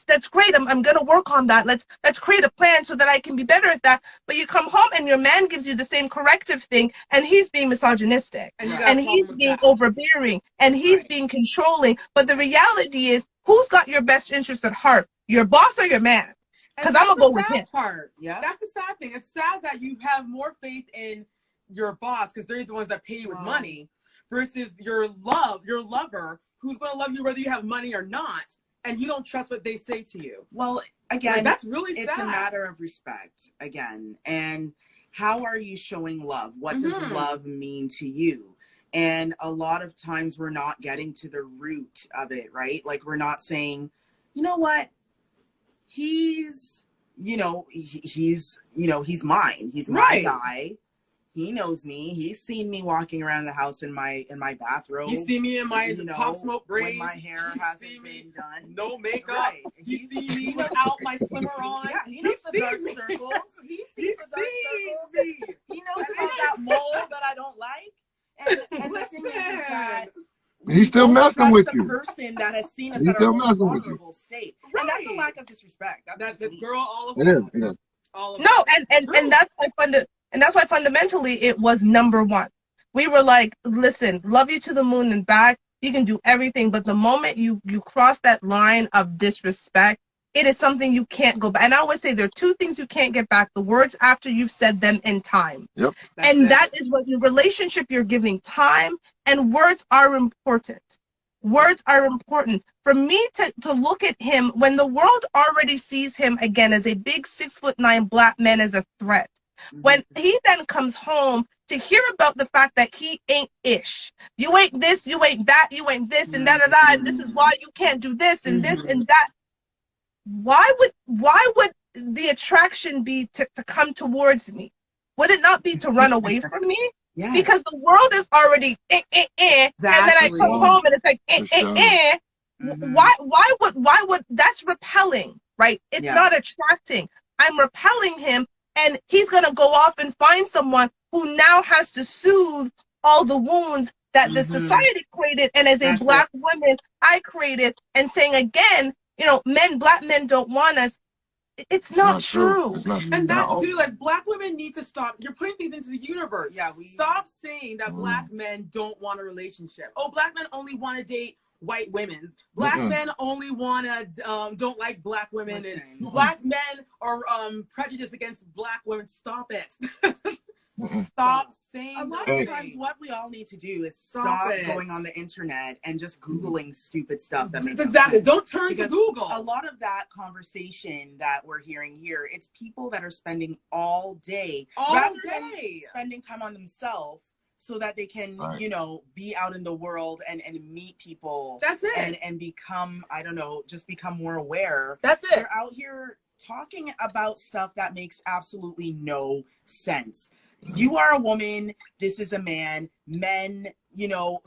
that's great. I'm going to work on that. Let's create a plan so that I can be better at that. But you come home and your man gives you the same corrective thing and he's being misogynistic and he's being overbearing and he's being controlling. But the reality is, who's got your best interest at heart? Your boss or your man? Because I'm going to go with him. That's the sad thing. It's sad that you have more faith in your boss because they're the ones that pay you with money versus your lover who's going to love you whether you have money or not. And you don't trust what they say to you. Well, again, like, that's really sad. It's a matter of respect, again. And how are you showing love? What does love mean to you? And a lot of times we're not getting to the root of it, right? Like, we're not saying, you know what? He's mine. He's my guy. He knows me. He's seen me walking around the house in my bathrobe. He's seen me in my pop smoke braids. When my hair hasn't been done. No makeup. Right. He's seen me without my slimmer on. Yeah, he knows the dark circles. He sees the dark circles. He knows about that mole that I don't like. And the thing is that he's still messing with you. The person that has seen us at our most vulnerable state. Right. And that's a lack of disrespect. That's a girl all of it. It is. All of no, and that's and that's why fundamentally it was number one. We were like, listen, love you to the moon and back. You can do everything. But the moment you cross that line of disrespect, it is something you can't go back. And I always say there are two things you can't get back. The words after you've said them in time. Yep. That is what your relationship, you're giving time, and words are important. Words are important. For me to look at him, when the world already sees him again as a big 6'9" black man as a threat, when he then comes home to hear about the fact that he ain't ish. You ain't this, you ain't that, you ain't this, and da-da-da, and this is why you can't do this, and this, and that. Why would the attraction be to come towards me? Would it not be to run away from me? Yeah. Because the world is already exactly. And then I come home and it's like Why would that's repelling, right? It's not attracting. I'm repelling him. And he's going to go off and find someone who now has to soothe all the wounds that the society created. And as a black woman, I created. And saying again, black men don't want us. It's not true. It's not, and that too, like, black women need to stop. You're putting things into the universe. Yeah, stop saying that black men don't want a relationship. Oh, black men only want to date white women. Black men only want to don't like black women. Listen. And black men are prejudiced against black women. Stop it. Stop saying a lot of times what we all need to do is stop going on the internet and just Googling stupid stuff that makes exactly sense. Don't turn to Google. A lot of that conversation that we're hearing here, it's people that are spending all day rather than spending time on themselves so that they can, be out in the world and meet people. That's it. And become, I don't know, just become more aware. That's it. They're out here talking about stuff that makes absolutely no sense. You are a woman. This is a man. Men,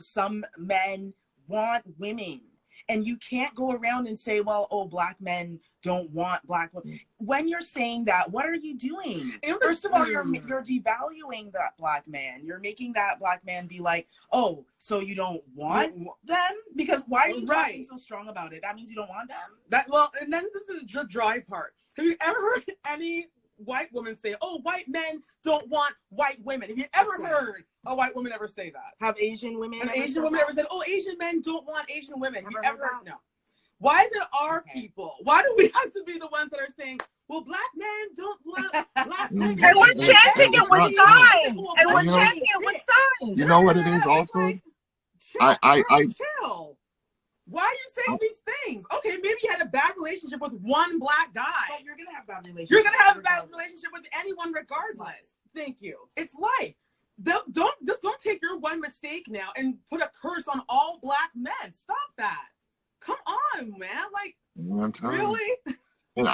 some men want women. And you can't go around and say, well, oh, Black men don't want Black women. When you're saying that, what are you doing? First of all, you're devaluing that Black man. You're making that Black man be like, oh, so you don't want them? Because why are you talking so strong about it? That means you don't want them? And then this is the dry part. Have you ever heard any white woman say, oh, white men don't want white women? Have you ever heard a white woman ever say that? Have Asian women ever said, oh, Asian men don't want Asian women? Have you ever heard? No. Why is it our people? Why do we have to be the ones that are saying, well, Black men don't love Black women? And we're chanting it with signs. And we're chanting it with signs. You know what it is also? Like, chill. Why are you saying these things? Okay, maybe you had a bad relationship with one Black guy. But you're going to have bad relationships. You're going to have a bad relationship with anyone regardless. Thank you. It's life. Don't take your one mistake now and put a curse on all Black men. Stop that. Come on, man. Like, really? And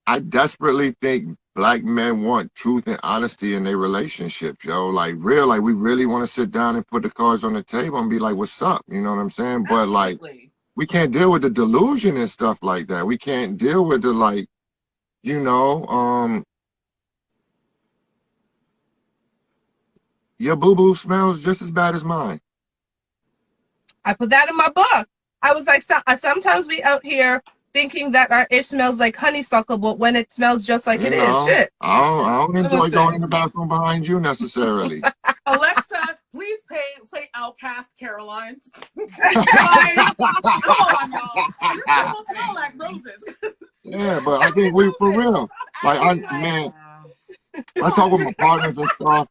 I desperately think Black men want truth and honesty in their relationships, yo. Like, we really want to sit down and put the cards on the table and be like, what's up? You know what I'm saying? But, like, we can't deal with the delusion and stuff like that. We can't deal with the, like, you know, your boo-boo smells just as bad as mine. I put that in my book. I was like, sometimes we out here thinking that our ish smells like honeysuckle, but when it smells just like it is, shit. I don't enjoy going in the bathroom behind you necessarily. Alexa, please play Outcast Caroline. Come on, y'all. You're supposed to smell like roses. Yeah, but I think we for real. Like, I talk with my partners and stuff,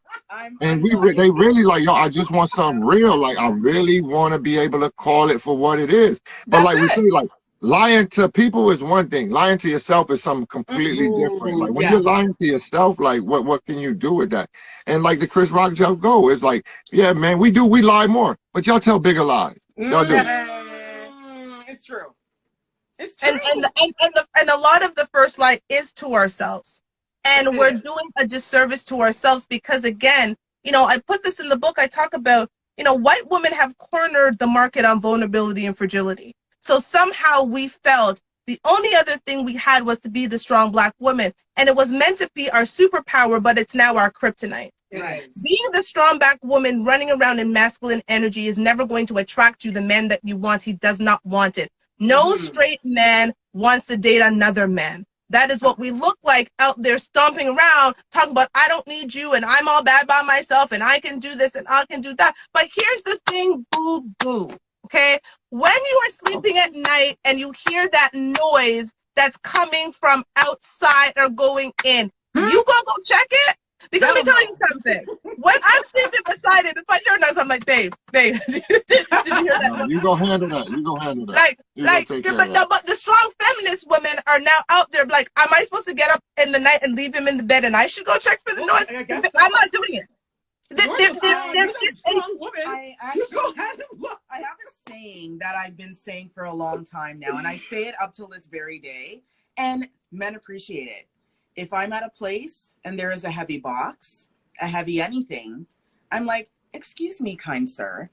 and they really like, yo, I just want something real. Like, I really want to be able to call it for what it is. But like we say, like, lying to people is one thing. Lying to yourself is something completely different. Like, when you're lying to yourself, like, what can you do with that? And like the Chris Rock joke go, it's like, yeah, man, we lie more, but y'all tell bigger lies. Y'all do. It's true. It's true. And a lot of the first lie is to ourselves. And we're doing a disservice to ourselves because, again, you know, I put this in the book. I talk about, you know, white women have cornered the market on vulnerability and fragility. So somehow we felt the only other thing we had was to be the strong Black woman. And it was meant to be our superpower, but it's now our kryptonite. Right. Being the strong Black woman running around in masculine energy is never going to attract you the man that you want. He does not want it. No straight man wants to date another man. That is what we look like out there stomping around, talking about, I don't need you, and I'm all bad by myself, and I can do this, and I can do that. But here's the thing, boo-boo, okay? When you are sleeping at night and you hear that noise that's coming from outside or going in, you go check it? Because let me tell you something. When I'm sleeping beside it, if I hear noise, I'm like, babe, did you hear that? No, you gonna handle that. But the strong feminist women are now out there like, am I supposed to get up in the night and leave him in the bed and I should go check for the noise? I guess I'm not doing it. I have a saying that I've been saying for a long time now, and I say it up till this very day, and men appreciate it. If I'm at a place and there is a heavy box, a heavy anything, I'm like, excuse me, kind sir,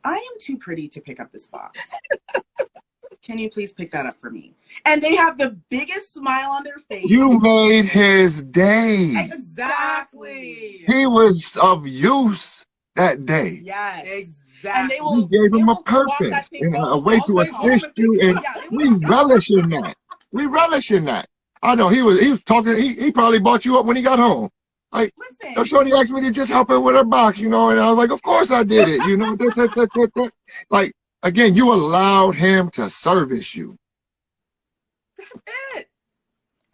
I am too pretty to pick up this box. Can you please pick that up for me? And they have the biggest smile on their face. You made his day. Exactly. He was of use that day. Yes. Exactly. And they will, you gave him a purpose and a way to assist you, and we relish in that. We relish in that. I know he was talking. He probably bought you up when he got home. Like, Shorty asked me to just help her with her box, you know, and I was like, of course I did it, you know. Like, again, you allowed him to service you. That's it.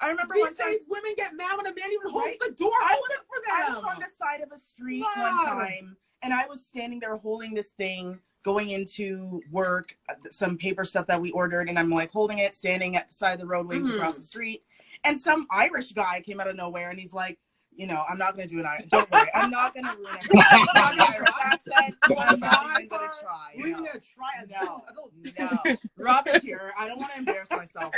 I remember these days women get mad when a man even holds the door open for them. I was on the side of a street one time, and I was standing there holding this thing, going into work, some paper stuff that we ordered, and I'm like holding it, standing at the side of the road waiting to cross the street. And some Irish guy came out of nowhere, and he's like, you know, I'm not going to do an Irish. Don't worry, I'm not going to ruin it. I'm not going to Irish accent. I'm not even going to try. We're going to try it. No. Rob is here. I don't want to embarrass myself.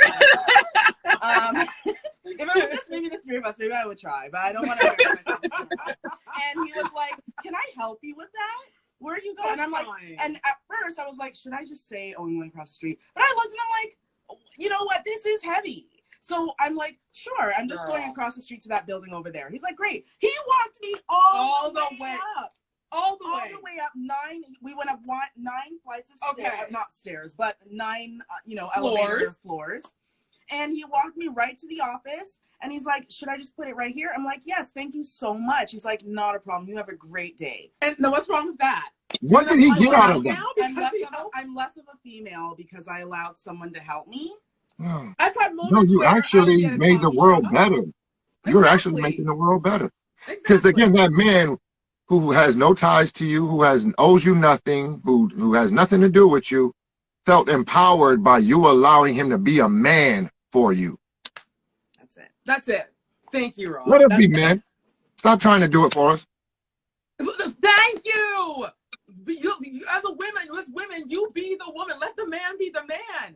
If it was just maybe the three of us, maybe I would try, but I don't want to embarrass myself. And he was like, can I help you with that? Where are you going? And I'm like, And at first I was like, should I just say, oh, I'm going across the street? But I looked and I'm like, you know what? This is heavy. So I'm like, sure, I'm just going across the street to that building over there. He's like, great. He walked me all the way up. All the way up 9. We went up 9 flights of stairs, not stairs, but 9, elevator floors. And he walked me right to the office. And he's like, should I just put it right here? I'm like, yes, thank you so much. He's like, not a problem. You have a great day. And no, what's wrong with that? What did he get out of that? I'm less of a female because I allowed someone to help me. I've had moments No, you where actually made the world better. You're actually making the world better. Because again, that man who has no ties to you, who owes you nothing, who has nothing to do with you, felt empowered by you allowing him to be a man for you. That's it. Thank you, Rob. Let us be men. Stop trying to do it for us. Thank you. As women, you be the woman. Let the man be the man.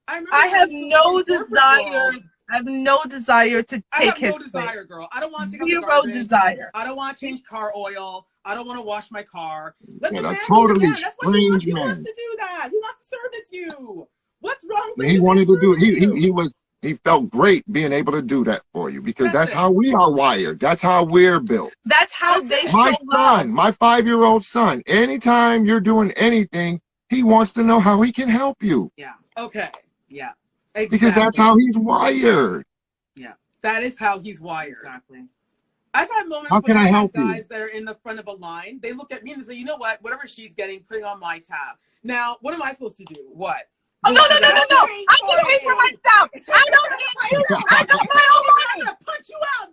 I have no desire. I have no desire to take his no desire, place. Girl. I don't want to take Zero out the garbage. desire. I don't want to change car oil. I don't want to wash my car. Let the man totally be the man. That's what he wants. strange He wants man. to do that. He wants to service you. What's wrong with He wanted to do it. He felt great being able to do that for you because that's how we are wired. That's how we're built. That's how they My show son, my 5-year-old son, anytime you're doing anything, he wants to know how he can help you. Yeah. Okay. Yeah. Exactly. Because that's how he's wired. Yeah. That is how he's wired. Exactly. I've had moments How can when I I help have you? guys that are in the front of a line. They look at me and say, you know what? Whatever she's getting, put it on my tab. Now, what am I supposed to do? What? Oh, no. I can pay for myself. I don't need you. I got my own money. I'm going to punch you out.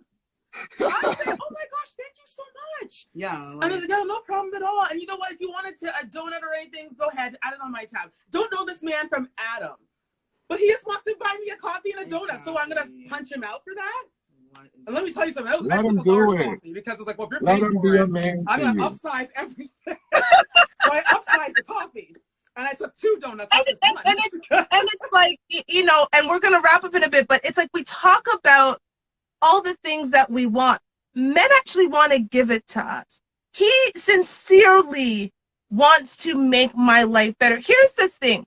I say, oh my gosh, thank you so much. Yeah. And I was like, no problem at all. And you know what? If you wanted to a donut or anything, go ahead, add it on my tab. Don't know this man from Adam. But he just wants to buy me a coffee and a donut, so I'm going to punch him out for that? And let me tell you something. I Let him took a large do it. coffee because it's like, well, if you're Let paying him for be a it, man I'm to going to you. upsize everything. So I upsized the coffee. And I took 2 donuts. And it's like, and we're going to wrap up in a bit, but it's like we talk about all the things that we want. Men actually want to give it to us. He sincerely wants to make my life better. Here's the thing.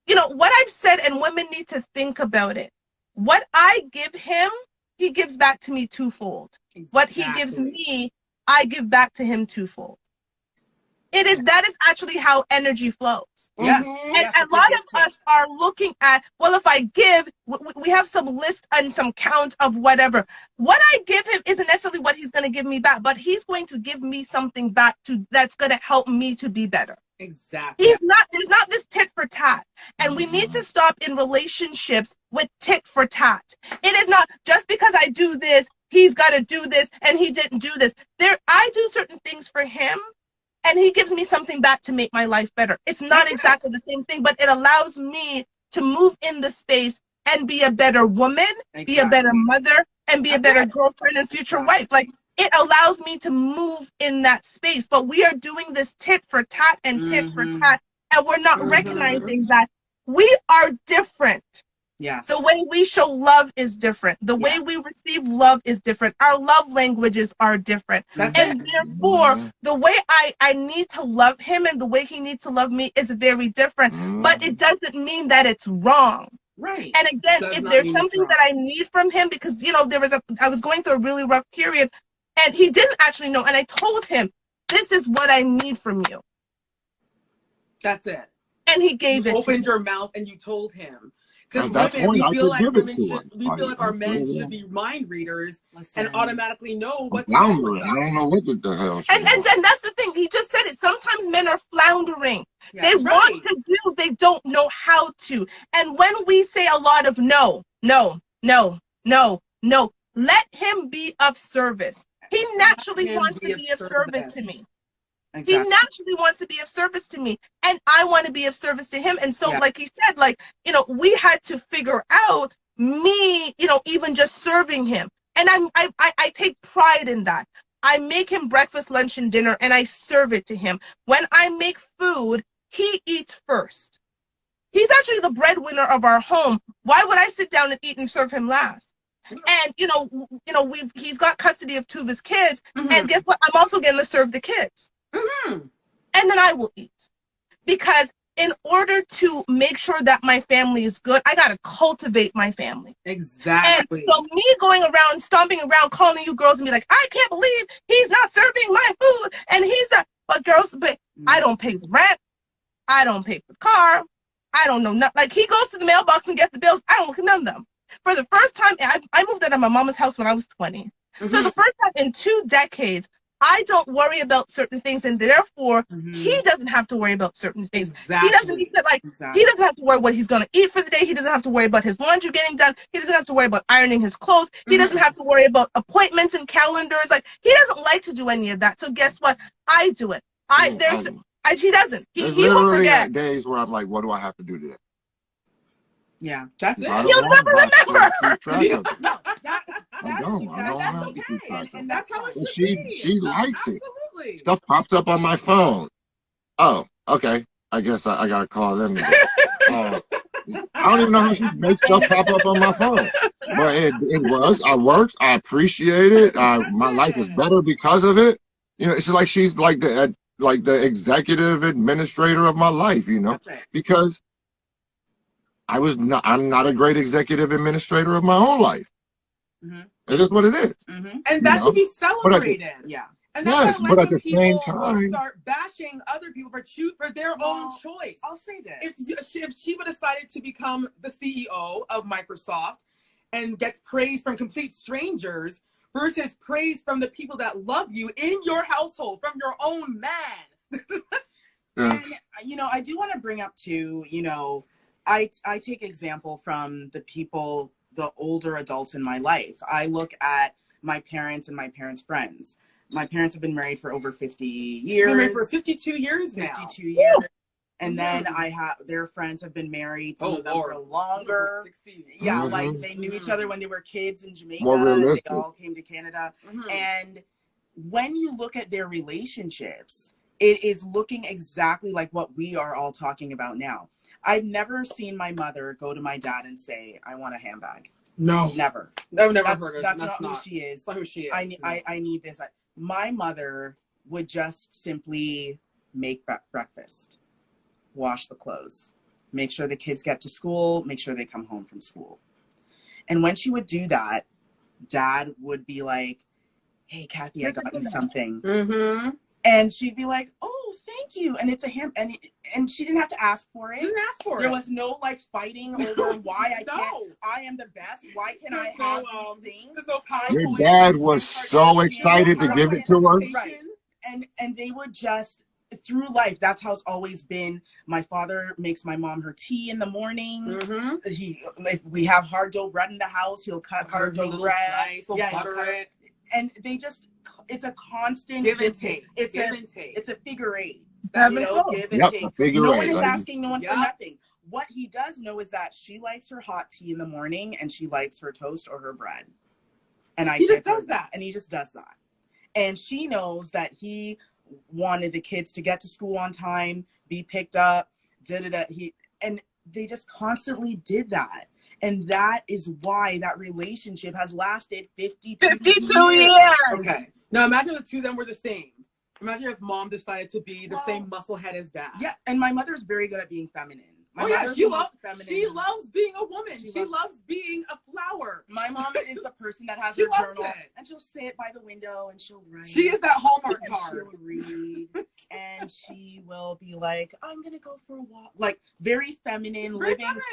What I've said, and women need to think about it. What I give him, he gives back to me twofold. Exactly. What he gives me, I give back to him twofold. That is actually how energy flows. Yes. And a lot of us are looking at, well, if I give, we have some list and some count of whatever. What I give him isn't necessarily what he's going to give me back, but he's going to give me something back that's going to help me to be better. Exactly. There's not this tit for tat. And we need to stop in relationships with tit for tat. It is not just because I do this, he's got to do this, and he didn't do this. I do certain things for him, and he gives me something back to make my life better. It's not exactly the same thing, but it allows me to move in the space and be a better woman, be a better mother, and be a better girlfriend and future wife. Like, it allows me to move in that space. But we are doing this tit for tat and tit for tat, and we're not recognizing that we are different. Yes. The way we show love is different. The way we receive love is different. Our love languages are different. And therefore, the way I need to love him and the way he needs to love me is very different. But it doesn't mean that it's wrong. Right. And again, if there's something that I need from him, because, I was going through a really rough period, and he didn't actually know. And I told him, this is what I need from you. That's it. And he gave it. You opened your mouth and you told him. Because women, we feel like our men should be mind readers and automatically know what to do. I don't know what the hell. And that's the thing. He just said it. Sometimes men are floundering. They want to do, they don't know how to. And when we say a lot of no, let him be of service. He naturally wants to be of service to me. Exactly. He naturally wants to be of service to me, and I want to be of service to him. And so, like he said, we had to figure out me, even just serving him. And I take pride in that. I make him breakfast, lunch, and dinner, and I serve it to him. When I make food, he eats first. He's actually the breadwinner of our home. Why would I sit down and eat and serve him last? And he's got custody of 2 of his kids, and guess what? I'm also going to serve the kids. And then I will eat. because in order to make sure that my family is good, I gotta cultivate my family. Exactly. And so me going around, stomping around, calling you girls and be like, I can't believe he's not serving my food, and he's a, but girls, but I don't pay the rent, I don't pay for the car, I don't know nothing. Like, he goes to the mailbox and gets the bills, I don't look at none of them. For the first time, I moved out of my mama's house when I was 20. So the first time in 2 decades, I don't worry about certain things, and therefore he doesn't have to worry about certain things. Exactly. He doesn't need to, like, he doesn't have to worry what he's gonna eat for the day. He doesn't have to worry about his laundry getting done. He doesn't have to worry about ironing his clothes. He doesn't have to worry about appointments and calendars. Like, he doesn't like to do any of that. So guess what? I do it. He doesn't. He will forget. Days where I'm like, what do I have to do today? Yeah, that's it. You'll never remember. No, that's okay. And that's how it should be. She likes it. Absolutely. Stuff pops up on my phone. Oh, okay. I guess I gotta call them today. I don't even know how she makes stuff pop up on my phone. But it works. I appreciate it. My life is better because of it. You know, it's like she's like the executive administrator of my life, you know, because I'm not a great executive administrator of my own life. It is what it is. And that should be celebrated. And that's but at the same time, start bashing other people for their own choice. I'll say this. If Shiva decided to become the CEO of Microsoft and gets praise from complete strangers versus praise from the people that love you in your household, from your own man. And, you know, I do want to bring up too, you know, I take example from the older adults in my life. I look at my parents and my parents' friends. My parents have been married for over 50 years. Been married for 52 years now. 52 years. And then their friends have been married, some of them for longer. 60. Yeah, like they knew each other when they were kids in Jamaica. They all came to Canada. And when you look at their relationships, it is looking exactly like what we are all talking about now. I've never seen my mother go to my dad and say, I want a handbag. No. Never. I've never heard of That's not who she is. That's not who she is. I need this. My mother would just simply make breakfast, wash the clothes, make sure the kids get to school, make sure they come home from school. And when she would do that, Dad would be like, hey, Kathy, I got you something. And she'd be like, oh, thank you. And it's a ham. And she didn't have to ask for it. She didn't ask for it. There was no like fighting over why I can't. I am the best. Why can I have these things? Your dad was so excited to give it to her. Right. And they would just, through life, that's how it's always been. My father makes my mom her tea in the morning. If we have hard dough bread in the house, he'll cut hard dough bread. Butter it. And they just, it's a constant give and take. It's a figure eight. Give and take. No one is asking no one for nothing. What he does know is that she likes her hot tea in the morning and she likes her toast or her bread. And he just does that. And he just does that. And she knows that he wanted the kids to get to school on time, be picked up, and they just constantly did that. And that is why that relationship has lasted 52 years. Okay. Now imagine the two of them were the same. Imagine if mom decided to be the same musclehead as dad. Yeah, and my mother's very good at being feminine. She loves being a woman. She loves being a flower. My mom is the person that has her journal and she'll sit by the window and she'll write. She is that Hallmark card. She'll read and she will be like, I'm gonna go for a walk. Like very feminine,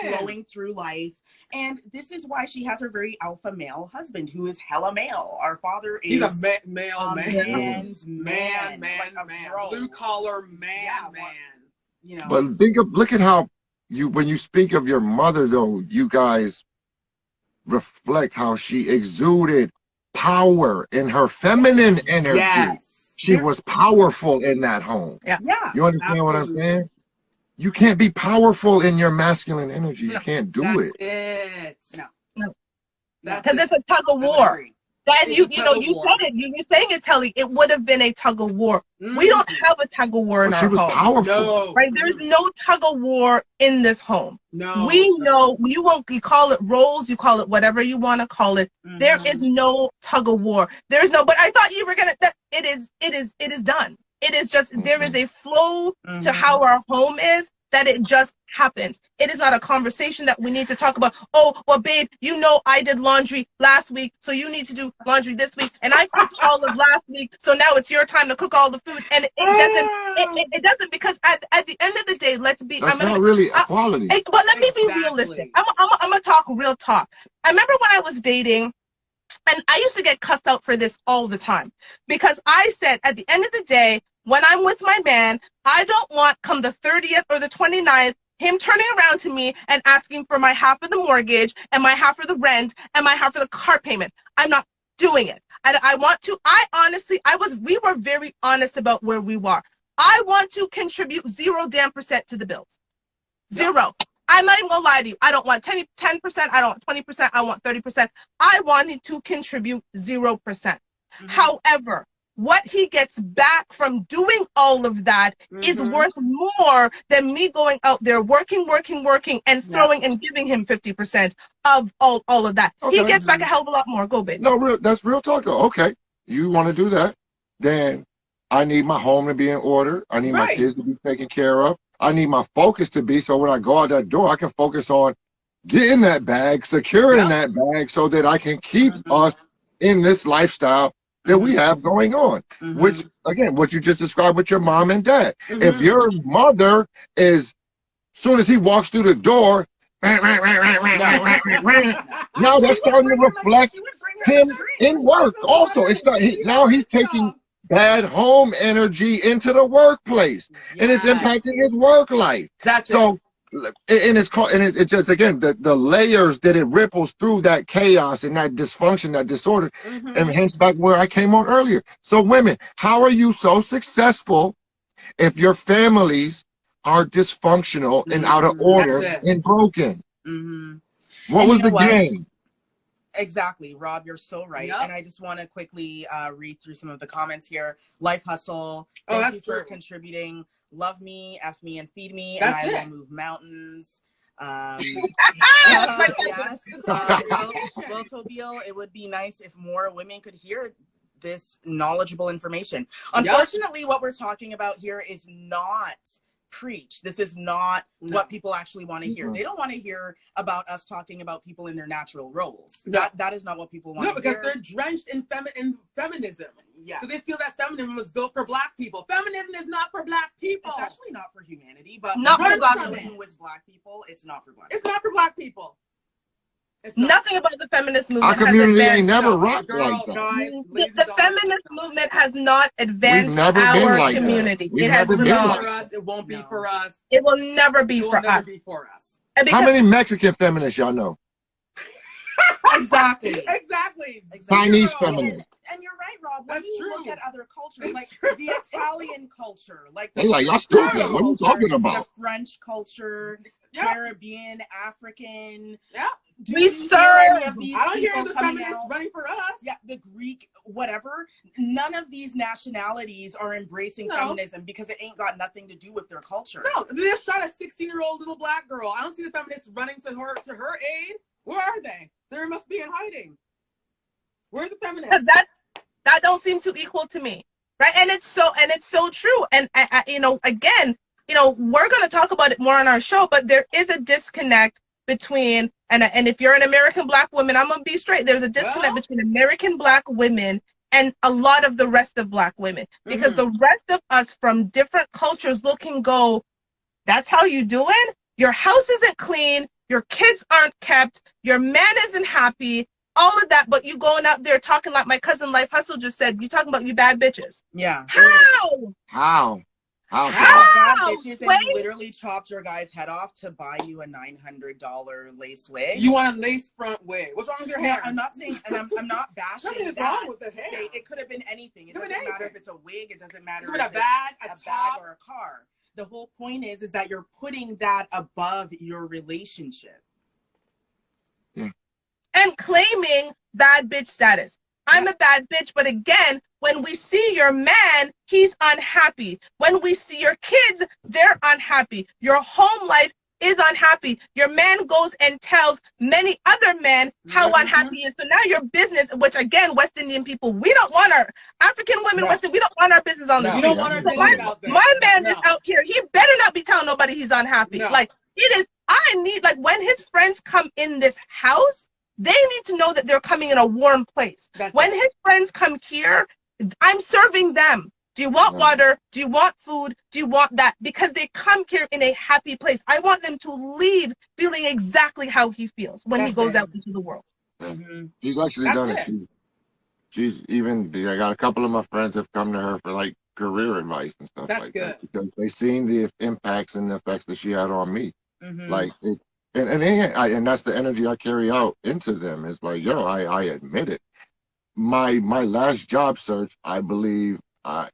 flowing through life. And this is why she has her very alpha male husband who is hella male. Our father is a man's man. Blue collar man. You know. But look at how when you speak of your mother, though, you guys reflect how she exuded power in her feminine energy. Yes. She was powerful in that home. Yeah. You understand what I'm saying? You can't be powerful in your masculine energy. You can't do it. No. Because it's a tug of war. That you said it. You're saying it, Telly. It would have been a tug of war. We don't have a tug of war in our home. She was powerful. Right? There's no tug of war in this home. No. We know you call it roles, you call it whatever you want to call it. There is no tug of war. There's no. But I thought you were gonna. It is done. It is just, there is a flow to how our home is, that it just happens. It is not a conversation that we need to talk about. Oh, well, babe, you know I did laundry last week, so you need to do laundry this week. And I cooked all of last week, so now it's your time to cook all the food. And it doesn't, because at the end of the day, let's be. That's not really equality. But let me be realistic. I'm gonna talk real talk. I remember when I was dating, and I used to get cussed out for this all the time, because I said at the end of the day, when I'm with my man, I don't want, come the 30th or the 29th, him turning around to me and asking for my half of the mortgage and my half of the rent and my half of the car payment. I'm not doing it. I want to, we were very honest about where we were. I want to contribute 0% to the bills. Zero. I'm not even gonna lie to you. I don't want 10%, I don't want 20%, I want 30%. I wanted to contribute 0%. However, what he gets back from doing all of that is worth more than me going out there working, and throwing and giving him 50% of all of that. Okay. He gets back a hell of a lot more. Go, babe. No, that's real talk though. Okay, you want to do that, then I need my home to be in order. I need my kids to be taken care of. I need my focus to be, so when I go out that door, I can focus on getting that bag, securing that bag, so that I can keep us in this lifestyle that we have going on, which, again, what you just described with your mom and dad. If your mother is, soon as he walks through the door, now that's starting to reflect him in work also. It's not, now he's taking bad home energy into the workplace, and it's impacting his work life. So it's just, again, the layers that it ripples through, that chaos and that dysfunction, that disorder, and hence back where I came on earlier. So women, how are you so successful if your families are dysfunctional and out of order and broken? What was the game? Exactly, Rob, you're so right. And I just want to quickly read through some of the comments here. Life Hustle, thank you for contributing. Love me, F me, and feed me, and I will move mountains. Yes. Will Tobiel, it would be nice if more women could hear this knowledgeable information. Unfortunately, what we're talking about here is not preach. This is not what people actually want to hear. They don't want to hear about us talking about people in their natural roles. That is not what people want to hear. No, because they're drenched in feminism. Yeah. So they feel that feminism was built for Black people. Feminism is not for Black people. It's actually not for humanity, but not for Black people. With Black people, it's not for Black people. It's not for Black people. Nothing about the feminist movement. Our community ain't never rocked like that. Guys, the feminist movement has not advanced our community. It has not. For us. It won't be for us. It will never be for us. How many Mexican feminists y'all know? Exactly. Chinese feminists. And you're right, Rob. When you look at other cultures, like the Italian culture, like the y'all stupid. What are you talking about? The French culture, Caribbean, African. We serve. I don't hear the feminists running for us. Yeah, the Greek, whatever. None of these nationalities are embracing feminism because it ain't got nothing to do with their culture. No, they just shot a 16-year-old little Black girl. I don't see the feminists running to her aid. Where are they? They must be in hiding. Where's the feminists? That don't seem too equal to me, right? And it's so true. And again, we're going to talk about it more on our show, but there is a disconnect between, and if you're an American Black woman, I'm going to be straight. There's a disconnect between American Black women and a lot of the rest of Black women, because the rest of us from different cultures look and go, that's how you doing? Your house isn't clean. Your kids aren't kept. Your man isn't happy. All of that, but you going out there talking like my cousin Life Hustle just said, you talking about you bad bitches. Yeah. How? Bad bitches, and you literally chopped your guy's head off to buy you a $900 lace wig. You want a lace front wig? What's wrong with your hair? I'm not saying, and I'm not bashing. Nothing is wrong with the hair. It could have been anything. It doesn't matter if it's a wig. It doesn't matter if it's a bag or a car. The whole point is that you're putting that above your relationship. And claiming bad bitch status. I'm a bad bitch, but again, when we see your man, he's unhappy. When we see your kids, they're unhappy. Your home life is unhappy, your man goes and tells many other men how unhappy he is. So now your business, which again, West Indian people, we don't want our African women, we don't want our business on the We street. don't want our business out there. My man is out here. He better not be telling nobody he's unhappy. Like, it is, I need, like, when his friends come in this house, they need to know that they're coming in a warm place. When his friends come here, I'm serving them. Do you want water? Do you want food? Do you want that? Because they come here in a happy place. I want them to leave feeling exactly how he feels when he goes out into the world. She's actually done it. She's even, I got a couple of my friends have come to her for like career advice and stuff like that. Because they've seen the impacts and the effects that she had on me. Like, and that's the energy I carry out into them. It's like, yo, I admit it. My last job search, I believe,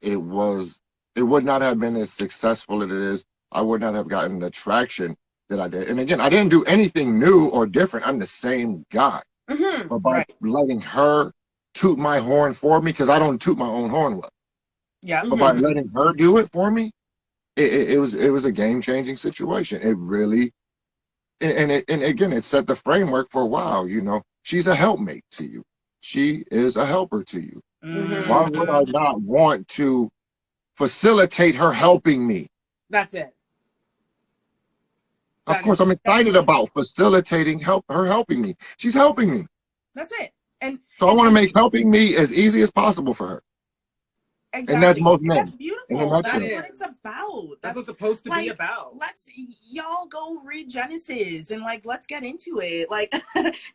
it would not have been as successful as it is. I would not have gotten the traction that I did. And again, I didn't do anything new or different. I'm the same guy. But by letting her toot my horn for me, because I don't toot my own horn well. But by letting her do it for me, it was a game-changing situation. It really, and again, it set the framework for, wow, you know, she's a helpmate to you. She is a helper to you. Why would I not want to facilitate her helping me? That's it. Of course, I'm excited about facilitating her helping me. She's helping me. That's it. And so I want to make helping me as easy as possible for her. Exactly. And that's most men. That's beautiful. That's what it's about. That's what's supposed to be about. Let's y'all go read Genesis and like let's get into it. Like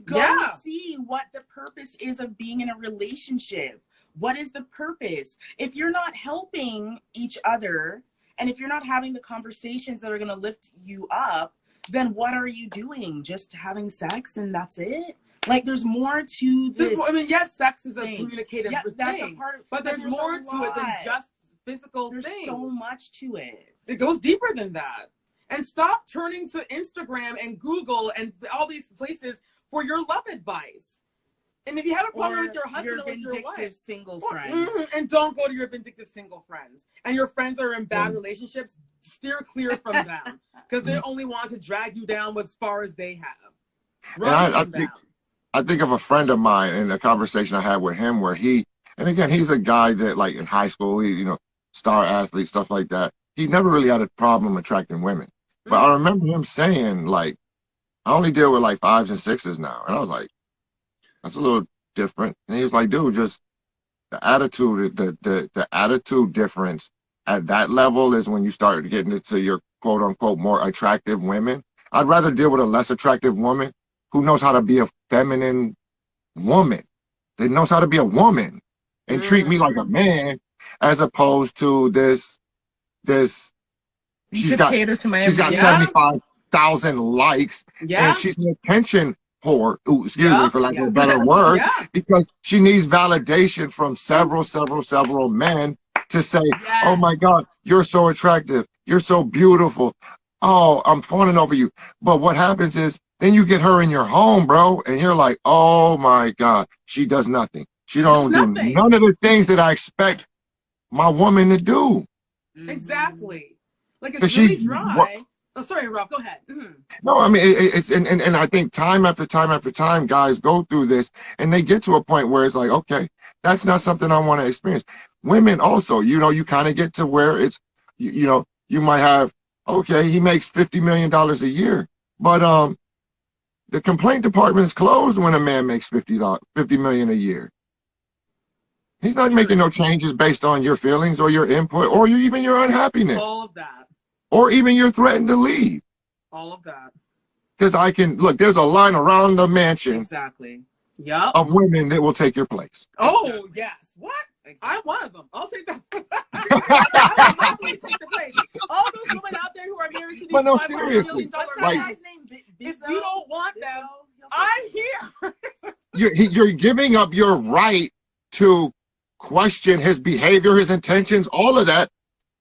go see what the purpose is of being in a relationship. What is the purpose? If you're not helping each other and if you're not having the conversations that are going to lift you up, then what are you doing? Just having sex and that's it? Like, there's more to this. I mean, yes, sex is a communicative thing, that's a part, but there's more to it than just physical things. There's so much to it. It goes deeper than that. And stop turning to Instagram and Google and all these places for your love advice. And if you have a problem with your husband or with your wife, single friends, and don't go to your vindictive single friends. And your friends that are in bad relationships, steer clear from them because they only want to drag you down as far as they have. Run them down. I think of a friend of mine in a conversation I had with him where he, and again, he's a guy that like in high school, he, you know, star athlete, stuff like that. He never really had a problem attracting women. But I remember him saying like, I only deal with like 5s and 6s now. And I was like, that's a little different. And he was like, dude, just the attitude, the attitude difference at that level is when you start getting into your quote unquote more attractive women. I'd rather deal with a less attractive woman who knows how to be a feminine woman, that knows how to be a woman and treat me like a man, as opposed to this she's got 75,000 likes and she's an attention whore, excuse me for lack of a better word, because she needs validation from several men to say, oh my God, you're so attractive, you're so beautiful, oh, I'm fawning over you. But what happens is, then you get her in your home, bro, and you're like, oh my God, she does nothing. She don't do none of the things that I expect my woman to do. Exactly. Like it's really dry. Oh, sorry, Rob, go ahead. No, I mean, it's and I think time after time, guys go through this and they get to a point where it's like, okay, that's not something I want to experience. Women also, you know, you kind of get to where it's, you know, you might have, okay, he makes $50 million a year, but the complaint department is closed when a man makes $50 million a year. He's not making no changes based on your feelings or your input or even your unhappiness. All of that. Or even your threatened to leave. All of that. Because I can, look, there's a line around the mansion of women that will take your place. Oh, yes. What? I'm one of them. I'll take that. I'll happily take the place. All those women out there who are married to these $500 million men, if you don't want them, I'm here. You're giving up your right to question his behavior, his intentions, all of that,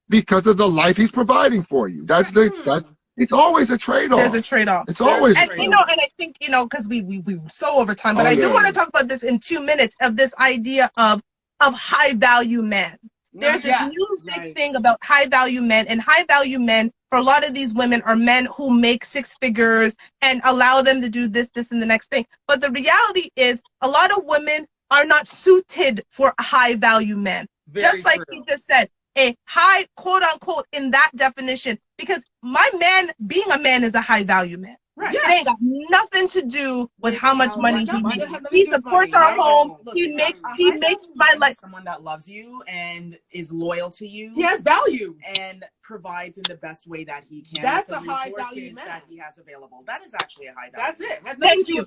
because of the life he's providing for you. It's always a trade-off. There's a trade-off. It's always a trade-off. You know, and I think, you know, because we were so over time, but I do want to talk about this in 2 minutes of this idea of high value men. There's this new big thing about high value men, and high value men for a lot of these women are men who make six figures and allow them to do this, and the next thing. But the reality is a lot of women are not suited for a high value man. Just like he just said, a high, quote unquote, in that definition, because my man, being a man, is a high value man. Right. It ain't got nothing to do with how much money he makes. He supports our home. He makes my life. Someone that loves you and is loyal to you. He has value and provides in the best way that he can. That's a high value man that he has available. That is actually a high value. That's it. Has Thank you.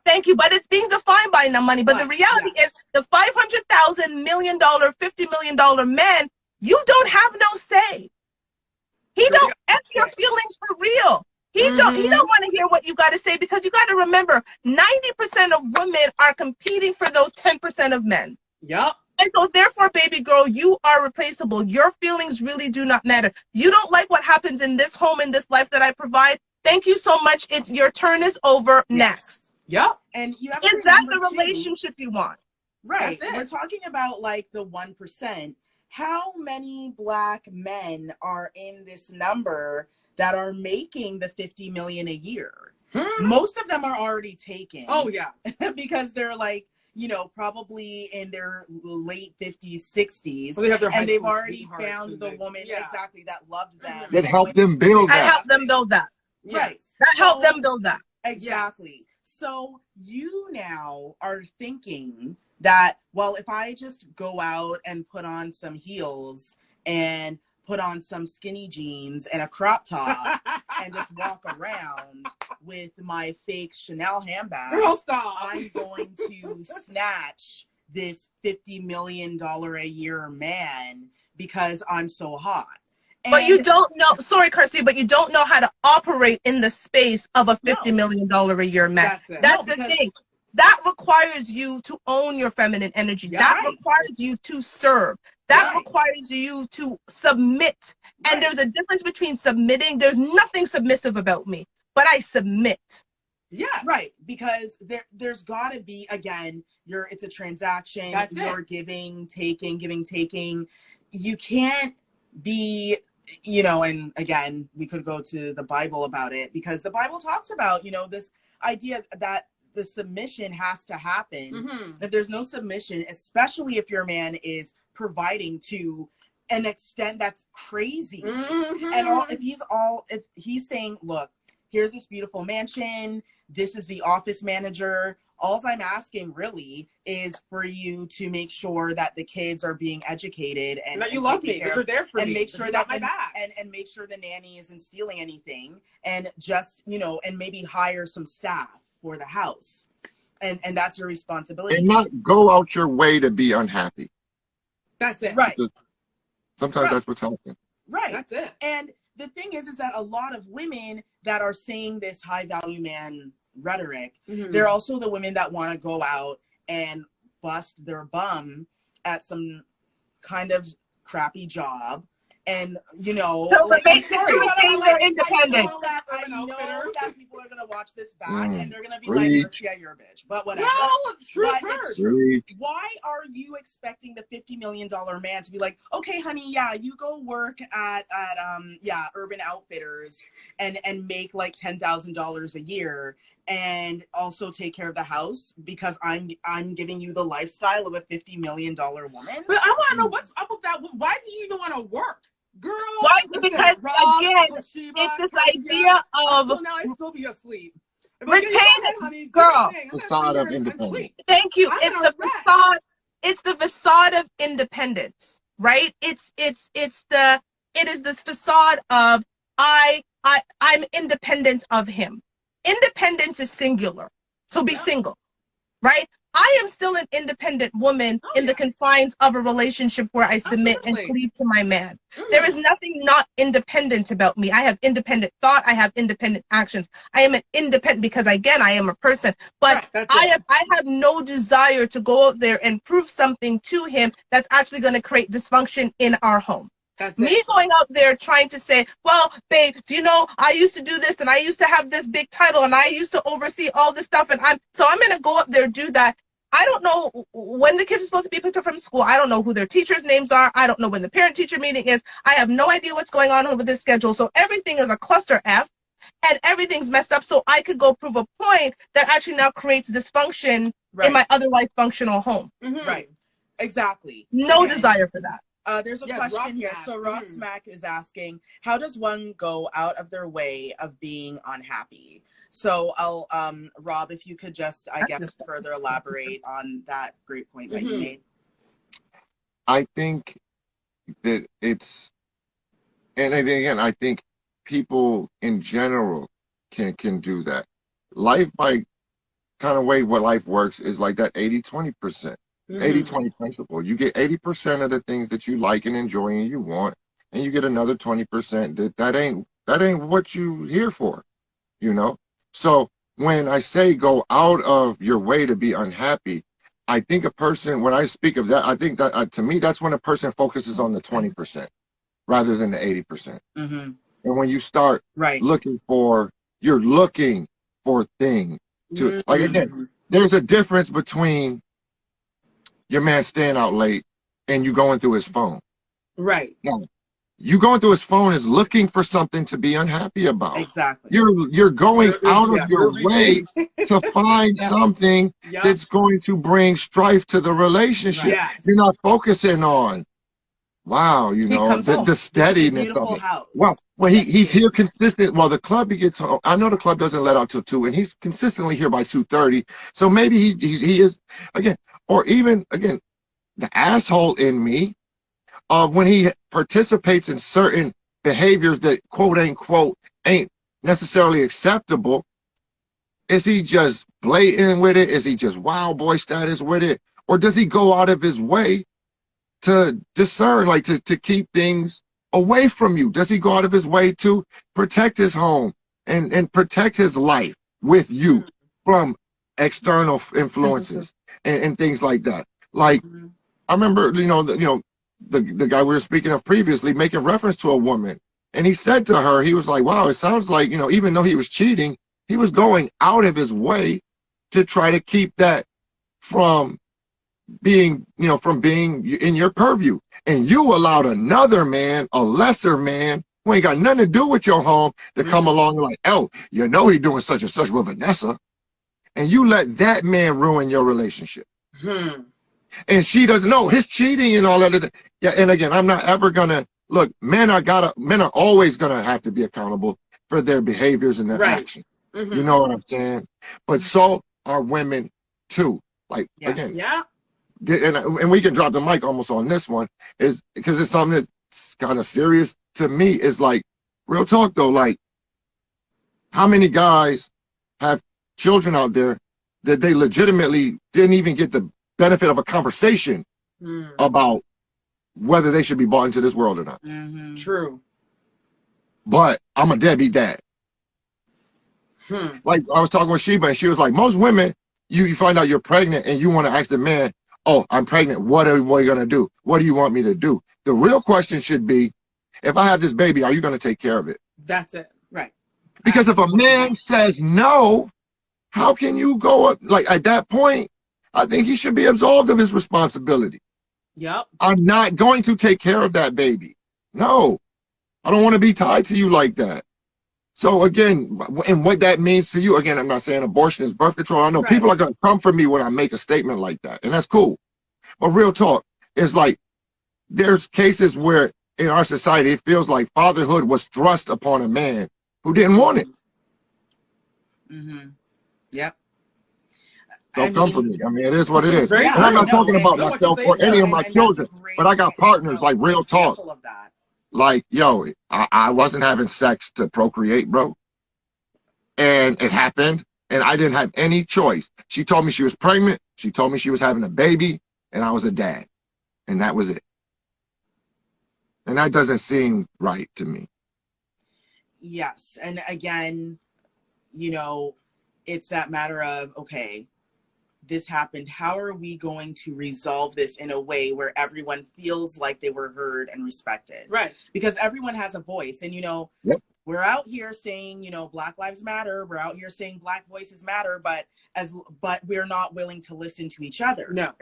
Thank you. But it's being defined by no money. But the reality is, the $500,000 million, $50 million man, you don't have no say. He don't F your feelings for real. He don't want to hear what you got to say, because you got to remember 90% of women are competing for those 10% of men. Yep. And so therefore, baby girl, you are replaceable. Your feelings really do not matter. You don't like what happens in this home, in this life that I provide. Thank you so much. It's your turn is over. Next. Yep. And you have is that the relationship you want? Right. We're talking about like the 1%. How many Black men are in this number that are making the 50 million a year? Most of them are already taken. Oh yeah. Because they're like, you know, probably in their late 50s, 60s. Well, they have their and they've already found the woman exactly that loved them. That helped them build that. I helped them build that. Right. That helped them build that. Exactly. So you now are thinking that, well, if I just go out and put on some heels and put on some skinny jeans and a crop top and just walk around with my fake Chanel handbag, I'm going to snatch this $50 million a year man because I'm so hot. But you don't know, sorry, Carcy, but you don't know how to operate in the space of a $50 million a year man. That's the thing. That requires you to own your feminine energy. That requires you to serve. That requires you to submit. And there's a difference between submitting. There's nothing submissive about me, but I submit. Yeah, right. Because there's got to be, again, it's a transaction. You're giving, taking. You can't be, you know, and again, we could go to the Bible about it, because the Bible talks about, you know, this idea that the submission has to happen. If there's no submission, especially if your man is providing to an extent that's crazy, and if he's saying, look, here's this beautiful mansion, this is the office manager, all I'm asking really is for you to make sure that the kids are being educated and that you love me, that you're there for me, make sure that and make sure the nanny isn't stealing anything, and just, you know, and maybe hire some staff for the house, and that's your responsibility. And not go out your way to be unhappy. That's it. Right. Sometimes that's what's happening. Right. That's it. And the thing is that a lot of women that are saying this high value man rhetoric, they're also the women that want to go out and bust their bum at some kind of crappy job. And, you know, like, they're independent. I know that people are going to watch this back and they're going to be like, yeah, you're a bitch, but whatever. No, it's true. Why are you expecting the $50 million man to be like, okay, honey, yeah, you go work at Urban Outfitters and make like $10,000 a year and also take care of the house because I'm giving you the lifestyle of a $50 million woman? But I want to know what's up with that. Why do you even want to work? Girl, why? Because again, it's this idea of now I still be asleep. Retaining, girl. Facade of independence. Thank you. It's the facade. It's the facade of independence, right? It is this facade of I'm independent of him. Independence is singular. So be single, right? I am still an independent woman in the confines of a relationship where I submit and cleave to my man. There is nothing not independent about me. I have independent thought. I have independent actions. I am an independent because, again, I am a person. But I have no desire to go out there and prove something to him that's actually going to create dysfunction in our home. Me going out there trying to say, well, babe, do you know, I used to do this and I used to have this big title and I used to oversee all this stuff, and I'm going to go up there, do that. I don't know when the kids are supposed to be picked up from school. I don't know who their teachers' names are. I don't know when the parent-teacher meeting is. I have no idea what's going on with this schedule. So everything is a cluster F, and everything's messed up. So I could go prove a point that actually now creates dysfunction in my otherwise functional home. Right. Exactly. No desire for that. There's a question here. So Ross Smack is asking, how does one go out of their way of being unhappy? So I'll, Rob, if you could just, I guess, further elaborate on that great point that you made. I think that it's, and again, I think people in general can do that. Life, by kind of way what life works, is like that 80-20%. 80-20 principle. You get 80% of the things that you like and enjoy and you want, and you get another 20% that ain't what you here for, you know? So when I say go out of your way to be unhappy, I think a person, when I speak of that, I think that to me, that's when a person focuses on the 20% rather than the 80%. And when you start looking for, you're looking for things to, like, again, there's a difference between your man staying out late and you going through his phone. Right. Now, you going through his phone is looking for something to be unhappy about. Exactly. You're going out of your way to find something that's going to bring strife to the relationship. You're not focusing on, wow, you know, the steadiness of it. Well, he's here consistent. Well, the club he gets home, I know the club doesn't let out till 2, and he's consistently here by 2:30. So maybe he is, again, or even, again, the asshole in me, when he participates in certain behaviors that quote unquote ain't necessarily acceptable, is he just blatant with it? Is he just wild boy status with it? Or does he go out of his way to discern, like to keep things away from you? Does he go out of his way to protect his home and protect his life with you from external influences and things like that? Like, I remember, the guy we were speaking of previously making reference to a woman, and he said to her, he was like, wow, it sounds like, even though he was cheating, he was going out of his way to try to keep that from being in your purview. And you allowed another man, a lesser man, who ain't got nothing to do with your home, to come along and like, oh, he doing such and such with Vanessa. And you let that man ruin your relationship. And she doesn't know his cheating and all that. Yeah, and again, I'm not ever gonna look. Men are always gonna have to be accountable for their behaviors and their actions. You know what I'm saying? But so are women too. Like, again, and we can drop the mic almost on this one, is because it's something that's kind of serious to me. Is like, real talk though, like, how many guys have children out there that they legitimately didn't even get the benefit of a conversation about whether they should be brought into this world or not? True. But I'm a deadbeat dad. Like, I was talking with Sheba, and she was like, most women, you find out you're pregnant and you want to ask the man, oh, I'm pregnant, what are we going to do? What do you want me to do? The real question should be, if I have this baby, are you going to take care of it? That's it. Right. Because if a man says no, how can you go up? Like, at that point, I think he should be absolved of his responsibility. Yep. I'm not going to take care of that baby. No, I don't want to be tied to you like that. So again, and what that means to you, again, I'm not saying abortion is birth control. I know people are going to come for me when I make a statement like that, and that's cool. But real talk is like, there's cases where in our society, it feels like fatherhood was thrust upon a man who didn't want it. Yep. Don't come for me. I mean, it is what it is. And I'm not talking about myself or any of my children, but I got partners, like, real talk. Like, yo, I wasn't having sex to procreate, bro. And it happened, and I didn't have any choice. She told me she was pregnant. She told me she was having a baby, and I was a dad. And that was it. And that doesn't seem right to me. Yes. And again, it's that matter of, okay, this happened. How are we going to resolve this in a way where everyone feels like they were heard and respected? Right. Because everyone has a voice. And, we're out here saying, Black Lives Matter. We're out here saying Black voices matter, but we're not willing to listen to each other. No.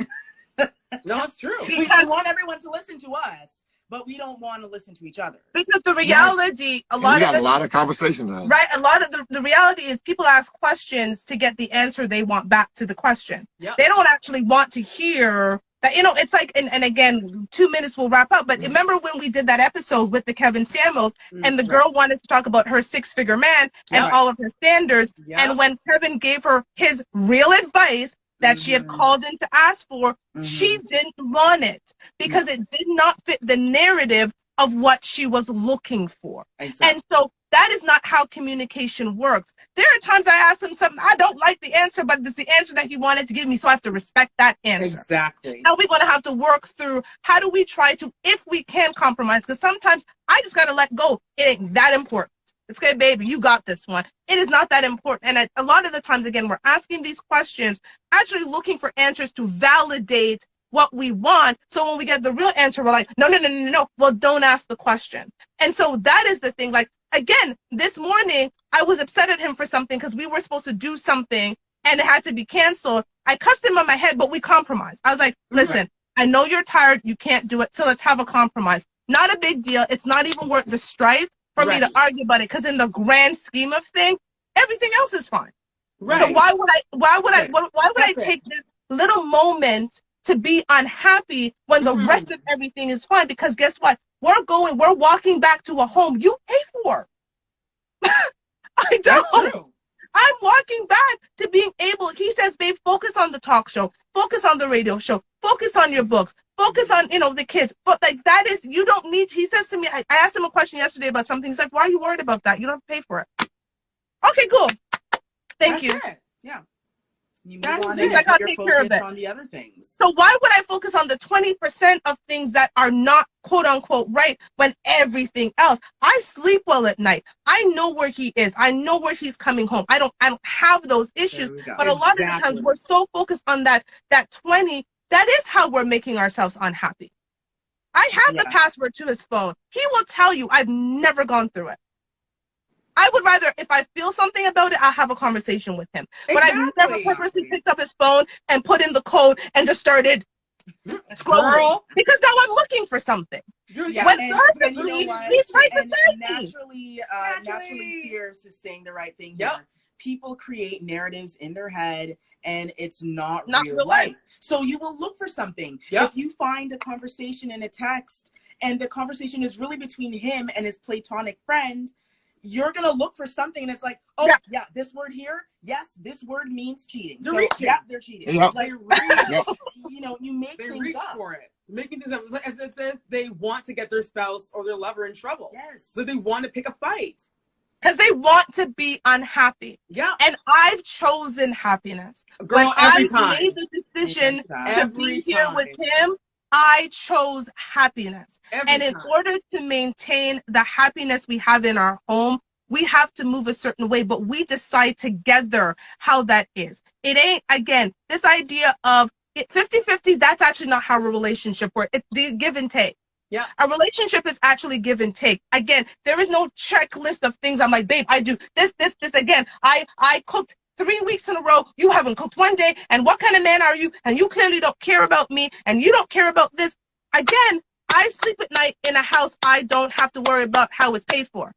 No, it's true. We want everyone to listen to us, but we don't want to listen to each other. Because the reality, we got a lot of conversation now. Right, a lot of the reality is people ask questions to get the answer they want back to the question. Yep. They don't actually want to hear that, it's like, and again, 2 minutes will wrap up, but remember when we did that episode with the Kevin Samuels, and the girl wanted to talk about her 6-figure man and all of her standards, and when Kevin gave her his real advice that she had called in to ask for, she didn't want it because it did not fit the narrative of what she was looking for. Exactly. And so that is not how communication works. There are times I ask him something, I don't like the answer, but it's the answer that he wanted to give me, so I have to respect that answer. Exactly. Now we're going to have to work through how do we try to, if we can compromise, because sometimes I just got to let go. It ain't that important. It's okay, baby, you got this one. It is not that important. And a lot of the times, again, we're asking these questions, actually looking for answers to validate what we want. So when we get the real answer, we're like, no. Well, don't ask the question. And so that is the thing. Like, again, this morning, I was upset at him for something because we were supposed to do something and it had to be canceled. I cussed him on my head, but we compromised. I was like, listen, I know you're tired. You can't do it. So let's have a compromise. Not a big deal. It's not even worth the strife for me to argue about it, because in the grand scheme of things, everything else is fine. Right. So why would I take this little moment to be unhappy when the rest of everything is fine? Because guess what? We're walking back to a home you pay for. I don't. I'm walking back to being able, he says, babe, focus on the talk show, focus on the radio show, focus on your books, focus on, the kids. But like that is, you don't need, he says to me, I asked him a question yesterday about something. He's like, why are you worried about that? You don't have to pay for it. Okay, cool. Thank you. It. Yeah. You That's want it. to I gotta your take care of focus it. on the other things. So why would I focus on the 20% of things that are not quote unquote right when everything else? I sleep well at night. I know where he is. I know where he's coming home. I don't have those issues. But a lot of the times we're so focused on that 20, that is how we're making ourselves unhappy. I have the password to his phone. He will tell you I've never gone through it. I would rather, if I feel something about it, I'll have a conversation with him. But I've never purposely picked up his phone and put in the code and just started scrolling. Because now I'm looking for something. Yeah, when and you know what? he's right and beside naturally, Fierce is saying the right thing Yep. here. People create narratives in their head, and it's not real real life. life. So you will look for something. Yep. If you find a conversation in a text, and the conversation is really between him and his platonic friend, you're going to look for something, and it's like, oh, yeah, this word here, yes, this word means cheating. They're so, reaching. yeah, they're cheating. Yep. Like, Yep. you make They things reach up. for it. Making things up as if they want to get their spouse or their lover in trouble. Yes. So they want to pick a fight. Because they want to be unhappy. Yeah. And I've chosen happiness. Girl, when every I time. made the decision to Every be here time. with him, I chose happiness. Every And in time. order to maintain the happiness we have in our home, we have to move a certain way, but we decide together how that is. It ain't, again, this idea of 50-50, that's actually not how a relationship works. It's the give and take. Yeah. A relationship is actually give and take. Again, there is no checklist of things. I'm like, babe, I do this. Again, I cooked 3 weeks in a row. You haven't cooked one day. And what kind of man are you? And you clearly don't care about me. And you don't care about this. Again, I sleep at night in a house. I don't have to worry about how it's paid for.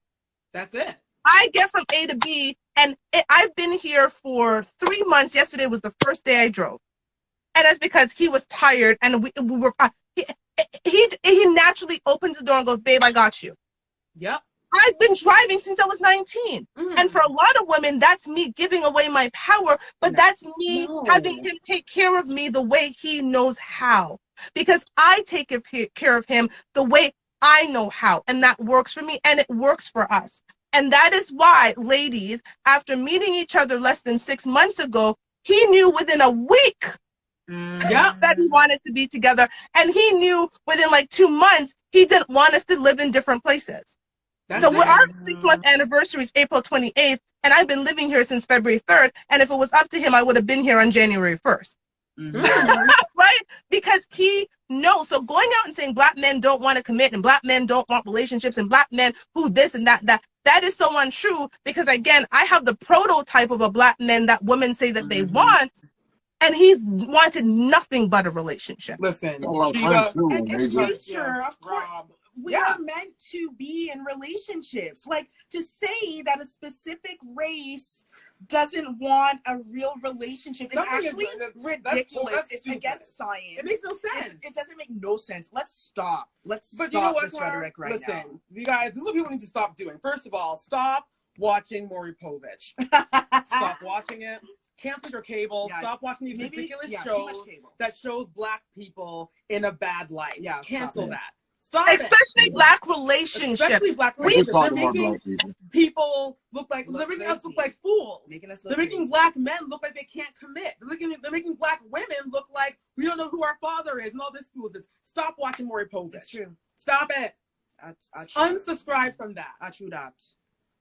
That's it. I get from A to B, and I've been here for 3 months. Yesterday was the first day I drove. And that's because he was tired, and we were, he naturally opens the door and goes, babe, I got you. Yep. I've been driving since I was 19. And for a lot of women, that's me giving away my power, but that's me having him take care of me the way he knows how. Because I take care of him the way I know how, and that works for me, and it works for us. And that is why, ladies, after meeting each other less than 6 months ago, he knew within a week that he wanted to be together. And he knew within like 2 months, he didn't want us to live in different places. So our 6-month anniversary is April 28th, and I've been living here since February 3rd. And if it was up to him, I would have been here on January 1st. Right? Because he knows. So going out and saying black men don't want to commit and black men don't want relationships and black men who this and that that is so untrue, because again, I have the prototype of a Black man that women say that they want, and he's wanted nothing but a relationship. Listen, and it's nature, of course. We are meant to be in relationships. Like, to say that a specific race doesn't want a real relationship is actually ridiculous. It's against science. It makes no sense. It doesn't make no sense. Let's stop. Let's stop this rhetoric right now. Listen, you guys, this is what people need to stop doing. First of all, stop watching Maury Povich. Stop watching it. Cancel your cable. Yeah, stop watching these ridiculous shows that shows Black people in a bad light. Yeah, cancel that. Stop Especially it. Black relationships. Especially Black relationships. They're making people look like, they're making us look like fools. They're making Black men look like they can't commit. They're making Black women look like we don't know who our father is and all this foolishness. Stop watching Maury Povich. It's true. Stop it. Unsubscribe from that. I true that.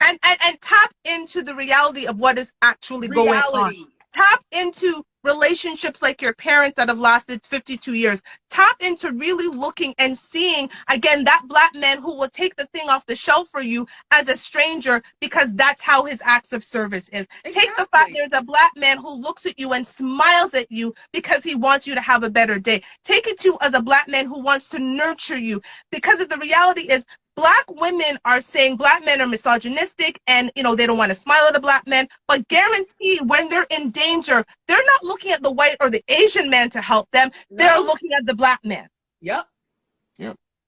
And tap into the reality of what is actually going on. Tap into relationships like your parents that have lasted 52 years. Tap into really looking and seeing, again, that Black man who will take the thing off the shelf for you as a stranger because that's how his acts of service is. Exactly. Take the fact there's a Black man who looks at you and smiles at you because he wants you to have a better day. Take it to as a Black man who wants to nurture you, because of the reality is Black women are saying Black men are misogynistic and, you know, they don't want to smile at a Black man, but guarantee when they're in danger, they're not looking at the white or the Asian man to help them. They're looking at the Black man. Yep.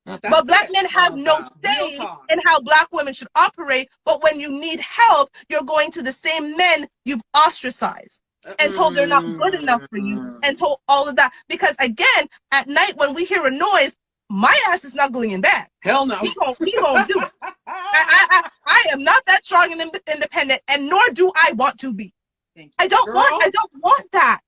But Black men have no say in how Black women should operate. But when you need help, you're going to the same men you've ostracized and told they're not good enough for you, and told all of that. Because again, at night when we hear a noise, my ass is snuggling in bed. Hell no. He gonna do it. I am not that strong and independent, and nor do I want to be. I don't want that.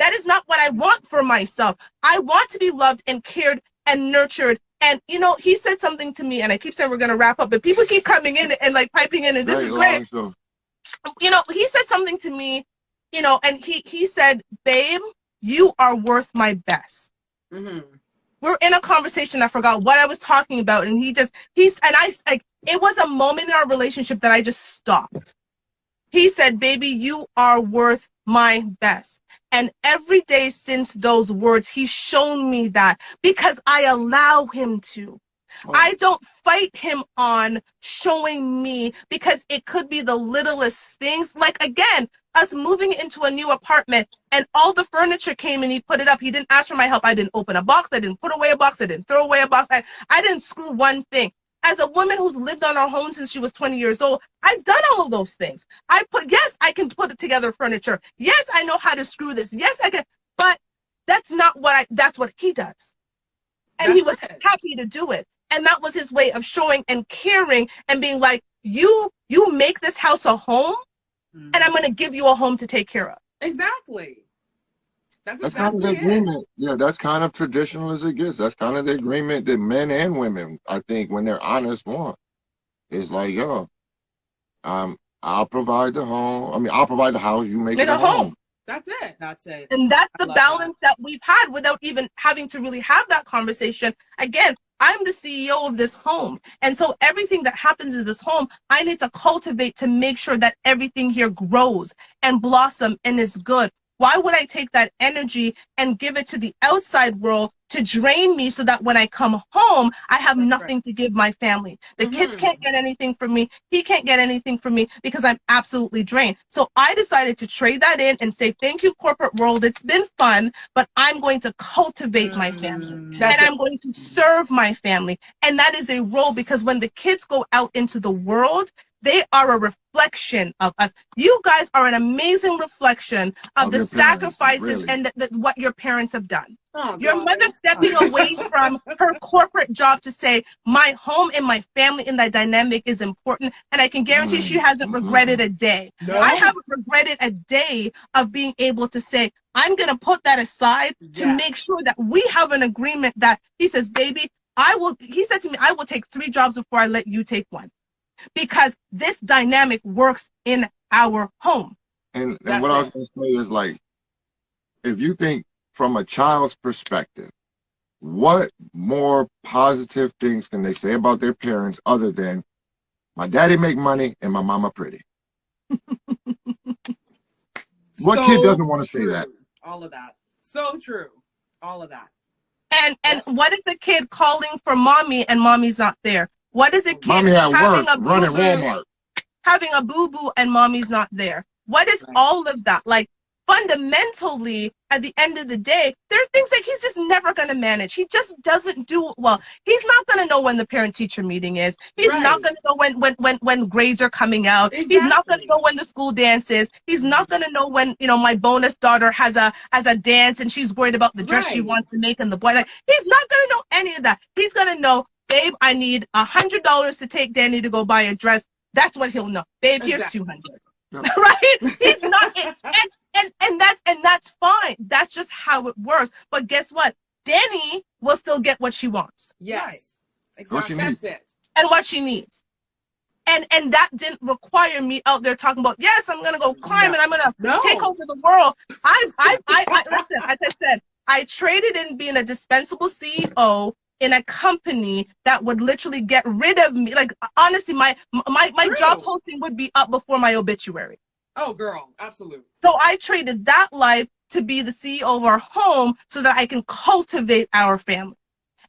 That is not what I want for myself. I want to be loved and cared and nurtured. And you know, he said something to me, and I keep saying we're gonna wrap up, but people keep coming in and like piping in, and this is great. You know, he said something to me, you know, and he said, "Babe, you are worth my best." We're in a conversation. I forgot what I was talking about, and it was a moment in our relationship that I just stopped. He said, "Baby, you are worth my best." And every day since those words, he's shown me that, because I allow him to. I don't fight him on showing me, because it could be the littlest things. Like, again, us moving into a new apartment and all the furniture came and he put it up. He didn't ask for my help. I didn't open a box. I didn't put away a box. I didn't throw away a box. I didn't screw one thing. As a woman who's lived on our home since she was 20 years old, I've done all of those things. Yes, I can put together furniture. Yes, I know how to screw this. Yes, I can. But that's not that's what he does. And he was happy to do it. And that was his way of showing and caring and being like, you make this house a home, and I'm going to give you a home to take care of. Exactly. That's kind of the agreement. Yeah, that's kind of traditional as it gets. That's kind of the agreement that men and women, I think, when they're honest, want. It's like, yo, I'll provide the home. I mean, I'll provide the house. You make it a home. That's it. And that's the balance that we've had without even having to really have that conversation. Again, I'm the CEO of this home. And so everything that happens in this home, I need to cultivate to make sure that everything here grows and blossom and is good. Why would I take that energy and give it to the outside world to drain me so that when I come home, I have nothing to give my family? The kids can't get anything from me. He can't get anything from me because I'm absolutely drained. So I decided to trade that in and say, thank you, corporate world. It's been fun, but I'm going to cultivate my family and I'm going to serve my family. And that is a role, because when the kids go out into the world, they are a reflection of us. You guys are an amazing reflection of the sacrifices and what your parents have done. Your mother stepping away from her corporate job to say, my home and my family and that dynamic is important. And I can guarantee she hasn't regretted a day. I haven't regretted a day of being able to say, I'm going to put that aside to make sure that we have an agreement that he says, baby, he said to me, I will take 3 jobs before I let you take 1. Because this dynamic works in our home. And what I was going to say is, like, if you think from a child's perspective, what more positive things can they say about their parents other than, My daddy make money and my mama pretty. What kid doesn't want to say that? All of that. So true. All of that. And what is a kid calling for mommy and mommy's not there? What is a kid Mommy at having work, a running boo-boo, Walmart. having a boo-boo and mommy's not there? What is all of that? Like, fundamentally, at the end of the day, there are things that he's just never going to manage. He just doesn't do it well. He's not going to know when the parent-teacher meeting is. He's not going to know when grades are coming out. Exactly. He's not going to know when the school dance is. He's not going to know when, you know, my bonus daughter has a dance and she's worried about the dress she wants to make and the boy. Like, he's not going to know any of that. He's going to know, babe, I need $100 to take Danny to go buy a dress. That's what he'll know. Babe, here's $200. Right? He's not, and that's fine. That's just how it works. But guess what? Danny will still get what she wants. Yes. Right. Exactly. That's it. And what she needs. And that didn't require me out there talking about, yes, I'm gonna go climb and I'm gonna take over the world. I listen, as I said, I traded in being a dispensable CEO in a company that would literally get rid of me. Like, honestly, my job posting would be up before my obituary. Oh, girl, absolutely. So I traded that life to be the CEO of our home so that I can cultivate our family.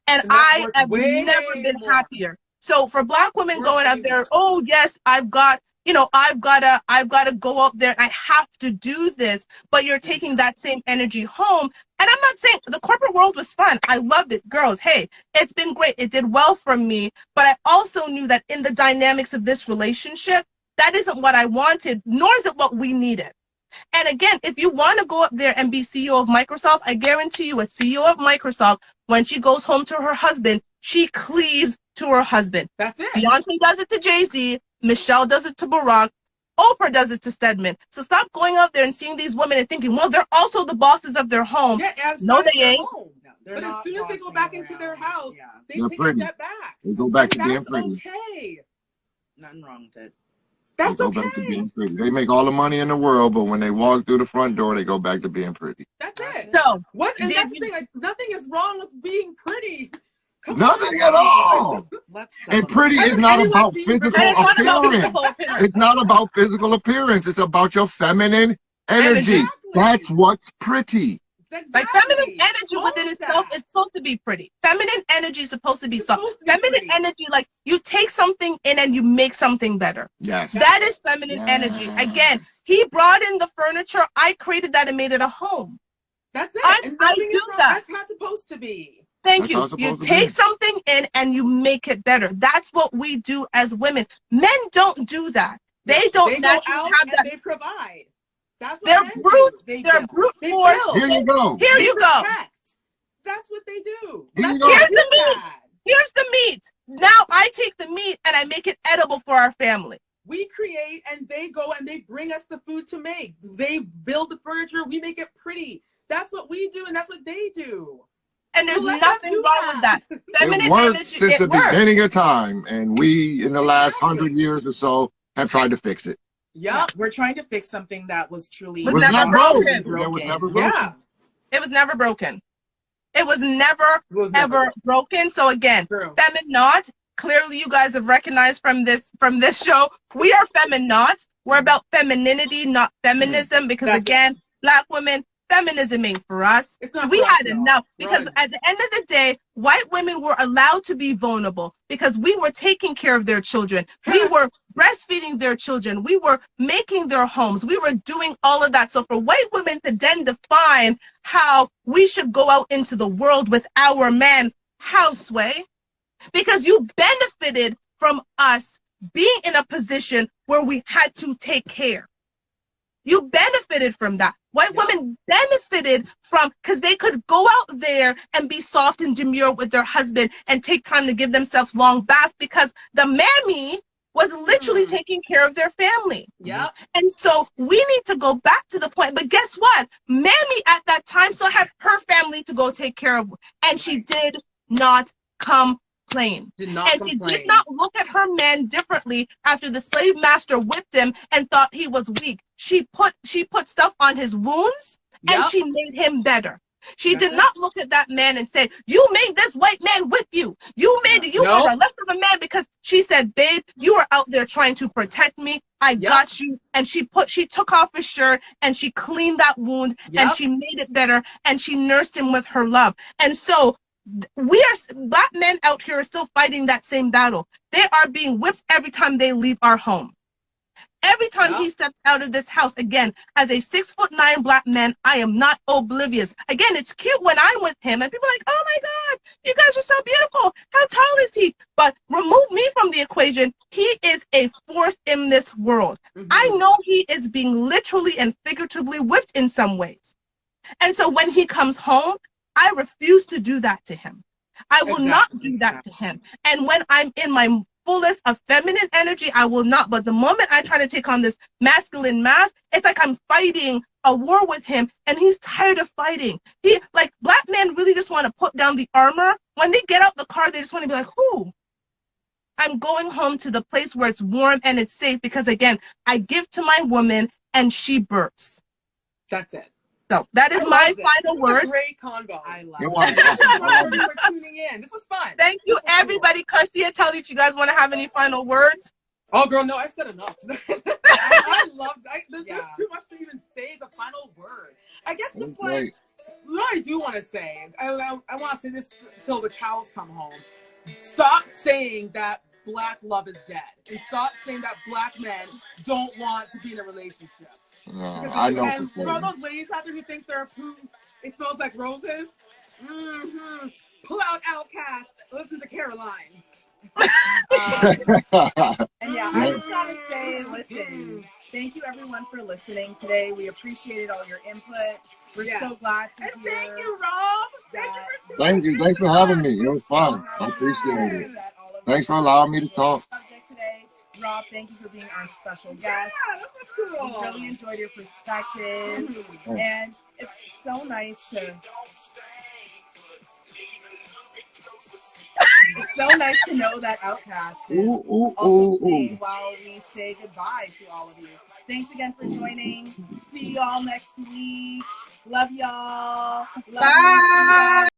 And I have never been happier. So for Black women going out there, oh yes, I've got to go out there and I have to do this, but you're taking that same energy home. And I'm not saying the corporate world was fun. I loved it. Girls, hey, it's been great. It did well for me. But I also knew that in the dynamics of this relationship, that isn't what I wanted, nor is it what we needed. And again, if you want to go up there and be CEO of Microsoft, I guarantee you a CEO of Microsoft, when she goes home to her husband, she cleaves to her husband. That's it. Beyonce does it to Jay-Z. Michelle does it to Barack. Oprah does it to Stedman. So stop going out there and seeing these women and thinking, well, they're also the bosses of their home. Yeah, no, they ain't. No, but as soon as they go back into their house, they they're take pretty. a step back. They go back to and being pretty. That's okay. Nothing wrong with it. That's they go okay. back to being pretty. They make all the money in the world, but when they walk through the front door, they go back to being pretty. That's it. So what? And that's the thing. Like, nothing is wrong with being pretty. Nothing at all. And pretty is not about physical appearance. It's not about physical appearance. It's about your feminine energy. Exactly. That's what's pretty. Exactly. Like, feminine energy within itself is supposed to be pretty. Feminine energy is supposed to be soft. Feminine energy, like, you take something in and you make something better. Yes. That is feminine energy. Again, he brought in the furniture. I created that and made it a home. That's it. I do that. That's how it's supposed to be. Thank you. You take something in and you make it better. That's what we do as women. Men don't do that. They don't naturally have that. They provide. That's what they're brute. They're brute force. Here you go. Here you go. That's what they do. Here's the meat. Here's the meat. Now I take the meat and I make it edible for our family. We create and they go and they bring us the food to make. They build the furniture. We make it pretty. That's what we do and that's what they do. And there's nothing wrong with that. It worked since the beginning of time, and we, in the last 100 years or so, have tried to fix it. Yeah, we're trying to fix something that was truly was never broken. It was never broken. Yeah. It was never broken. It was never, ever broken. So again, Feminot, clearly you guys have recognized from this show, we are Feminot. We're about femininity, not feminism, because again, Black women, feminism ain't for us. We had enough because at the end of the day, white women were allowed to be vulnerable because we were taking care of their children. We were breastfeeding their children. We were making their homes. We were doing all of that. So for white women to then define how we should go out into the world with our man, how, Sway? Because you benefited from us being in a position where we had to take care. You benefited from that. White women benefited from, because they could go out there and be soft and demure with their husband and take time to give themselves long baths because the mammy was literally taking care of their family. Yeah. And so we need to go back to the point. But guess what? Mammy at that time still had her family to go take care of. And she did not complain. She did not look at her man differently after the slave master whipped him and thought he was weak. She put stuff on his wounds and she made him better. She did not look at that man and say, you made this white man whip you. You are the less of a man, because she said, babe, you are out there trying to protect me. I got you. And she took off his shirt and she cleaned that wound and she made it better and she nursed him with her love. And so black men out here are still fighting that same battle. They are being whipped every time they leave our home. Every time he steps out of this house, again, as a 6'9" black man, I am not oblivious. Again, it's cute when I'm with him, and people are like, oh my God, you guys are so beautiful. How tall is he? But remove me from the equation. He is a force in this world. I know he is being literally and figuratively whipped in some ways. And so when he comes home, I refuse to do that to him. I will not do that to him. And when I'm in my fullest of feminine energy, I will not. But the moment I try to take on this masculine mask, it's like I'm fighting a war with him, and he's tired of fighting. Black men really just want to put down the armor. When they get out the car, they just want to be like, whoo, I'm going home to the place where it's warm and it's safe, because again, I give to my woman and she births. That's it. So that is my final word. Great convo. I love it. For tuning in. This was fun. Thank you, everybody. Garcia, tell me if you guys want to have any final words. Oh, girl, no, I said enough. I love that. There's too much to even say the final word. I guess just like, what I do want to say, I want to say this till the cows come home. Stop saying that black love is dead. And stop saying that black men don't want to be in a relationship. I know. And for all those ladies out there who think their poop, it smells like roses, pull out Outcast, listen to Caroline. And yeah, I just gotta say, listen, thank you everyone for listening today. We appreciated all your input. We're so glad to hear. Thank you, Rob. Thank you. Thanks for having me. It was fun. I appreciate it. Thanks for allowing me to talk. Today. Rob, thank you for being our special guest. Yeah, that was cool. We really enjoyed your perspective, and it's so nice to. It's so nice to know that Outcast is also playing while we say goodbye to all of you. Thanks again for joining. See y'all next week. Love y'all. Love you.